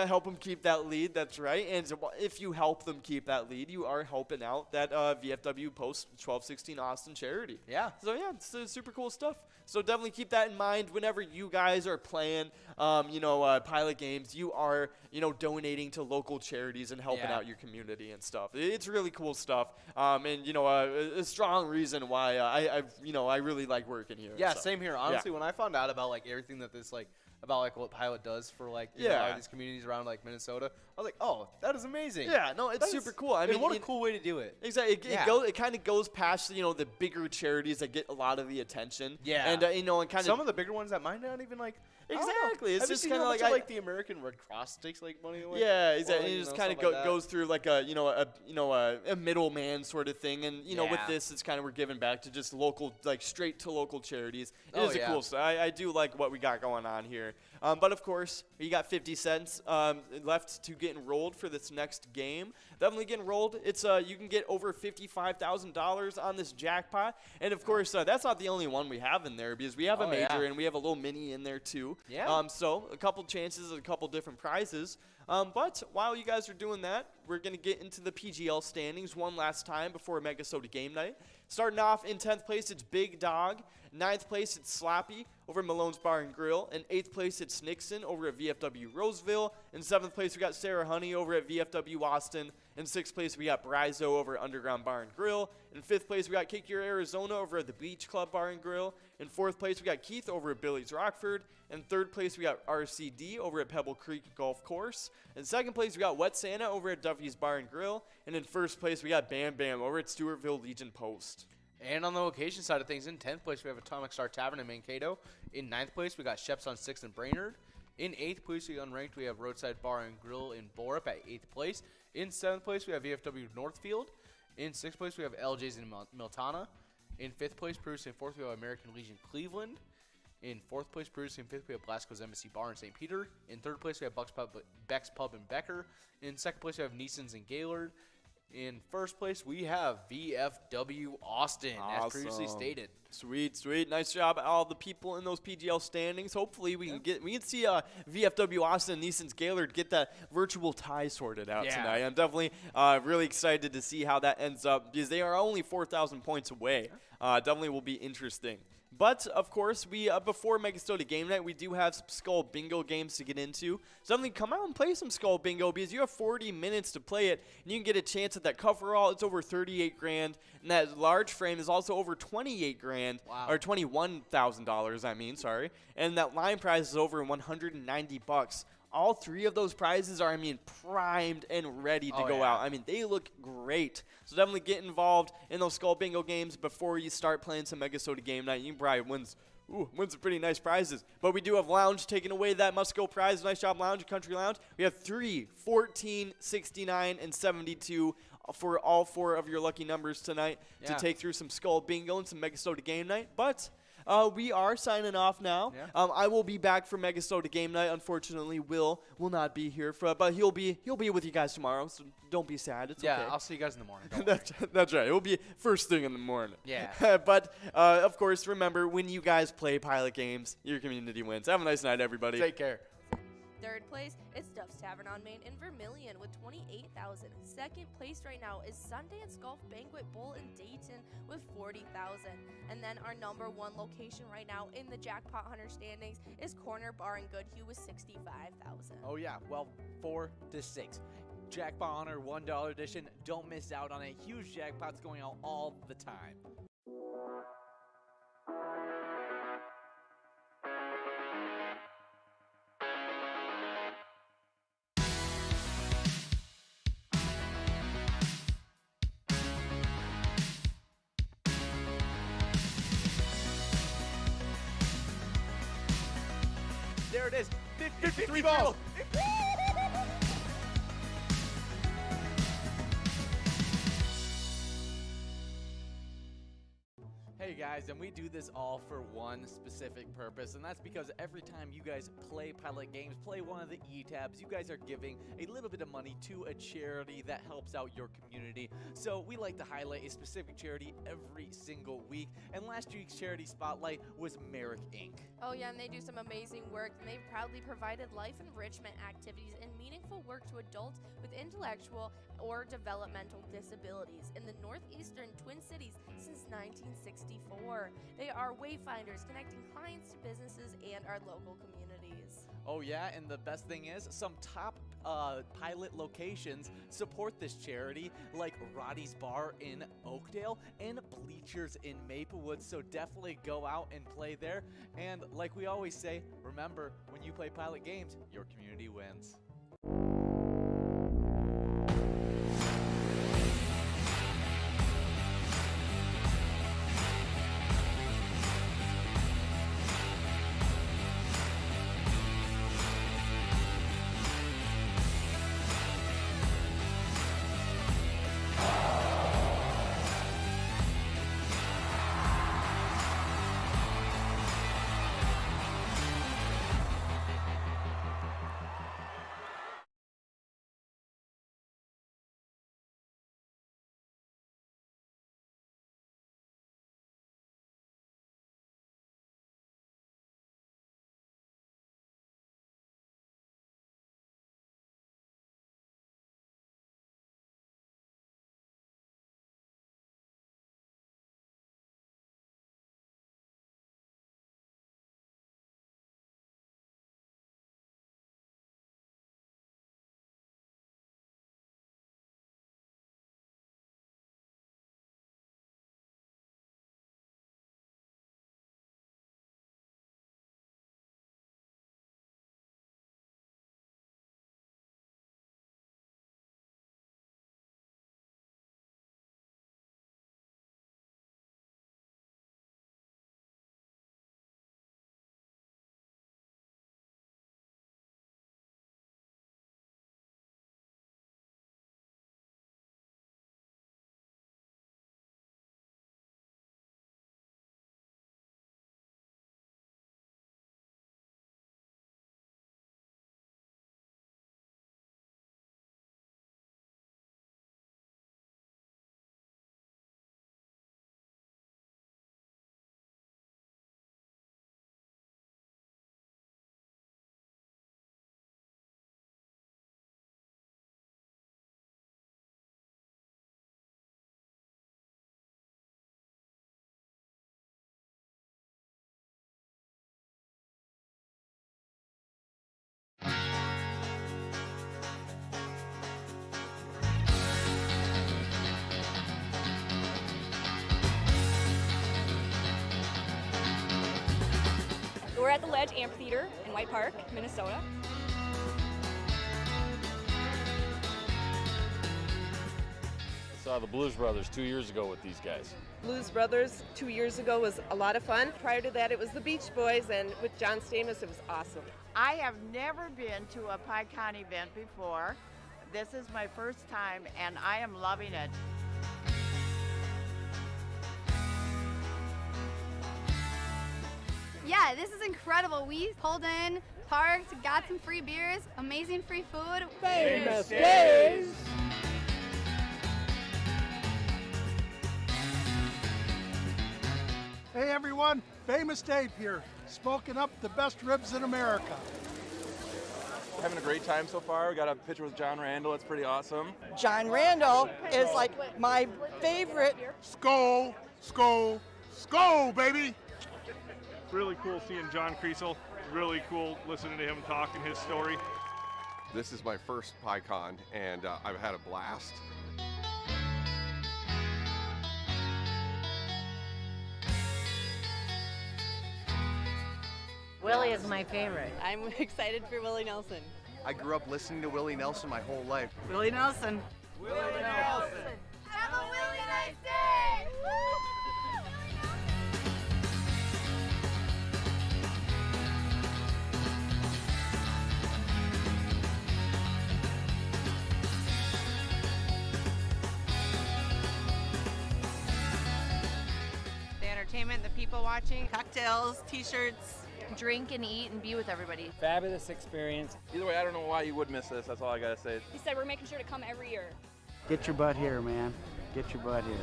help them keep that lead. That's right. And if you help them keep that lead, you are helping out that VFW Post 1216 Austin charity. Yeah. So yeah, it's super cool stuff. So definitely keep that in mind whenever you guys are playing, pilot games. You are, donating to local charities and helping Yeah. out your community and stuff. It's really cool stuff. A strong reason why I really like working here. Yeah, so. same here. Honestly, when I found out about everything that this about what Pilot does for all these communities around Minnesota, I was like, oh, that is amazing. Yeah, no, it's super cool. I mean, what a cool way to do it. Exactly. It kind of goes past the bigger charities that get a lot of the attention. Yeah. And and kind of some of the bigger ones that might not even Exactly. It's just kind of like the American Red Cross takes money away. Yeah, exactly. Or, it just kind of goes through a middleman sort of thing, and with this, it's kind of we're giving back to just local, straight to local charities. It is a cool stuff. I do like what we got going on here. But of course, you got 50 cents left to get enrolled for this next game. Definitely get enrolled. It's you can get over $55,000 on this jackpot, and of course, that's not the only one we have in there because we have a major and we have a little mini in there too. Yeah. So a couple chances and a couple different prizes. But while you guys are doing that, we're going to get into the PGL standings one last time before MegaSota game night. Starting off in 10th place, it's Big Dog. 9th place, it's Slappy over at Malone's Bar and Grill. In 8th place, it's Nixon over at VFW Roseville. In 7th place, we got Sarah Honey over at VFW Austin. In 6th place, we got Brizo over at Underground Bar and Grill. In 5th place, we got Kick Your Arizona over at the Beach Club Bar and Grill. In 4th place, we got Keith over at Billy's Rockford. In 3rd place, we got RCD over at Pebble Creek Golf Course. In 2nd place, we got Wet Santa over at Duffy's Bar and Grill. And in 1st place, we got Bam Bam over at Stewartville Legion Post. And on the location side of things, in 10th place, we have Atomic Star Tavern in Mankato. In 9th place, we got Sheps on 6th in Brainerd. In 8th place, unranked, we have Roadside Bar and Grill in Borup at 8th place. In 7th place, we have VFW Northfield. In 6th place, we have LJ's in Miltana. In 5th place, producing 4th, we have American Legion Cleveland. In 4th place, producing 5th, we have Blasco's Embassy Bar in St. Peter. In 3rd place, we have Beck's Pub in Becker. In 2nd place, we have Neeson's in Gaylord. In 1st place, we have VFW Austin, as previously stated. Sweet. Nice job, all the people in those PGL standings. Hopefully, we can see VFW Austin and Neeson's Gaylord get that virtual tie sorted out tonight. I'm definitely really excited to see how that ends up because they are only 4,000 points away. Definitely will be interesting. But, of course, we before MegaSota Game Night, we do have some Skull Bingo games to get into. So definitely come out and play some Skull Bingo because you have 40 minutes to play it, and you can get a chance at that coverall. It's over 38 grand, and that large frame is also over 28 grand, or $21,000, I mean, sorry. And that line prize is over 190 bucks. All three of those prizes are, primed and ready to go out. They look great. So definitely get involved in those Skull Bingo games before you start playing some MegaSota Game Night. You can probably win some pretty nice prizes. But we do have Lounge taking away that must-go prize. Nice job, Lounge, Country Lounge. We have 3, 14, 69, and 72 for all 4 of your lucky numbers tonight to take through some Skull Bingo and some MegaSota game night. But we are signing off now. Yeah. I will be back for MegaSota game night. Unfortunately, Will not be here but he'll be with you guys tomorrow. So don't be sad. It's okay. Yeah, I'll see you guys in the morning. Don't worry. That's right. It will be first thing in the morning. Yeah. But of course, remember when you guys play pilot games, your community wins. Have a nice night, everybody. Take care. Third place is Duff's Tavern on Main in Vermilion with 28,000. Second place right now is Sundance Golf Banquet Bowl in Dayton with 40,000. And then our number 1 location right now in the Jackpot Hunter standings is Corner Bar in Goodhue with 65,000. Oh yeah, well, 4 to 6. Jackpot Hunter $1 edition. Don't miss out on it. Huge jackpots going out all the time. There it is. 53 balls. Hey guys, and we do this all for one specific purpose, and that's because every time you guys play pilot games, play one of the E-tabs, you guys are giving a little bit of money to a charity that helps out your community. So we like to highlight a specific charity every single week, and last week's charity spotlight was Merrick Inc. Oh yeah, and they do some amazing work, and they've proudly provided life enrichment activities and meaningful work to adults with intellectual or developmental disabilities in the northeastern Twin Cities since 1964. They are wayfinders connecting clients to businesses and our local communities. Oh yeah, and the best thing is some top pilot locations support this charity, like Roddy's Bar in Oakdale and Bleachers in Maplewood, so definitely go out and play there. And like we always say, remember, when you play pilot games, your community wins. We're at the Ledge Amphitheater in White Park, Minnesota. Saw the Blues Brothers 2 years ago with these guys. Blues Brothers 2 years ago was a lot of fun. Prior to that, it was the Beach Boys, and with John Stamos, it was awesome. I have never been to a PyCon event before. This is my first time, and I am loving it. Yeah, this is incredible. We pulled in, parked, got some free beers, amazing free food. Famous Days! Hey everyone, Famous Dave here, smoking up the best ribs in America. Having a great time so far. We got a picture with John Randall. It's pretty awesome. John Randall is like my favorite. Skull, skull, skull, baby! Really cool seeing John Creasel. Really cool listening to him talk and his story. This is my first PyCon, and I've had a blast. Willie is my favorite. I'm excited for Willie Nelson. I grew up listening to Willie Nelson my whole life. Willie Nelson. Willie Nelson. Have a really nice day! The entertainment, the people watching, cocktails, t-shirts, drink and eat and be with everybody. Fabulous experience. Either way, I don't know why you would miss this. That's all I gotta say. He said we're making sure to come every year. Get your butt here, man. Get your butt here.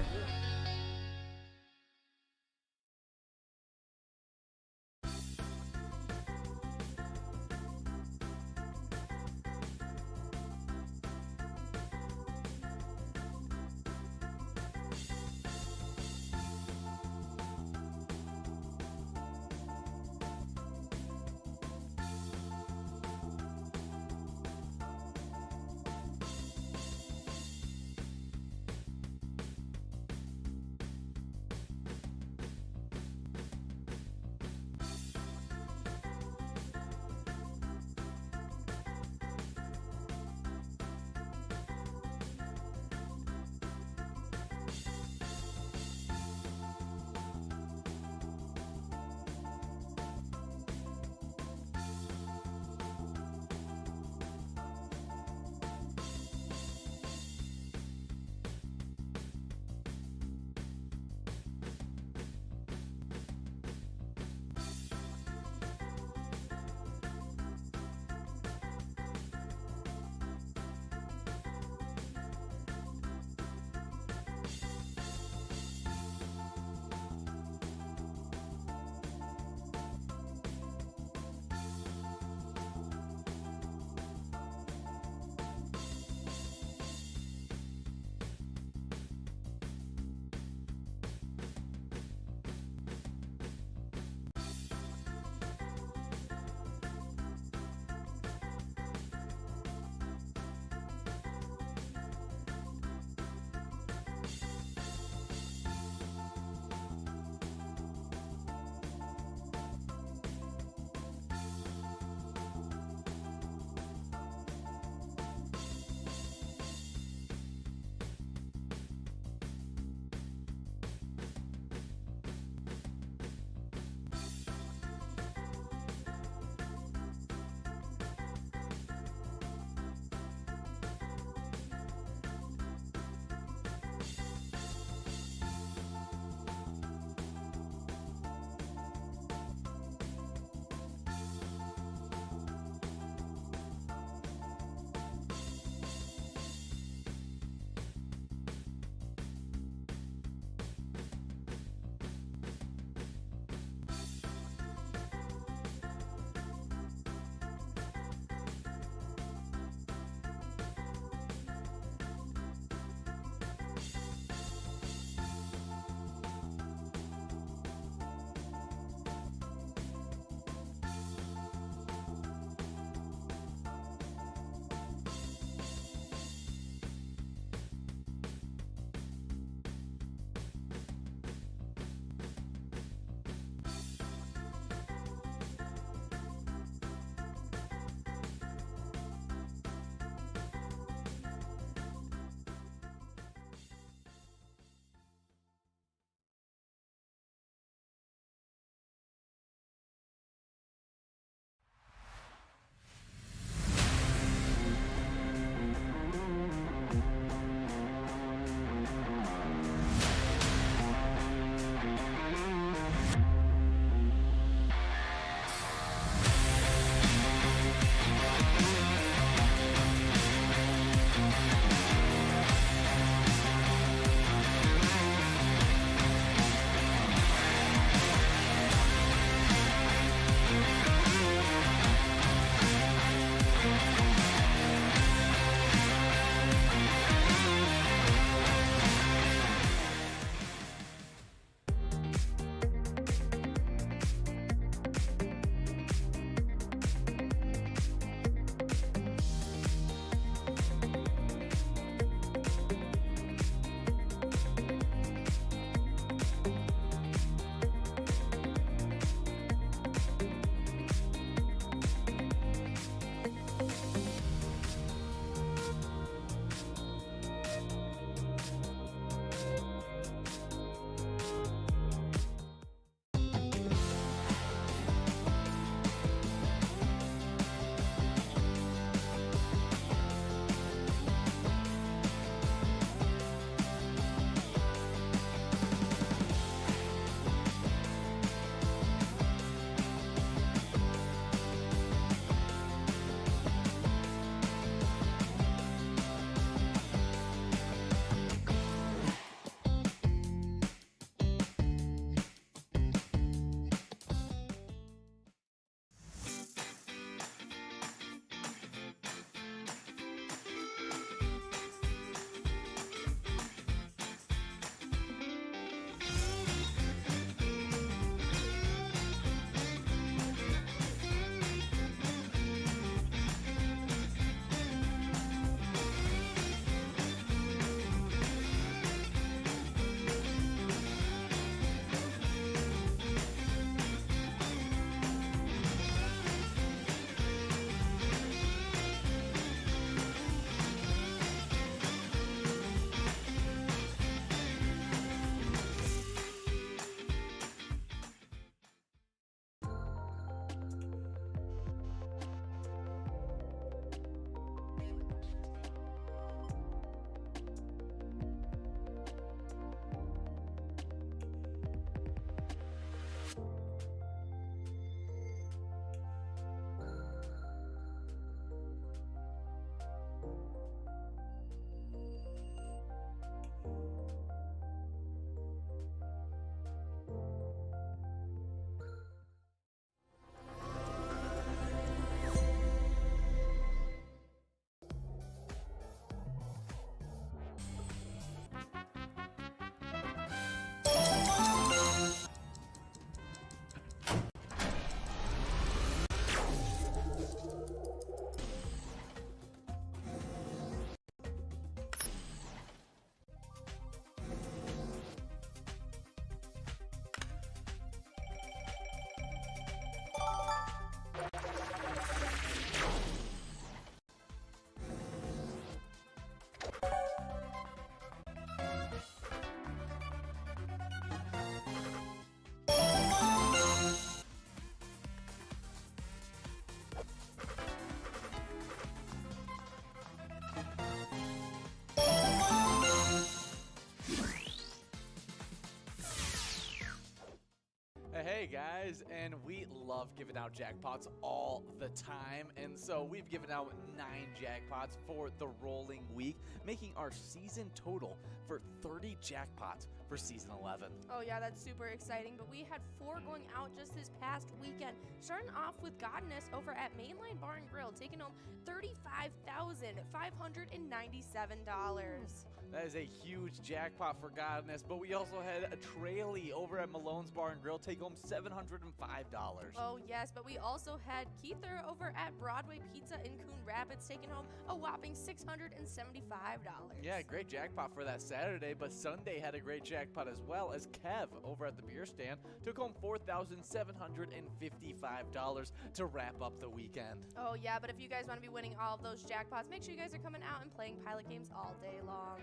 guys, and we love giving out jackpots all the time, and so we've given out 9 jackpots for the rolling week, making our season total for 30 jackpots for season 11. Oh yeah, that's super exciting, but we had 4 going out just this past weekend. Starting off with Godness over at Mainline Bar and Grill, taking home $35,597. That is a huge jackpot for Godness, but we also had a Trailey over at Malone's Bar and Grill take home $705. Oh yes, but we also had Keither over at Broadway Pizza in Coon Rapids taking home a whopping $675. Yeah, great jackpot for that Saturday, but Sunday had a great jackpot as well, as Kev over at the beer stand took home $4,755 to wrap up the weekend. Oh yeah, but if you guys want to be winning all of those jackpots, make sure you guys are coming out and playing Pilot games all day long.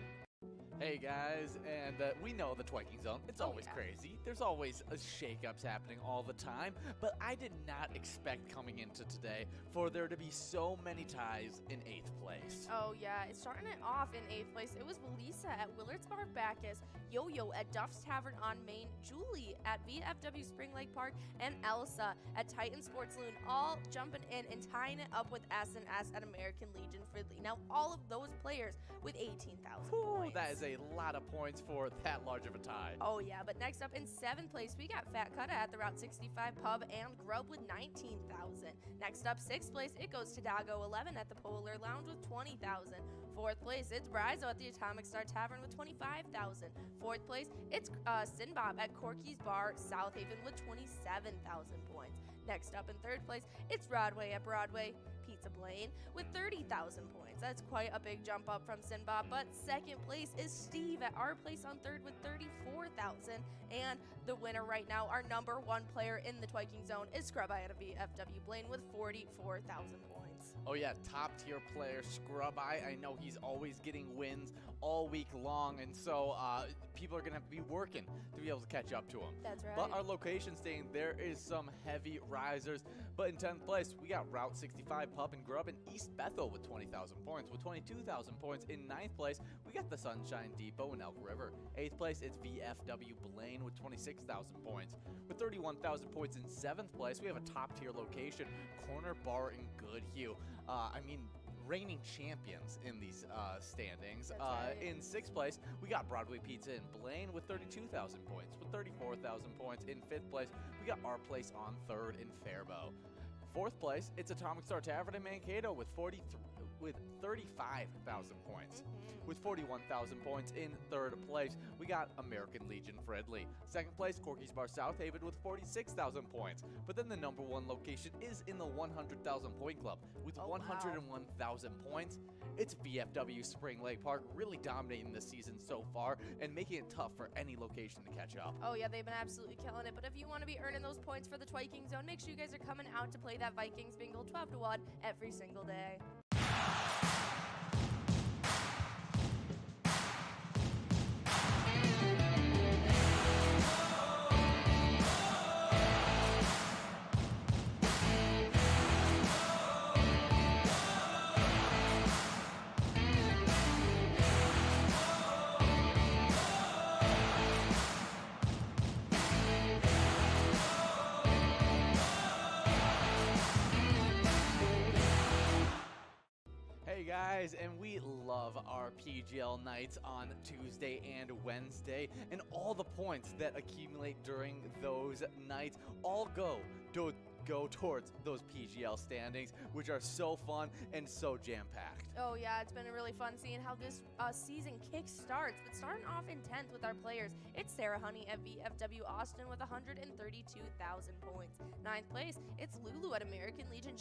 Hey guys, and we know the Twiking Zone, it's always crazy. There's always shakeups happening all the time, but I did not expect coming into today for there to be so many ties in 8th place. Oh yeah, it's starting it off in 8th place. It was Belisa at Willard's Bar Bacchus, Yo-Yo at Duff's Tavern on Main, Julie at VFW Spring Lake Park, and Elsa at Titan Sports Loon, all jumping in and tying it up with S&S at American Legion Fridley. Now, all of those players with 18,000 points. That is a lot of points for that large of a tie. Oh yeah, but next up in 7th place, we got Fat Cutta at the Route 65 Pub and Grub with 19,000. Next up, 6th place, it goes to Dago 11 at the Polar Lounge with 20,000. 4th place, it's Brizo at the Atomic Star Tavern with 25,000. 4th place, it's Sinbob at Corky's Bar South Haven with 27,000 points. Next up in 3rd place, it's Broadway at Broadway Pizza Blaine with 30,000 points. That's quite a big jump up from Sinbob, but 2nd place is Steve at Our Place on 3rd with 34,000. And the winner right now, our number 1 player in the Twiking Zone, is Scrub Eye at VFW Blaine with 44,000 points. Oh yeah, top tier player Scrub Eye. I know he's always getting wins all week long, and so people are gonna have to be working to be able to catch up to him. That's right. But our location staying, there is some heavy risers. But in 10th place, we got Route 65 Pub and Grub in East Bethel with 20,000 points. With 22,000 points in 9th place, we got the Sunshine Depot in Elk River. 8th place, it's VFW Blaine with 26,000 points. With 31,000 points in 7th place, we have a top tier location, Corner Bar in Goodhue. Reigning champions in these standings. In 6th place, we got Broadway Pizza in Blaine with 32,000 points. With 34,000 points in 5th place, we got Our Place on 3rd in Faribault. 4th place, it's Atomic Star Tavern in Mankato with 35,000 points. With 41,000 points in 3rd place, we got American Legion Fridley. 2nd place, Corky's Bar South Haven with 46,000 points. But then the number 1 location is in the 100,000 point club with 101,000 points. It's VFW Spring Lake Park, really dominating this season so far and making it tough for any location to catch up. Oh yeah, they've been absolutely killing it. But if you want to be earning those points for the Twiking Zone, make sure you guys are coming out to play that Vikings bingo 12 to 1 every single day. Hey guys, and we love our PGL nights on Tuesday and Wednesday, and all the points that accumulate during those nights all go towards those PGL standings, which are so fun and so jam-packed. Oh yeah, it's been really fun seeing how this season kick starts. But starting off in 10th with our players, it's Sarah Honey at VFW Austin with 132,000 points. 9th place, it's Lulu at American Legion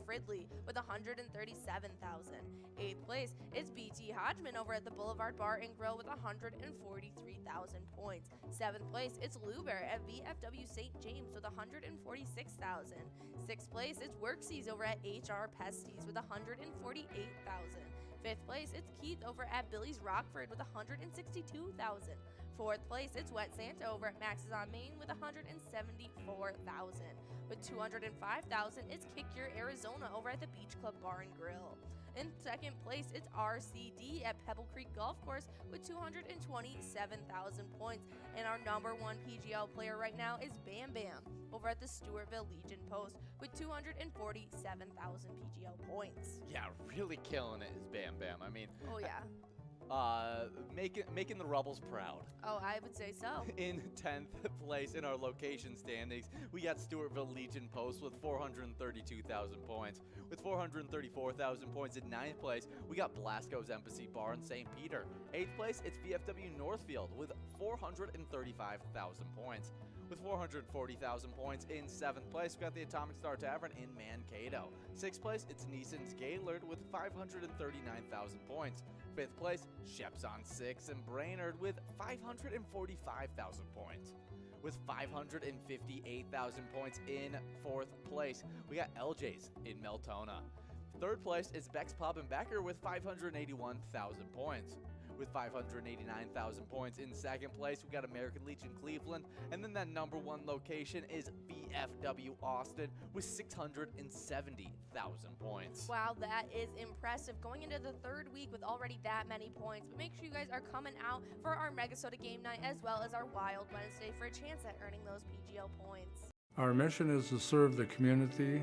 Fridley with 137,000. 8th place, it's BT Hodgman over at the Boulevard Bar and Grill with 143,000 points. 7th place, it's Lou Bear at VFW St. James with 146,000. 6th place, it's Worksies over at HR Pesties with 148,000. 5th place, it's Keith over at Billy's Rockford with 162,000. 4th place, it's Wet Santa over at Max's on Main with 174,000. With 205,000, it's Kick Your Arizona over at the Beach Club Bar and Grill. In second place, it's RCD at Pebble Creek Golf Course with 227,000 points. And our number one PGL player right now is Bam Bam over at the Stewartville Legion Post with 247,000 PGL points. Yeah, really killing it is Bam Bam. I mean, Oh, yeah. making the Rebels proud. Oh, I would say so. In 10th place in our location standings, we got Stewartville Legion Post with 432,000 points. With 434,000 points in 9th place, we got Blasco's Embassy Bar in St. Peter. 8th place, it's VFW Northfield with 435,000 points. With 440,000 points in 7th place, we got the Atomic Star Tavern in Mankato. 6th place, it's Neeson's Gaylord with 539,000 points. 5th place, Sheps on 6 and Brainerd with 545,000 points. With 558,000 points in 4th place, we got LJ's in Meltona. 3rd place is Beck's Pub and Becker with 581,000 points. With 589,000 points in 2nd place, we got American Legion Cleveland, and then that number 1 location is VFW Austin with 670,000 points. Wow, that is impressive. Going into the 3rd week with already that many points, but make sure you guys are coming out for our MegaSota game night as well as our Wild Wednesday for a chance at earning those PGL points. Our mission is to serve the community.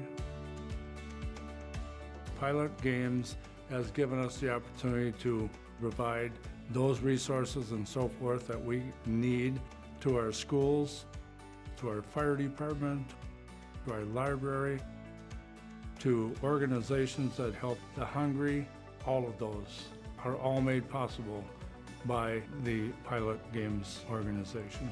Pilot Games has given us the opportunity to provide those resources and so forth that we need to our schools, to our fire department, to our library, to organizations that help the hungry. All of those are all made possible by the Pilot Games organization.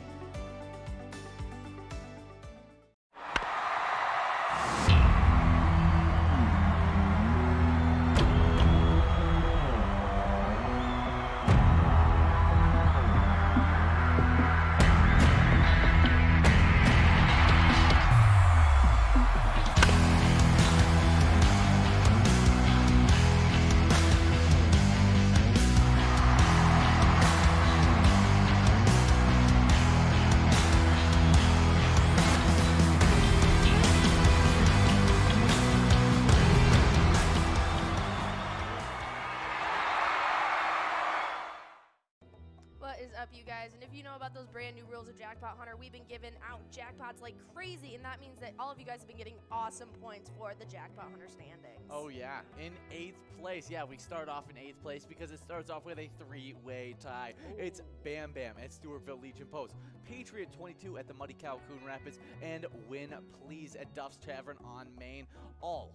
What is up, you guys? And if you know about those brand new rules of Jackpot Hunter, we've been giving out jackpots like crazy, and that means that all of you guys have been getting awesome points for the Jackpot Hunter standings. Oh yeah, in 8th place. Yeah, we start off in 8th place because it starts off with a 3-way tie. Ooh. It's Bam Bam at Stewartville Legion Post, Patriot 22 at the Muddy Cow Coon Rapids, and Win Please at Duff's Tavern on Main, all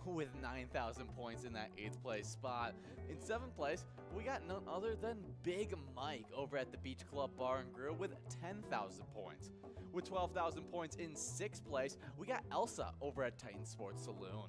with 9,000 points in that 8th place spot. In 7th place, we got none other than Big Mike over at the Beach Club Bar and Grill with 10,000 points. With 12,000 points in 6th place, we got Elsa over at Titan Sports Saloon.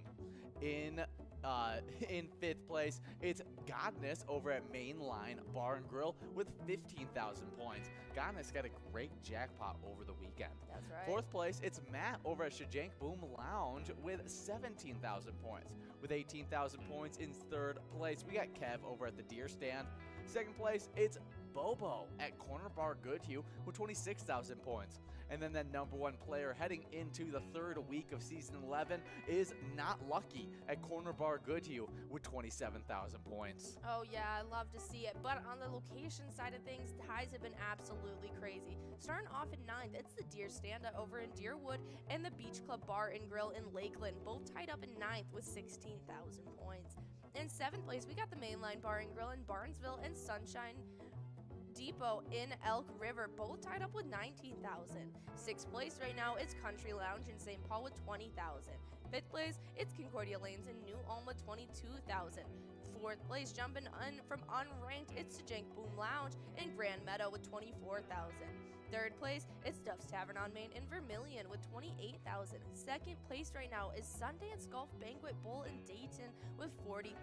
In 5th place, it's Godness over at Mainline Bar and Grill with 15,000 points. Godness got a great jackpot over the weekend. That's right. 4th place, it's Matt over at Shajank Boom Lounge with 17,000 points. With 18,000 points in 3rd place, we got Kev over at the Deer Stand. 2nd place, it's Bobo at Corner Bar Goodhue with 26,000 points. And then that number 1 player heading into the 3rd week of Season 11 is Not Lucky at Corner Bar Goodhue with 27,000 points. Oh yeah, I love to see it. But on the location side of things, ties have been absolutely crazy. Starting off in 9th, it's the Deer Stand over in Deerwood and the Beach Club Bar and Grill in Lakeland, both tied up in 9th with 16,000 points. In 7th place, we got the Mainline Bar and Grill in Barnesville and Sunshine Depot in Elk River, both tied up with 19,000. 6th place right now is Country Lounge in St. Paul with 20,000. 5th place, it's Concordia Lanes in New Ulm with 22,000. 4th place, jumping from unranked, it's Shajank Boom Lounge in Grand Meadow with 24,000. 3rd place, it's Duff's Tavern on Main in Vermilion with 28,000. 2nd place right now is Sundance Golf Banquet Bowl in Dayton with 40,000.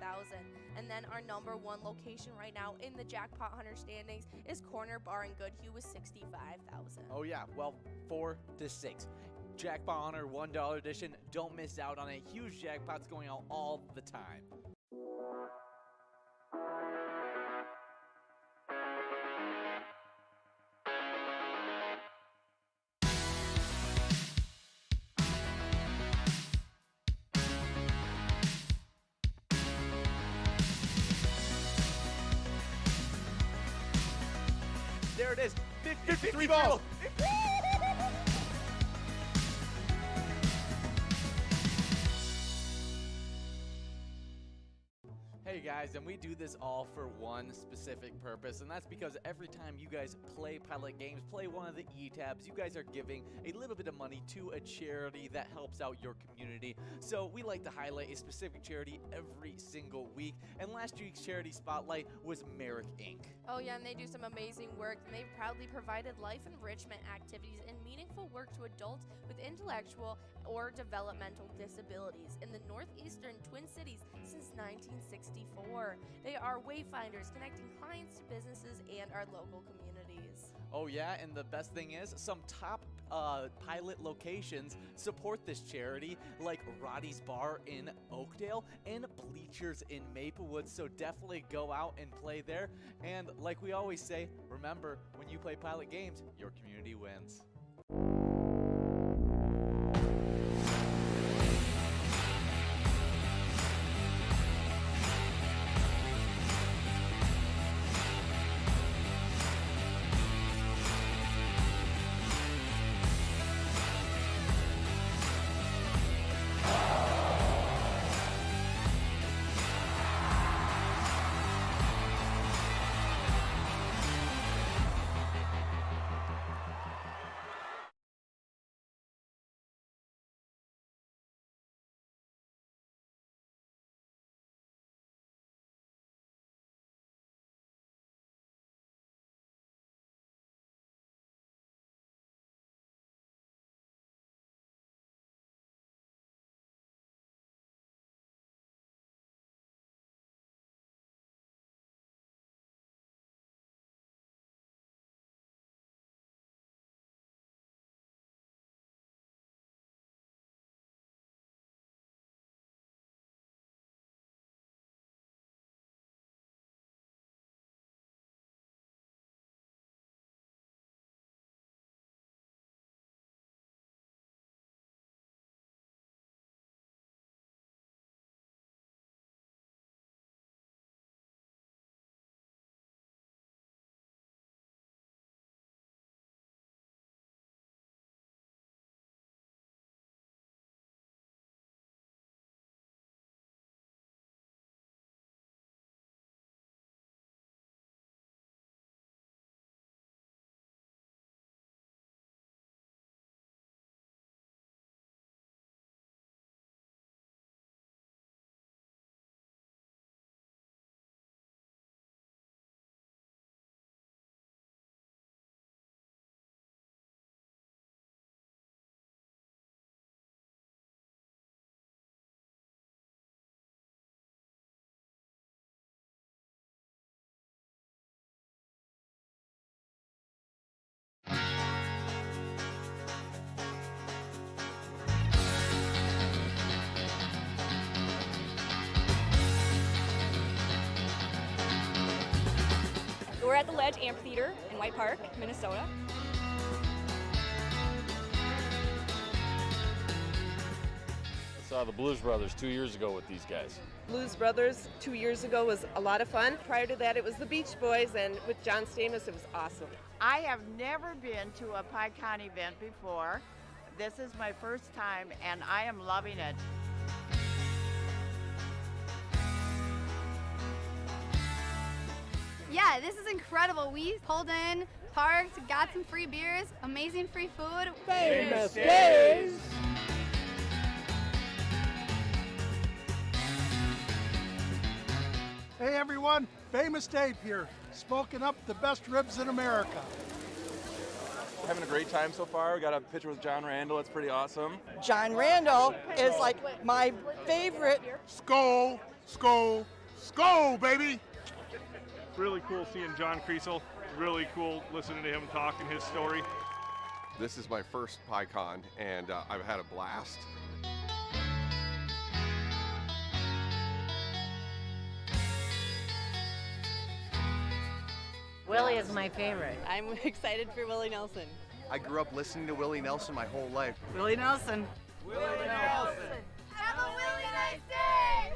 And then our number 1 location right now in the Jackpot Hunter standings is Corner Bar and Goodhue with 65,000. Oh yeah, well, 4 to 6. Jackpot Hunter $1 edition. Don't miss out on it. Huge jackpots going out all the time. it is. 53 balls. Hey guys, and we do this all for one specific purpose, and that's because every time you guys play Pilot Games, play one of the E-tabs, you guys are giving a little bit of money to a charity that helps out your community. So we like to highlight a specific charity every single week, and last week's charity spotlight was Merrick Inc. Oh yeah, and they do some amazing work, and they've proudly provided life enrichment activities and meaningful work to adults with intellectual or developmental disabilities in the northeastern Twin Cities since 1964. They are wayfinders connecting clients to businesses and our local communities. Oh yeah, and the best thing is some top pilot locations support this charity, like Roddy's Bar in Oakdale and Bleachers in Maplewood, so definitely go out and play there. And like we always say, remember, when you play Pilot Games, your community wins. We're at the Ledge Amphitheater in White Park, Minnesota. I saw the Blues Brothers 2 years ago with these guys. Blues Brothers 2 years ago was a lot of fun. Prior to that, it was the Beach Boys, and with John Stamos, it was awesome. I have never been to a PyCon event before. This is my first time, and I am loving it. Yeah, this is incredible. We pulled in, parked, got some free beers, amazing free food. Famous days! Hey everyone, Famous Dave here, smoking up the best ribs in America. Having a great time so far. We got a picture with John Randall. It's pretty awesome. John Randall is like my favorite. Skol, skol, skol, baby! Really cool seeing John Creasel. Really cool listening to him talk and his story. This is my first PyCon, and I've had a blast. Willie is my favorite. I'm excited for Willie Nelson. I grew up listening to Willie Nelson my whole life. Willie Nelson. Willie Nelson. Have a really nice day!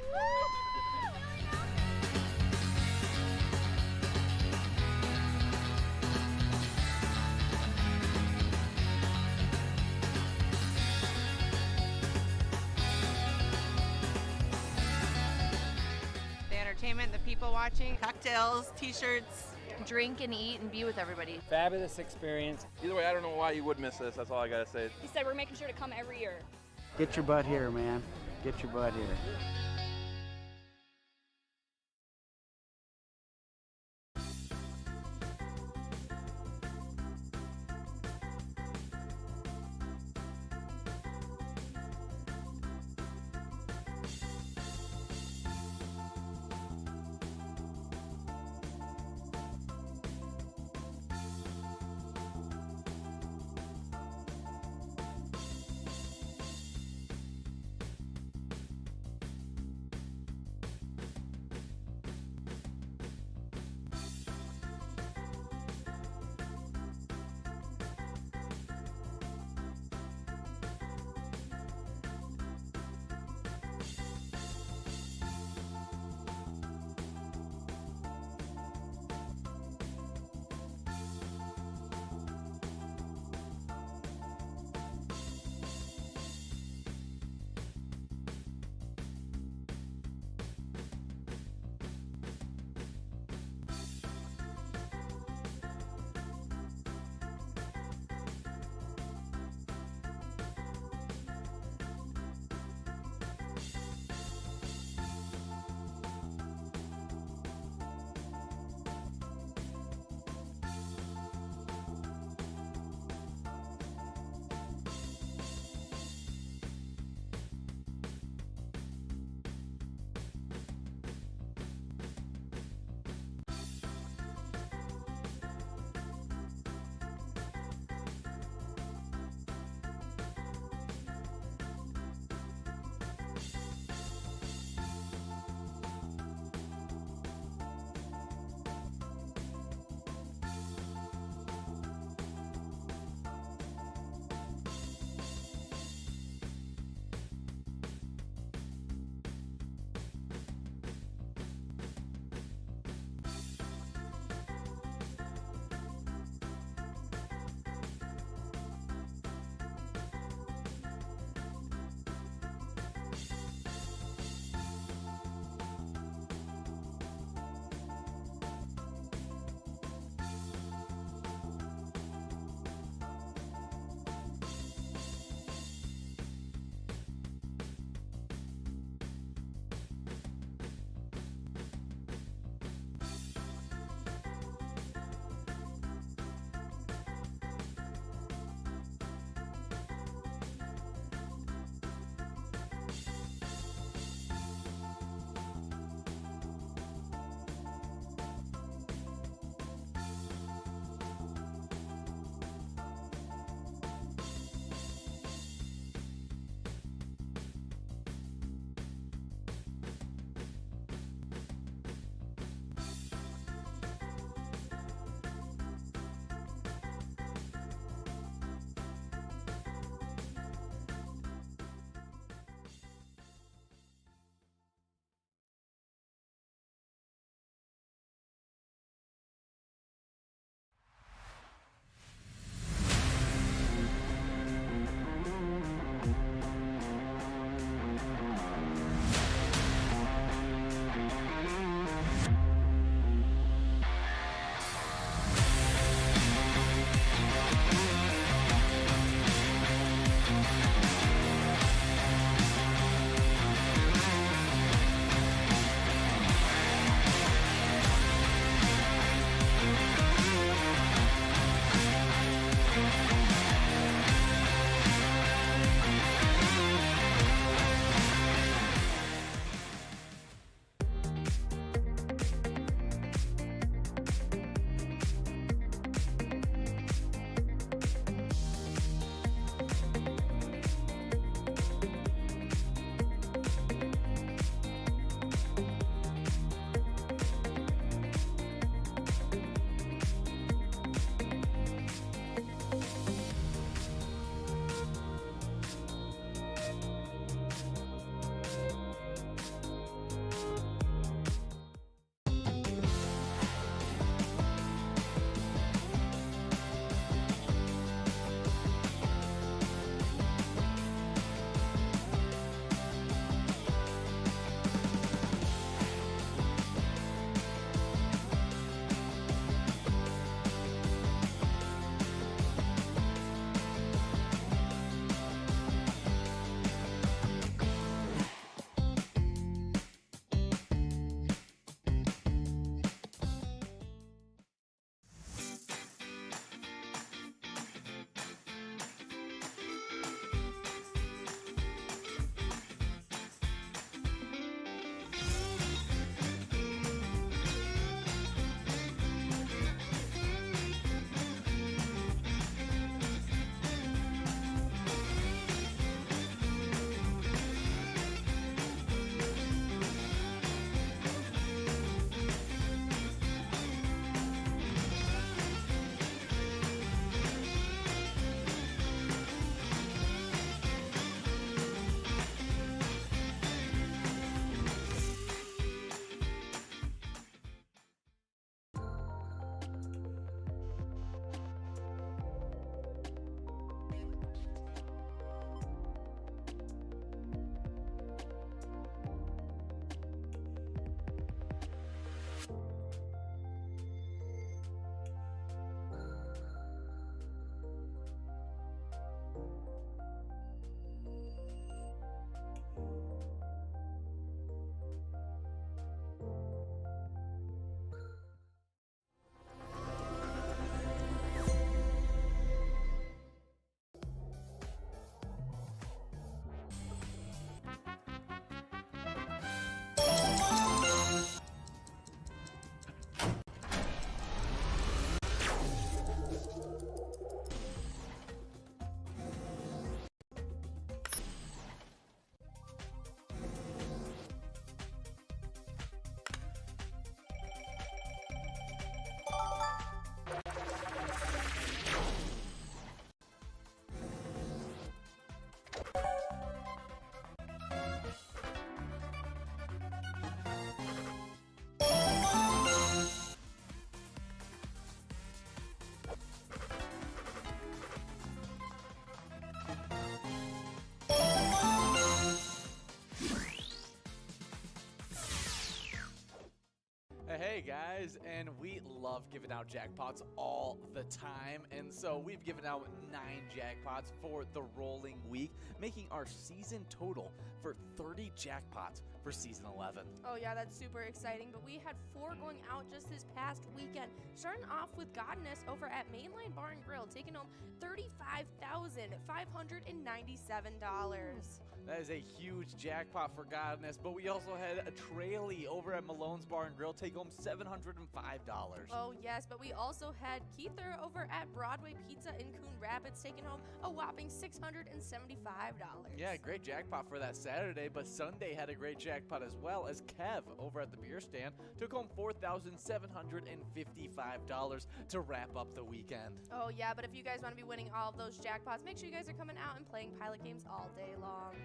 entertainment, the people watching, cocktails, t-shirts, drink and eat and be with everybody. Fabulous experience. Either way, I don't know why you would miss this. That's all I gotta say. He said we're making sure to come every year. Get your butt here, man. Get your butt here. Hey guys, and we love giving out jackpots all the time, and so we've given out 9 jackpots for the rolling week, making our season total for 30 jackpots for season 11. Oh yeah, that's super exciting, but we had 4 going out just this past weekend. Starting off with Godness over at Mainline Bar and Grill, taking home $35,597. That is a huge jackpot for Godness, but we also had a Trailey over at Malone's Bar and Grill take home $705. Oh yes, but we also had Keither over at Broadway Pizza in Coon Rapids taking home a whopping $675. Yeah, great jackpot for that Saturday, but Sunday had a great jackpot as well, as Kev over at the beer stand took home $4,755 to wrap up the weekend. Oh yeah, but if you guys want to be winning all of those jackpots, make sure you guys are coming out and playing Pilot games all day long.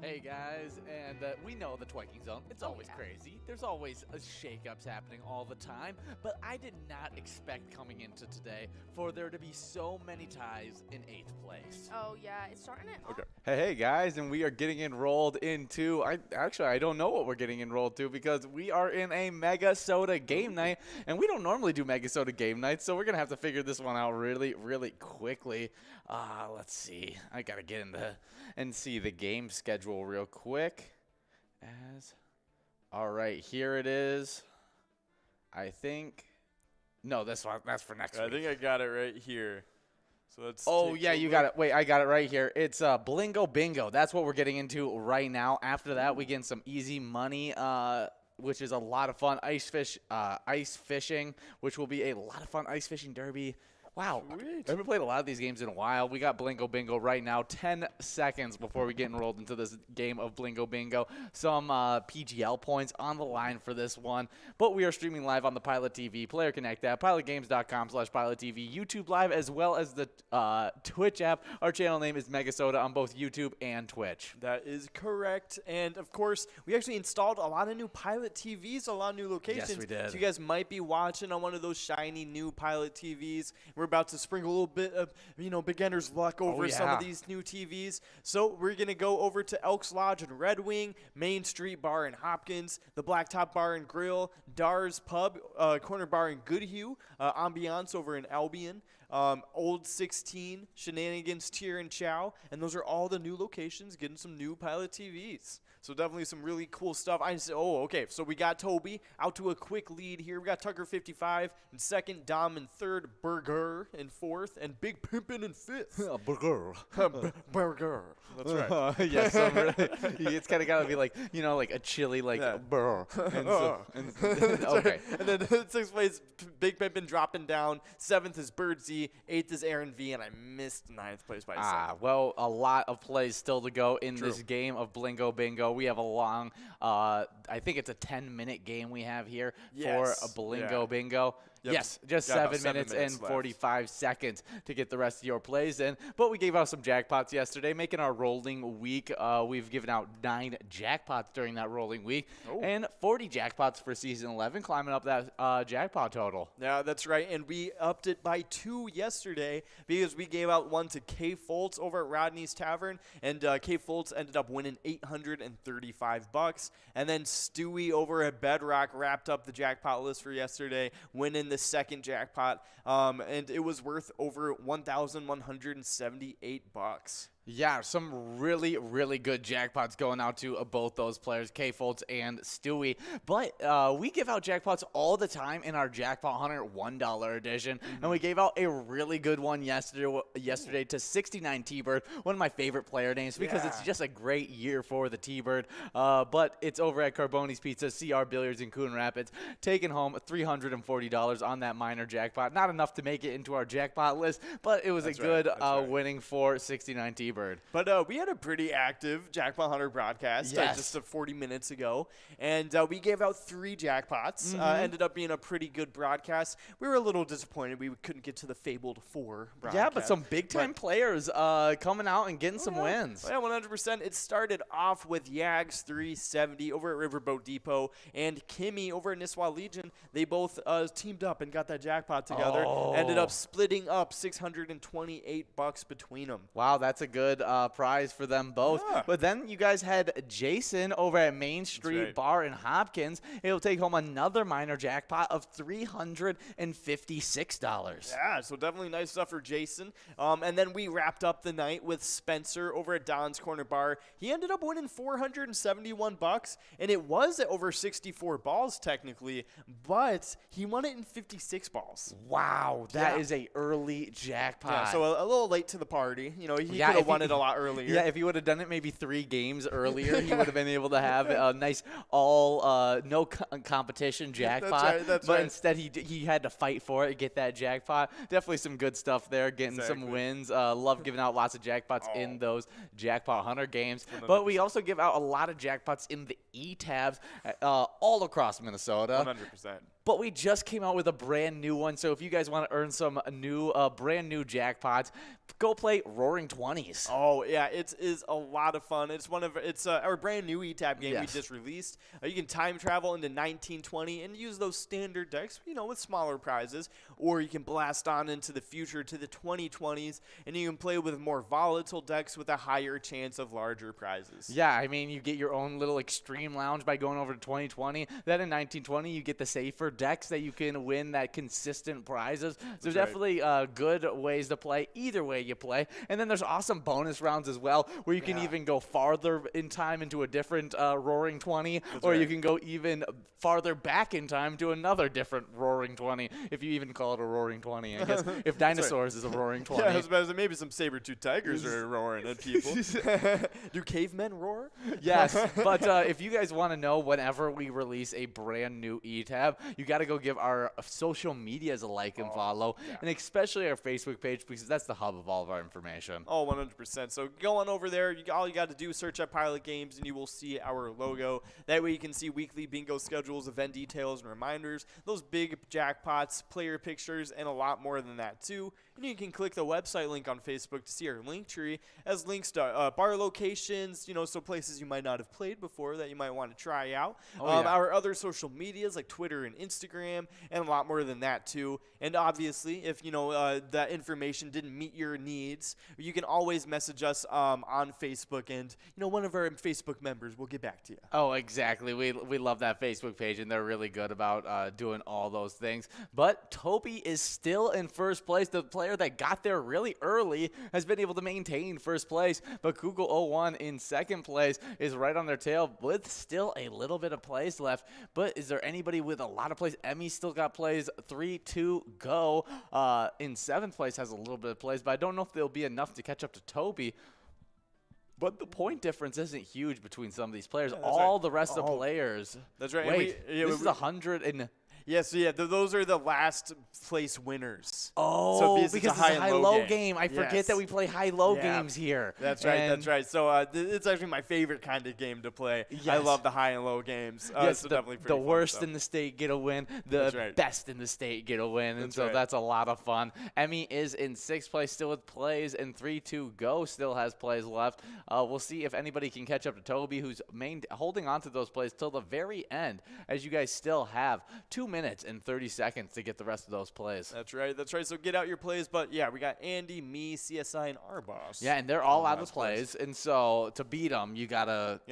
Hey guys, and we know the Twiking Zone, it's always crazy. There's always shakeups happening all the time, but I did not expect coming into today for there to be so many ties in 8th place. Oh yeah, it's starting at Okay. Hey guys, and we are getting enrolled into, I don't know what we're getting enrolled to because we are in a MegaSota game night, and we don't normally do MegaSota game nights, so we're going to have to figure this one out really, really quickly. Let's see. I got to get into and see the game schedule real quick. All right, here it is. I think, no, this one, that's for next week. I think I got it right here. So let's yeah, you got it. Wait, I got it right here. It's Blingo Bingo. That's what we're getting into right now. After that, we get some easy money, which is a lot of fun. Ice fishing, which will be a lot of fun. Ice fishing derby. Wow, I haven't played a lot of these games in a while. We got Blingo Bingo right now. 10 seconds before we get enrolled into this game of Blingo Bingo. Some PGL points on the line for this one. But we are streaming live on the Pilot TV, Player Connect app, pilotgames.com/PilotTV, YouTube Live, as well as the Twitch app. Our channel name is MegaSota on both YouTube and Twitch. That is correct. And, of course, we actually installed a lot of new Pilot TVs, a lot of new locations. Yes, we did. So you guys might be watching on one of those shiny new Pilot TVs. We're about to sprinkle a little bit of, beginner's luck over some of these new TVs. So we're going to go over to Elks Lodge and Red Wing, Main Street Bar in Hopkins, the Blacktop Bar and Grill, Dar's Pub, Corner Bar in Goodhue, Ambiance over in Albion, Old 16, Shenanigans, Tier and Chow, and those are all the new locations getting some new Pilot TVs. So definitely some really cool stuff. Okay. So we got Toby out to a quick lead here. We got Tucker 55 in second, Dom in third, Burger in fourth, and Big Pimpin' in fifth. Burger. Burger. That's right. Yes, it's kind of got to be like, like a chili, like, burr. Okay. And then sixth place, Big Pimpin' dropping down. Seventh is Birdsy. Eighth is Aaron V. And I missed ninth place by a second. Well, a lot of plays still to go in this game of Blingo Bingo. We have a long, I think it's a 10-minute game we have here for a Blingo Bingo. Yep. Yes, just 7 minutes and 45 seconds to get the rest of your plays in. But we gave out some jackpots yesterday, making our rolling week. We've given out 9 jackpots during that rolling week and 40 jackpots for Season 11, climbing up that jackpot total. Yeah, that's right. And we upped it by 2 yesterday because we gave out one to K. Foltz over at Rodney's Tavern. And K. Foltz ended up winning $835. And then Stewie over at Bedrock wrapped up the jackpot list for yesterday, winning the second jackpot, and it was worth over $1,178. Yeah, some really, really good jackpots going out to both those players, K-Folds and Stewie. But we give out jackpots all the time in our Jackpot Hunter $1 edition. And we gave out a really good one yesterday to 69 T-Bird, one of my favorite player names because it's just a great year for the T-Bird. But it's over at Carboni's Pizza, CR Billiards in Coon Rapids, taking home $340 on that minor jackpot. Not enough to make it into our jackpot list, but it was a good winning for 69 T-Bird. But we had a pretty active Jackpot Hunter broadcast just 40 minutes ago, and we gave out 3 jackpots. Ended up being a pretty good broadcast. We were a little disappointed we couldn't get to the fabled 4 broadcast. Yeah, but some big-time players coming out and getting some wins. Yeah, 100%. It started off with Yags 370 over at Riverboat Depot, and Kimmy over at Nisswa Legion. They both teamed up and got that jackpot together. Ended up splitting up $628 between them. Wow, that's a good good prize for them both. Yeah. But then you guys had Jason over at Main Street right. Bar in Hopkins. He'll take home another minor jackpot of $356. Yeah, so definitely nice stuff for Jason. And then we wrapped up the night with Spencer over at Don's Corner Bar. He ended up winning $471, and it was at over 64 balls technically, but he won it in 56 balls. Wow, that is a early jackpot. Yeah, so a little late to the party. You know, he Yeah, could have if won he- it a lot earlier. Yeah, if he would have done it maybe 3 games earlier, he would have been able to have a nice all no competition jackpot. That's but right. instead he had to fight for it, get that jackpot. Definitely some good stuff there, getting some wins. Love giving out lots of jackpots in those Jackpot Hunter games. But we also give out a lot of jackpots in the E-tabs all across Minnesota. 100%. But we just came out with a brand new one, so if you guys want to earn some new, brand new jackpots, go play Roaring 20s. Oh yeah, it is a lot of fun. It's our brand new E-Tab game we Yes. just released. You can time travel into 1920 and use those standard decks, you know, with smaller prizes, or you can blast on into the future to the 2020s, and you can play with more volatile decks with a higher chance of larger prizes. Yeah, I mean, you get your own little extreme lounge by going over to 2020. Then in 1920, you get the safer decks that you can win that consistent prizes. So That's definitely good ways to play either way you play. And then there's awesome bonus rounds as well, where you can even go farther in time into a different Roaring 20, or you can go even farther back in time to another different Roaring 20, if you even call it a Roaring 20. I guess if dinosaurs is a Roaring 20. Yeah, I was about to say maybe some saber-tooth tigers are roaring at people. Do cavemen roar? Yes, but if you guys want to know whenever we release a brand new E-Tab, you got to go give our social medias a like and follow, and especially our Facebook page, because that's the hub of all of our information. Oh, 100%. So go on over there. All you got to do is search up Pilot Games, and you will see our logo. That way you can see weekly bingo schedules, event details, and reminders, those big jackpots, player pictures, and a lot more than that, too. And you can click the website link on Facebook to see our link tree as links to bar locations, you know, so places you might not have played before that you might want to try out. Our other social medias like Twitter and Instagram, and a lot more than that too. And obviously, if you know that information didn't meet your needs, you can always message us on Facebook, and you know one of our Facebook members will get back to you. Oh, exactly. We love that Facebook page, and they're really good about doing all those things. But Toby is still in first place. The player that got there really early has been able to maintain first place, but Google01 in second place is right on their tail with still a little bit of plays left. But is there anybody with a lot of plays? Emmy still got plays. 3, 2, go. In seventh place has a little bit of plays, but I don't know if there'll be enough to catch up to Toby. But the point difference isn't huge between some of these players. All the rest of the players. That's right. Wait, this is 100 and... Yes, yeah, those are the last place winners. Oh, so because it's a high-low game. I forget that we play high-low games here. That's right, that's right. So it's actually my favorite kind of game to play. Yes. I love the high and low games. Yes, so definitely pretty the fun worst stuff. in the state get a win. The best in the state get a win. And so that's a lot of fun. Emmy is in sixth place still with plays, and 3, 2, go still has plays left. We'll see if anybody can catch up to Toby, who's holding on to those plays till the very end, as you guys still have 2 minutes and 30 seconds to get the rest of those plays. That's right. That's right. So get out your plays. But yeah, we got Andy, me, CSI, and our boss. Yeah, and they're all out of plays. And so to beat them, you gotta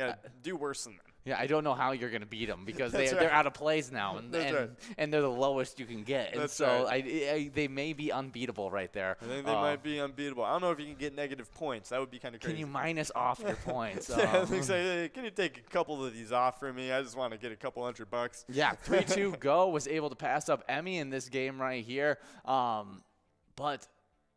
do worse than them. Yeah, I don't know how you're gonna beat them because That's they're out of plays now, and they're the lowest you can get. And That's so right. they may be unbeatable right there. I think they might be unbeatable. I don't know if you can get negative points. That would be kind of crazy. Can you minus off your points? I think so. Hey, can you take a couple of these off for me? I just want to get a couple $100. Yeah, 3, 2, go was able to pass up Emmy in this game right here, but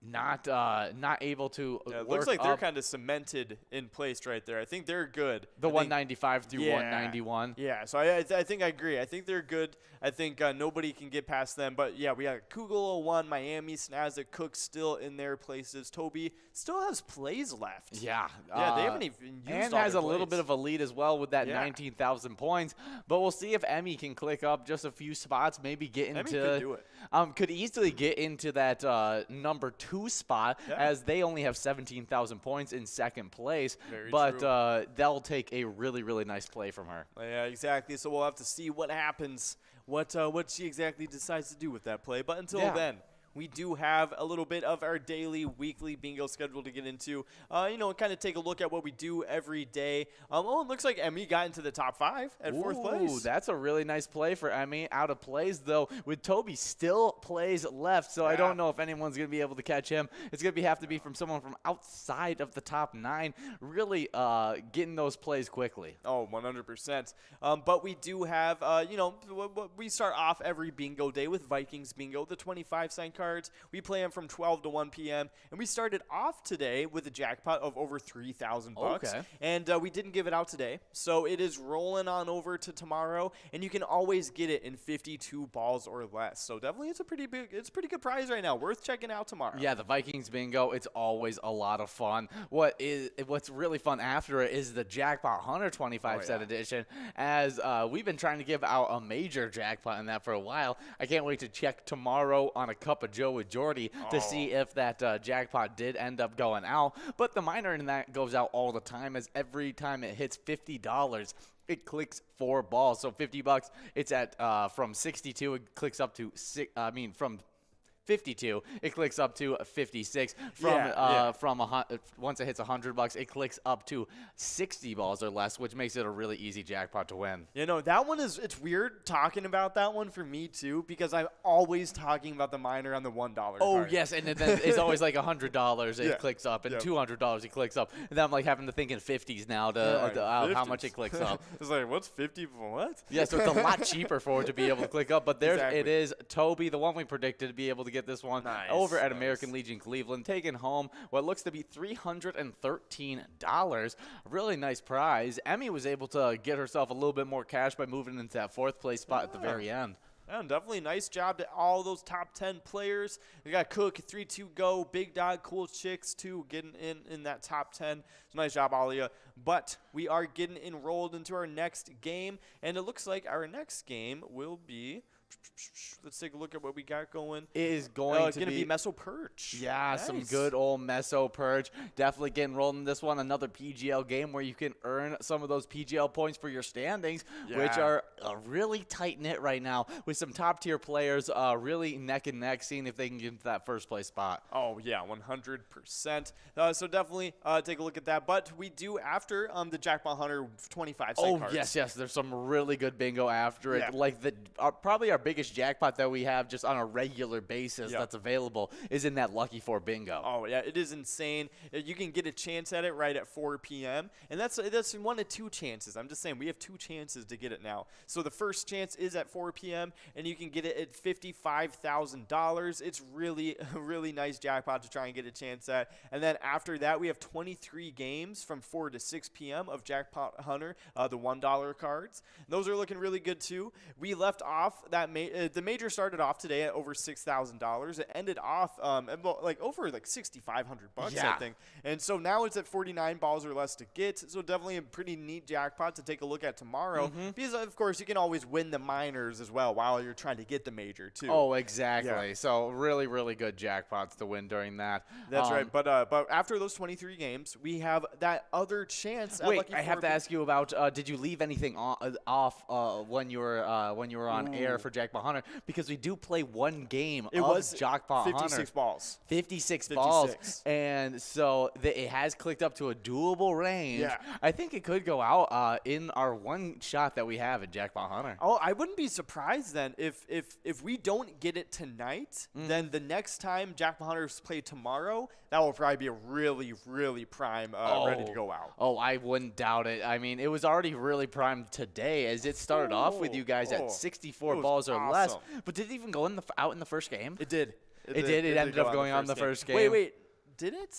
not able to. Yeah, it looks like they're kind of cemented in place right there. I think they're good. The 195 through 191. Yeah, so I think I agree. I think they're good. I think nobody can get past them. But yeah, we got Kugel 01, Miami, Snazza, Cook still in their places. Toby still has plays left. Yeah. Yeah, they haven't even used and all has their a little plays. bit of a lead as well with that 19,000 points. But we'll see if Emmy can click up just a few spots, maybe get into. Emmy could do it. Could easily get into that number 2 spot, as they only have 17,000 points in second place. Very but true. They'll take a really, really nice play from her. Yeah, exactly. So we'll have to see what happens, what she exactly decides to do with that play. But until then, we do have a little bit of our daily, weekly bingo schedule to get into. Kind of take a look at what we do every day. It looks like Emmy got into the top 5 at 4th place. Ooh, that's a really nice play for Emmy. Out of plays, though, with Toby still plays left, so I don't know if anyone's going to be able to catch him. It's going to have to be from someone from outside of the top 9, really getting those plays quickly. Oh, 100%. But we do have, we start off every bingo day with Vikings Bingo, the 25-cent cards. We play them from 12 to 1 p.m. And we started off today with a jackpot of over $3,000. Okay. And we didn't give it out today. So it is rolling on over to tomorrow. And you can always get it in 52 balls or less. So definitely it's a pretty good prize right now. Worth checking out tomorrow. Yeah, the Vikings Bingo, it's always a lot of fun. What's really fun after it is the Jackpot Hunter 25-cent edition, as we've been trying to give out a major jackpot in that for a while. I can't wait to check tomorrow on a Cup of Joe with Jordy to see if that jackpot did end up going out. But the minor in that goes out all the time, as every time it hits $50, it clicks 4 balls. So $50, it's at from 62, it clicks up to from 52, it clicks up to 56. Once it hits $100, it clicks up to 60 balls or less, which makes it a really easy jackpot to win. That one it's weird talking about that one for me too, because I'm always talking about the minor on the $1 card. Yes, and then it's always like $100 it clicks up, and $200 it clicks up, and then I'm like having to think in 50s now to how much it clicks up. It's like, what's 50 for what? Yeah, so it's a lot cheaper for it to be able to click up, but it is Toby, the one we predicted to be able to get this one over at American Legion Cleveland, taking home what looks to be $313. Really nice prize. Emmy was able to get herself a little bit more cash by moving into that 4th place spot at the very end. Yeah, definitely nice job to all those top 10 players. We got Cook, 3-2 Go, Big Dog, Cool Chicks too, getting in that top 10. So nice job, all of you. But we are getting enrolled into our next game, and it looks like our next game will be... Let's take a look at what we got going. It is going to be Meso Perch. Yeah, nice. Some good old Meso Perch. Definitely getting rolled in this one. Another PGL game where you can earn some of those PGL points for your standings, which are really tight-knit right now with some top-tier players really neck and neck, seeing if they can get into that 1st place spot. Oh, yeah, 100%. So definitely take a look at that. But we do after the Jackpot Hunter 25-cent cards. Yes. There's some really good bingo after it. Like probably our biggest jackpot that we have just on a regular basis that's available is in that Lucky 4 bingo. Oh, yeah, it is insane. You can get a chance at it right at 4 p.m., and that's 1 of 2 chances. I'm just saying, we have 2 chances to get it now. So the first chance is at 4 p.m., and you can get it at $55,000. It's really a really nice jackpot to try and get a chance at. And then after that, we have 23 games from 4 to 6 p.m. of Jackpot Hunter, the $1 cards. Those are looking really good, too. We left off that the major started off today at over $6,000. It ended off over $6,500, I think. And so now it's at 49 balls or less to get. So definitely a pretty neat jackpot to take a look at tomorrow. Because of course you can always win the minors as well while you're trying to get the major too. Oh, exactly. So really, really good jackpots to win during that. That's right. But after those 23 games, we have that other chance. Wait, I have to ask you about. Did you leave anything off when you were on air for Jackpot Hunter? Because we do play one game of Jackpot Hunter. 56 balls. 56 balls. And so it has clicked up to a doable range. Yeah. I think it could go out in our one shot that we have at Jackpot Hunter. Oh, I wouldn't be surprised then if we don't get it tonight, then the next time Jackpot Hunters play tomorrow, that will probably be a really, really prime ready to go out. Oh, I wouldn't doubt it. I mean, it was already really primed today as it started off with you guys at 64 balls or less. But did it even go out in the first game? It did. It ended up going on in the first game. Wait, did it?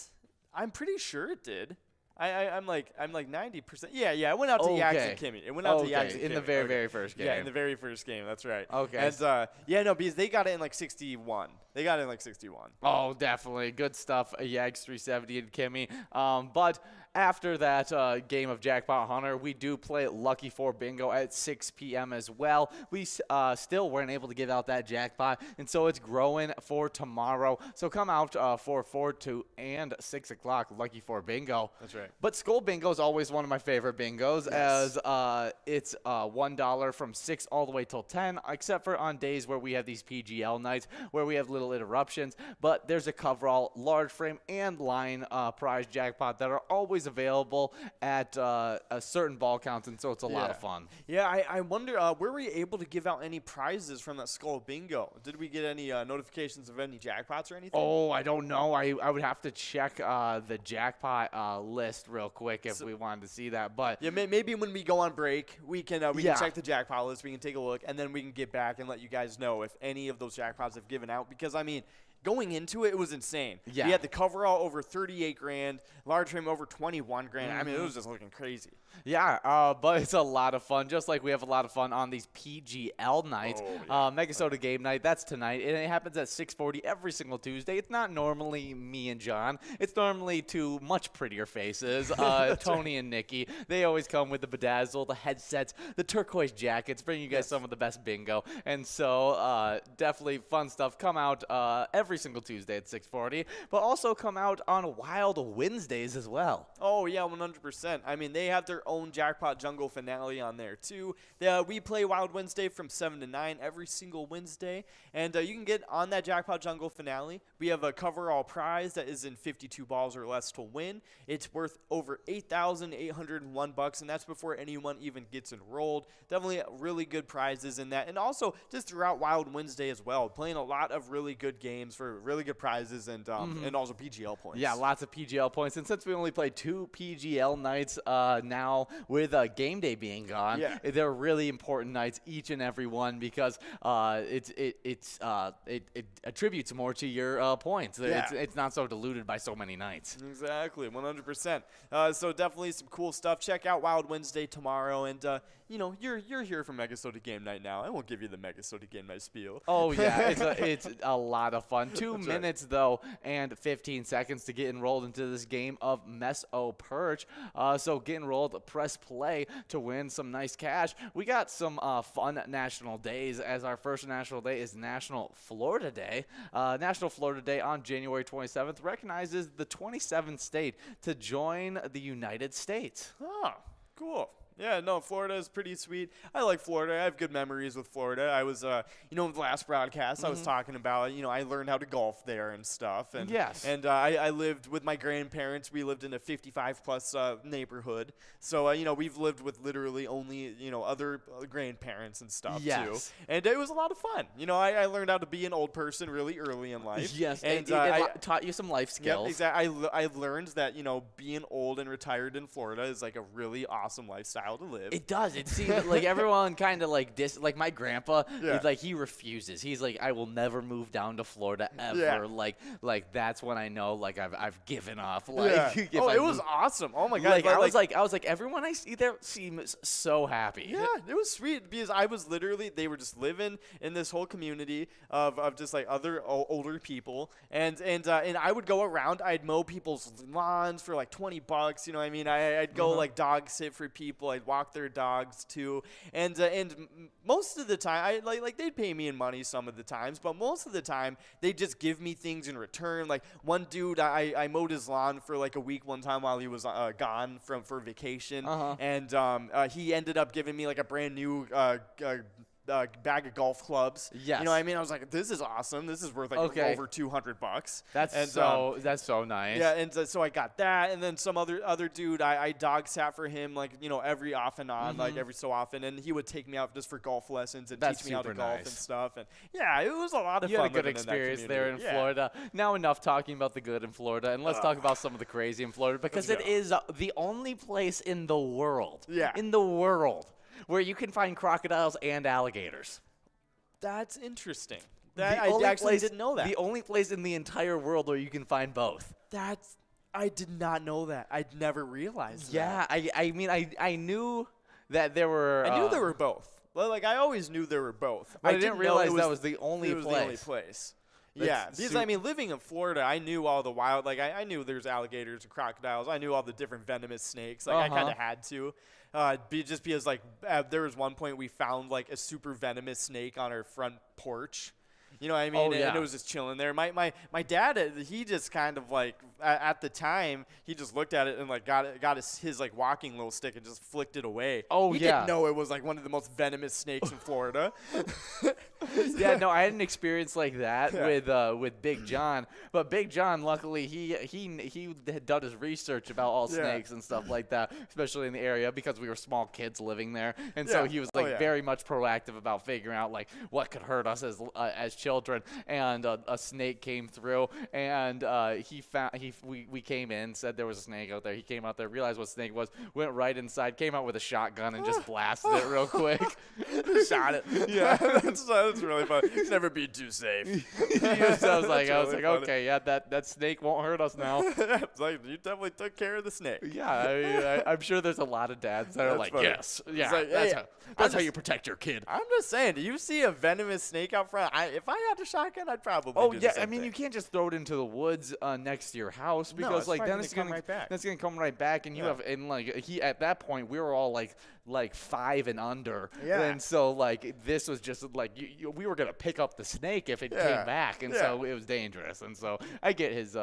I'm pretty sure it did. I'm like 90%. Yeah, it went out to Yags and Kimmy. It went out to Yags and Kimmy. In the very first game. Yeah, in the very first game. That's right. Okay. And because they got it in 61. They got it in 61. Oh, definitely. Good stuff. Yags 370 and Kimmy. But after that game of Jackpot Hunter, we do play Lucky 4 Bingo at 6 p.m. as well. We still weren't able to give out that jackpot, and so it's growing for tomorrow. So come out for 4, 2, and 6 o'clock Lucky 4 Bingo. That's right. But Skull Bingo is always one of my favorite bingos, as it's $1 from 6 all the way till 10, except for on days where we have these PGL nights where we have little interruptions. But there's a coverall, large frame, and line prize jackpot that are always available at a certain ball counts, and so it's a lot of fun. Yeah, I wonder, were we able to give out any prizes from that Skull Bingo? Did we get any notifications of any jackpots or anything? Oh, I don't know. I would have to check the jackpot list real quick if we wanted to see that. But yeah, maybe when we go on break, we can check the jackpot list. We can take a look, and then we can get back and let you guys know if any of those jackpots have given out. Because I mean, going into it, it was insane. Yeah. We had the coverall over 38 grand, large frame over 21 grand. I mean, it was just looking crazy. Yeah, but it's a lot of fun, just like we have a lot of fun on these PGL nights. MegaSota game night, that's tonight, and it happens at 6:40 every single Tuesday. It's not normally me and John. It's normally two much prettier faces, Tony and Nikki. They always come with the bedazzle, the headsets, the turquoise jackets, bring you guys some of the best bingo. And so definitely fun stuff. Come out every single Tuesday at 6:40, but also come out on Wild Wednesdays as well. Oh, yeah, 100%. I mean, they have their own Jackpot Jungle finale on there, too. We play Wild Wednesday from 7 to 9 every single Wednesday, and you can get on that Jackpot Jungle finale. We have a coverall prize that is in 52 balls or less to win. It's worth over $8,801, and that's before anyone even gets enrolled. Definitely really good prizes in that, and also just throughout Wild Wednesday as well, playing a lot of really good games for really good prizes and also PGL points. Yeah, lots of PGL points, and since we only play 2 PGL nights now, with game day being gone, they're really important nights, each and every one, because it attributes more to your points. It's not so diluted by so many nights. Exactly, 100%. So definitely some cool stuff. Check out Wild Wednesday tomorrow, and you're here for MegaSota game night now. I won't give you the MegaSota game night spiel. Oh yeah, it's a lot of fun. 2 minutes though, and 15 seconds to get enrolled into this game of Mess-O Perch. So get enrolled, press play to win some nice cash. We got some fun national days, as our first national day is National Florida Day. National Florida Day on January 27th recognizes the 27th state to join the United States. Oh, cool. Yeah, no, Florida is pretty sweet. I like Florida. I have good memories with Florida. I was, in the last broadcast, I was talking about, I learned how to golf there and stuff. And, And I lived with my grandparents. We lived in a 55-plus neighborhood. So, we've lived with literally only, other grandparents and stuff, too. And it was a lot of fun. I learned how to be an old person really early in life. Yes, and it taught you some life skills. Yep, exactly. I've learned that, being old and retired in Florida is like a really awesome lifestyle to live. It does. It seems like everyone kind of like like my grandpa. He refuses. He's like, I will never move down to Florida ever. Like that's when I know I've given up. Like, it was awesome. Oh my god. I was like everyone I see there seems so happy. Yeah, it was sweet because I was literally, they were just living in this whole community of just like other older people, and I would go around. I'd mow people's lawns for like $20. You know what I mean? I'd go like dog sit for people. I'd walk their dogs too, and most of the time, they'd pay me in money some of the times, but most of the time they just give me things in return. Like one dude, I mowed his lawn for like a week one time while he was gone for vacation, and he ended up giving me like a brand new bag of golf clubs. Yes. You know what I mean? I was like, this is awesome. This is worth over $200. That's so nice. Yeah, and so I got that, and then some other dude, I dog sat for him every off and on, like every so often, and he would take me out just for golf lessons and teach me how to golf and stuff. And yeah, it was a lot of fun. You had a good experience there in Florida. Now enough talking about the good in Florida, and let's talk about some of the crazy in Florida, because it is the only place in the world. In the world where you can find crocodiles and alligators. That's interesting. I actually didn't know that. The only place in the entire world where you can find both. I did not know that. I'd never realized that. Yeah, I mean, I knew that there were... I knew there were both. Like, I always knew there were both. But I didn't realize that was the only place. The only place. Yeah, That's because I mean, living in Florida, I knew all the wild. Like, I knew there's alligators and crocodiles. I knew all the different venomous snakes. Like, I kind of had to. Just because, like, there was one point we found, like, a super venomous snake on our front porch. You know what I mean? And it was just chilling there. My dad, he just kind of like at the time he just looked at it and like got his like walking little stick and just flicked it away. He didn't know it was like one of the most venomous snakes in Florida. Yeah, no, I had an experience like that with Big John, but Big John, luckily, he had done his research about all snakes and stuff like that, especially in the area because we were small kids living there, and so he was like very much proactive about figuring out like what could hurt us as children. And a snake came through, and we came in, said there was a snake out there. He came out there, realized what snake was, went right inside, came out with a shotgun and just blasted it real quick. Shot it. Yeah, that's really fun. It's never been too safe. I was like, okay, yeah, that snake won't hurt us now. It's like you definitely took care of the snake. Yeah, I mean, I'm sure there's a lot of dads that are like, funny. yes, yeah, Like, that's how you protect your kid. I'm just saying, do you see a venomous snake out front? If I had a shotgun, I'd probably. do the same thing. You can't just throw it into the woods next to your house because it's like then probably it's gonna come gonna right back. That's gonna come right back, and you have and like he at that point we were all like 5 and under, and so like this was just like we were gonna pick up the snake if it came back, and so it was dangerous, and so I get his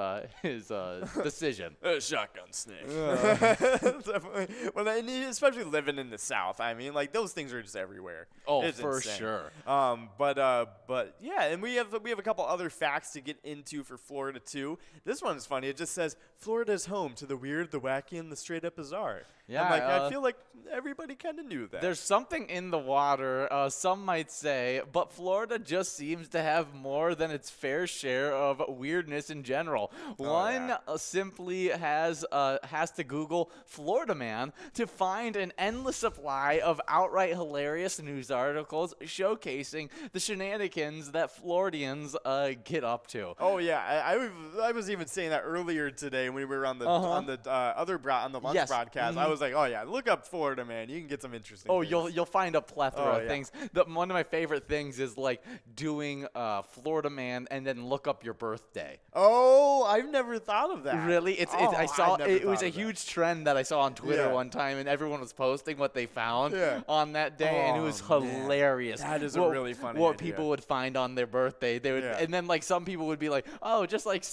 decision. A shotgun snake. Definitely. Well, and especially living in the South, I mean, like those things are just everywhere. Oh, it's for insane. sure. But yeah, and we have a couple other facts to get into for Florida too. This one's funny. It just says Florida's home to the weird, the wacky, and the straight up bizarre. Yeah, and I feel like everybody kind of knew that. There's something in the water, some might say, but Florida just seems to have more than its fair share of weirdness in general. One simply has to Google Florida man to find an endless supply of outright hilarious news articles showcasing the shenanigans that Floridians get up to. Oh yeah, I was even saying that earlier today when we were on the on the lunch broadcast. I was like, oh yeah, look up Florida man. You can get some interesting. Oh, things. you'll find a plethora of things. One of my favorite things is like doing Florida man and then look up your birthday. Oh, I've never thought of that. Really? I saw it was a huge trend that I saw on Twitter one time, and everyone was posting what they found on that day, and it was hilarious. That is a really funny What idea. people would find on their birthday. They would, and then like some people would be like, oh, just like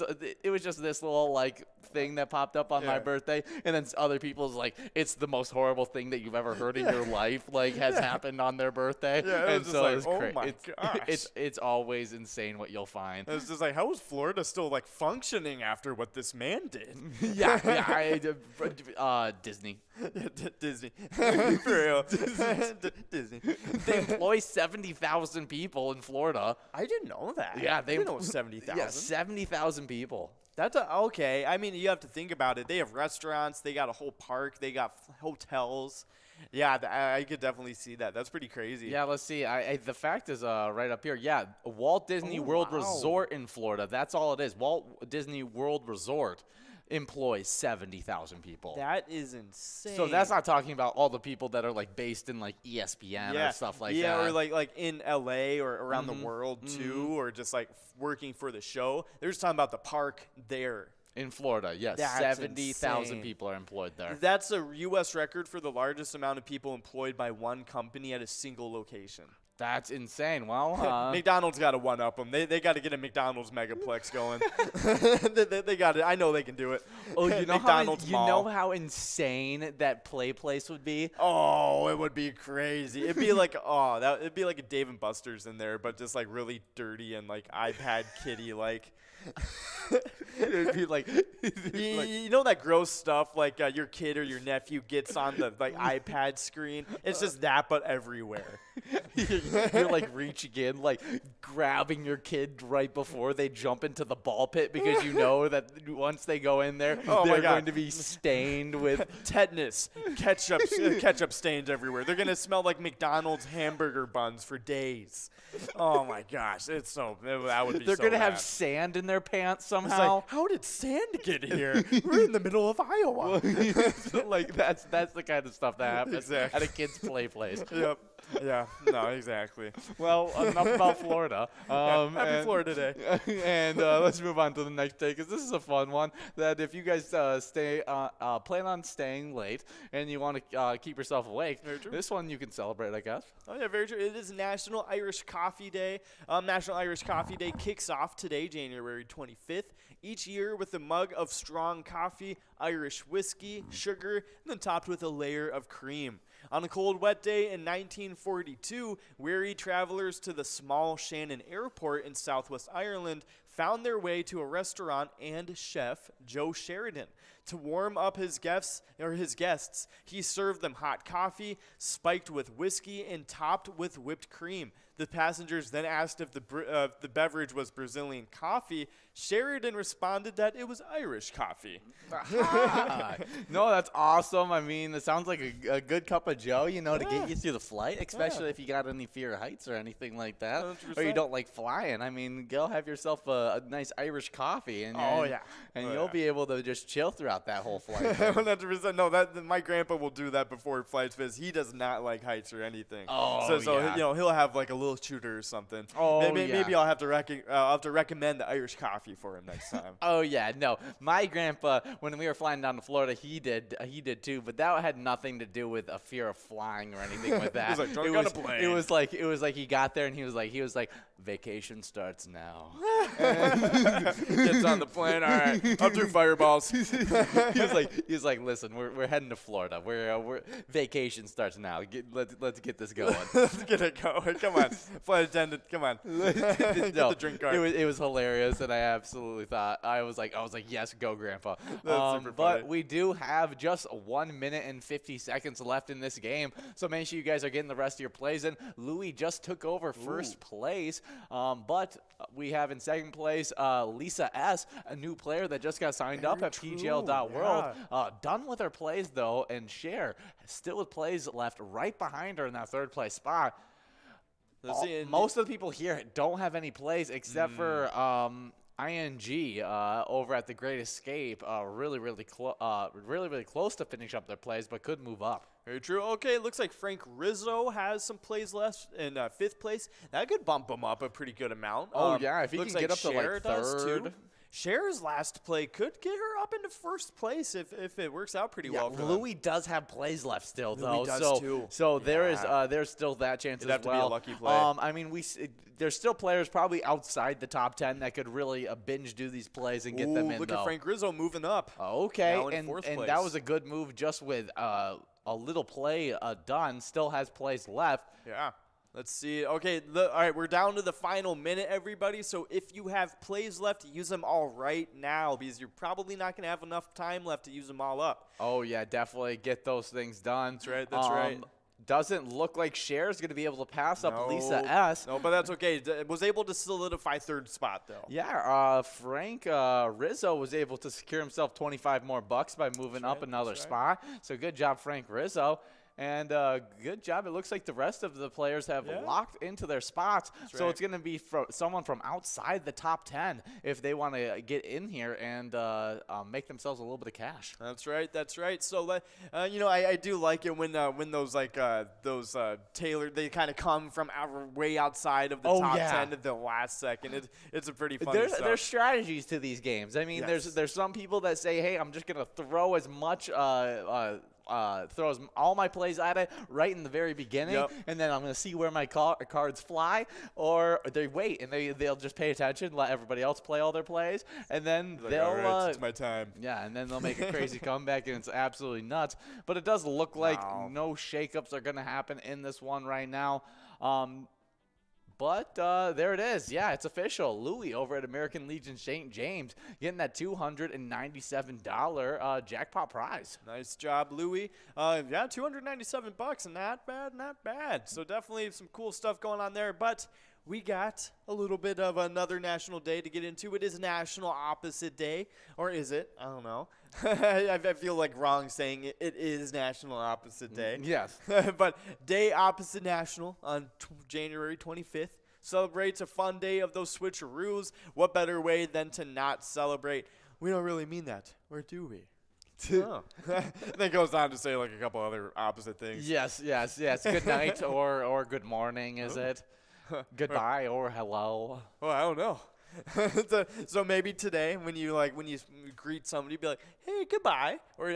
it was just this little like thing that popped up on my birthday, and then other people's like it's the most horrible thing that you've ever heard in your life like has happened on their birthday. And so it's oh my gosh, it's always insane what you'll find. It's just like, how is Florida still like functioning after what this man did? Disney. Disney. For real. Disney. They employ 70,000 people in Florida. I didn't know that. Yeah, they know 70,000. Yeah, 70,000 people. That's okay. I mean, you have to think about it. They have restaurants. They got a whole park. They got hotels. Yeah, I could definitely see that. That's pretty crazy. Yeah, let's see. The fact is right up here. Yeah, Walt Disney World Resort in Florida. That's all it is. Walt Disney World Resort employs 70,000 people. That is insane. So that's not talking about all the people that are like based in like ESPN or stuff like that. Yeah, or like in LA or around the world too, or just like working for the show. They're just talking about the park there. In Florida, yes. 70,000 people are employed there. That's a U.S. record for the largest amount of people employed by one company at a single location. That's insane. Well, McDonald's got to one-up them. They got to get a McDonald's megaplex going. they got it. I know they can do it. Oh, you know McDonald's you know how insane that play place would be? Oh, it would be crazy. It'd be like it'd be like a Dave and Buster's in there, but just like really dirty and like iPad kitty like. It'd be like, you know that gross stuff like your kid or your nephew gets on the like iPad screen. It's just that, but everywhere. You're like reaching in, like grabbing your kid right before they jump into the ball pit because you know that once they go in there, they're going to be stained with tetanus, ketchup stains everywhere. They're gonna smell like McDonald's hamburger buns for days. Oh my gosh, that would be. They're so gonna bad. have sand in their pants somehow. It's like, how did sand get here? We're in the middle of Iowa. Like that's the kind of stuff that happens at a kid's play place. Yep. Yeah. No, exactly. Well, enough about Florida. Happy Florida Day. And let's move on to the next day, because this is a fun one. That if you guys plan on staying late and you want to keep yourself awake, this one you can celebrate, I guess. Oh, yeah, very true. It is National Irish Coffee Day. National Irish Coffee Day kicks off today, January 25th. Each year with a mug of strong coffee, Irish whiskey, sugar, and then topped with a layer of cream. On a cold, wet day in 1942, weary travelers to the small Shannon Airport in southwest Ireland found their way to a restaurant and chef, Joe Sheridan. To warm up his guests, he served them hot coffee, spiked with whiskey, and topped with whipped cream. The passengers then asked if the beverage was Brazilian coffee. Sheridan responded that it was Irish coffee. No, that's awesome. I mean, it sounds like a good cup of Joe, to get you through the flight, especially if you got any fear of heights or anything like that, 100%. or you don't like flying. I mean, go have yourself a nice Irish coffee, and you'll be able to just chill throughout that whole flight. 100%. No, my grandpa will do that before flights because he does not like heights or anything. Oh, so he'll have like a little shooter or something. Oh, maybe I'll have to recommend the Irish coffee for him next time. Oh yeah, no. My grandpa, when we were flying down to Florida, he did too, but that had nothing to do with a fear of flying or anything like that. He's like, drunk on a plane. It was like he got there and he was like, vacation starts now. Gets on the plane. All right, up through fireballs. he was like, listen, we're heading to Florida. We're vacation starts now. Let's get this going. Let's get it going. Come on, flight attendant. Come on. Get the drink card. It was hilarious, and I absolutely thought I was like, yes, go, Grandpa. That's super but funny. we do have just 1 minute and 50 seconds left in this game, so make sure you guys are getting the rest of your plays in. Louis just took over first place, but we have in second place Lisa S., a new player that just got signed up at PGL.world. Done with her plays, though, and Cher still with plays left right behind her in that third place spot. Most of the people here don't have any plays except for ING over at the Great Escape. Really close to finish up their plays, but could move up. Very true. Okay, looks like Frank Rizzo has some plays left in fifth place. That could bump him up a pretty good amount. Oh, yeah, if he looks can get up to Cher like does, too. third. Cher's last play could get her up into first place if it works out pretty well for them. Louis does have plays left still, though. Louis does too. So there's still that chance It'd as have to well. be a lucky play. I mean, there's still players probably outside the top 10 that could really binge do these plays and get them in. Look though. at Frank Rizzo moving up. Okay, now in fourth and place. that was a good move just with a little play done. Still has plays left. Yeah. Let's see. Okay, all right, we're down to the final minute, everybody. So if you have plays left, use them all right now because you're probably not going to have enough time left to use them all up. Oh, yeah, definitely get those things done. That's right. That's right. Doesn't look like Cher's going to be able to pass up Lisa S. No, but that's okay. Was able to solidify third spot, though. Yeah, Frank Rizzo was able to secure himself 25 more bucks by moving up another spot. So good job, Frank Rizzo. And good job. It looks like the rest of the players have locked into their spots. So it's going to be someone from outside the top 10 if they want to get in here and make themselves a little bit of cash. That's right. That's right. So, I do like it when those tailored, they kind of come from way outside of the top 10 at the last second. It's a pretty fun stuff. There's strategies to these games. I mean, there's some people that say, hey, I'm just going to throw as much throws all my plays at it right in the very beginning, and then I'm going to see where my cards fly, or they wait and they'll just pay attention, let everybody else play all their plays, and then they'll all right, it's my time. Yeah, and then they'll make a crazy comeback, and it's absolutely nuts. But it does look like no shakeups are going to happen in this one right now. But there it is. Yeah, it's official. Louis over at American Legion St. James getting that $297 jackpot prize. Nice job, Louis. Yeah, $297. Not bad, not bad. So definitely some cool stuff going on there. But we got a little bit of another national day to get into. It is National Opposite Day. Or is it? I don't know. I feel like wrong saying it. It is National Opposite Day. Yes. But Day Opposite National on January 25th. Celebrates a fun day of those switcheroos. What better way than to not celebrate? We don't really mean that. Or do we? Then goes on to say like a couple other opposite things. Yes. Good night or good morning, is it? Goodbye or hello. Well, I don't know. So maybe today when you greet somebody, be like, hey, goodbye, or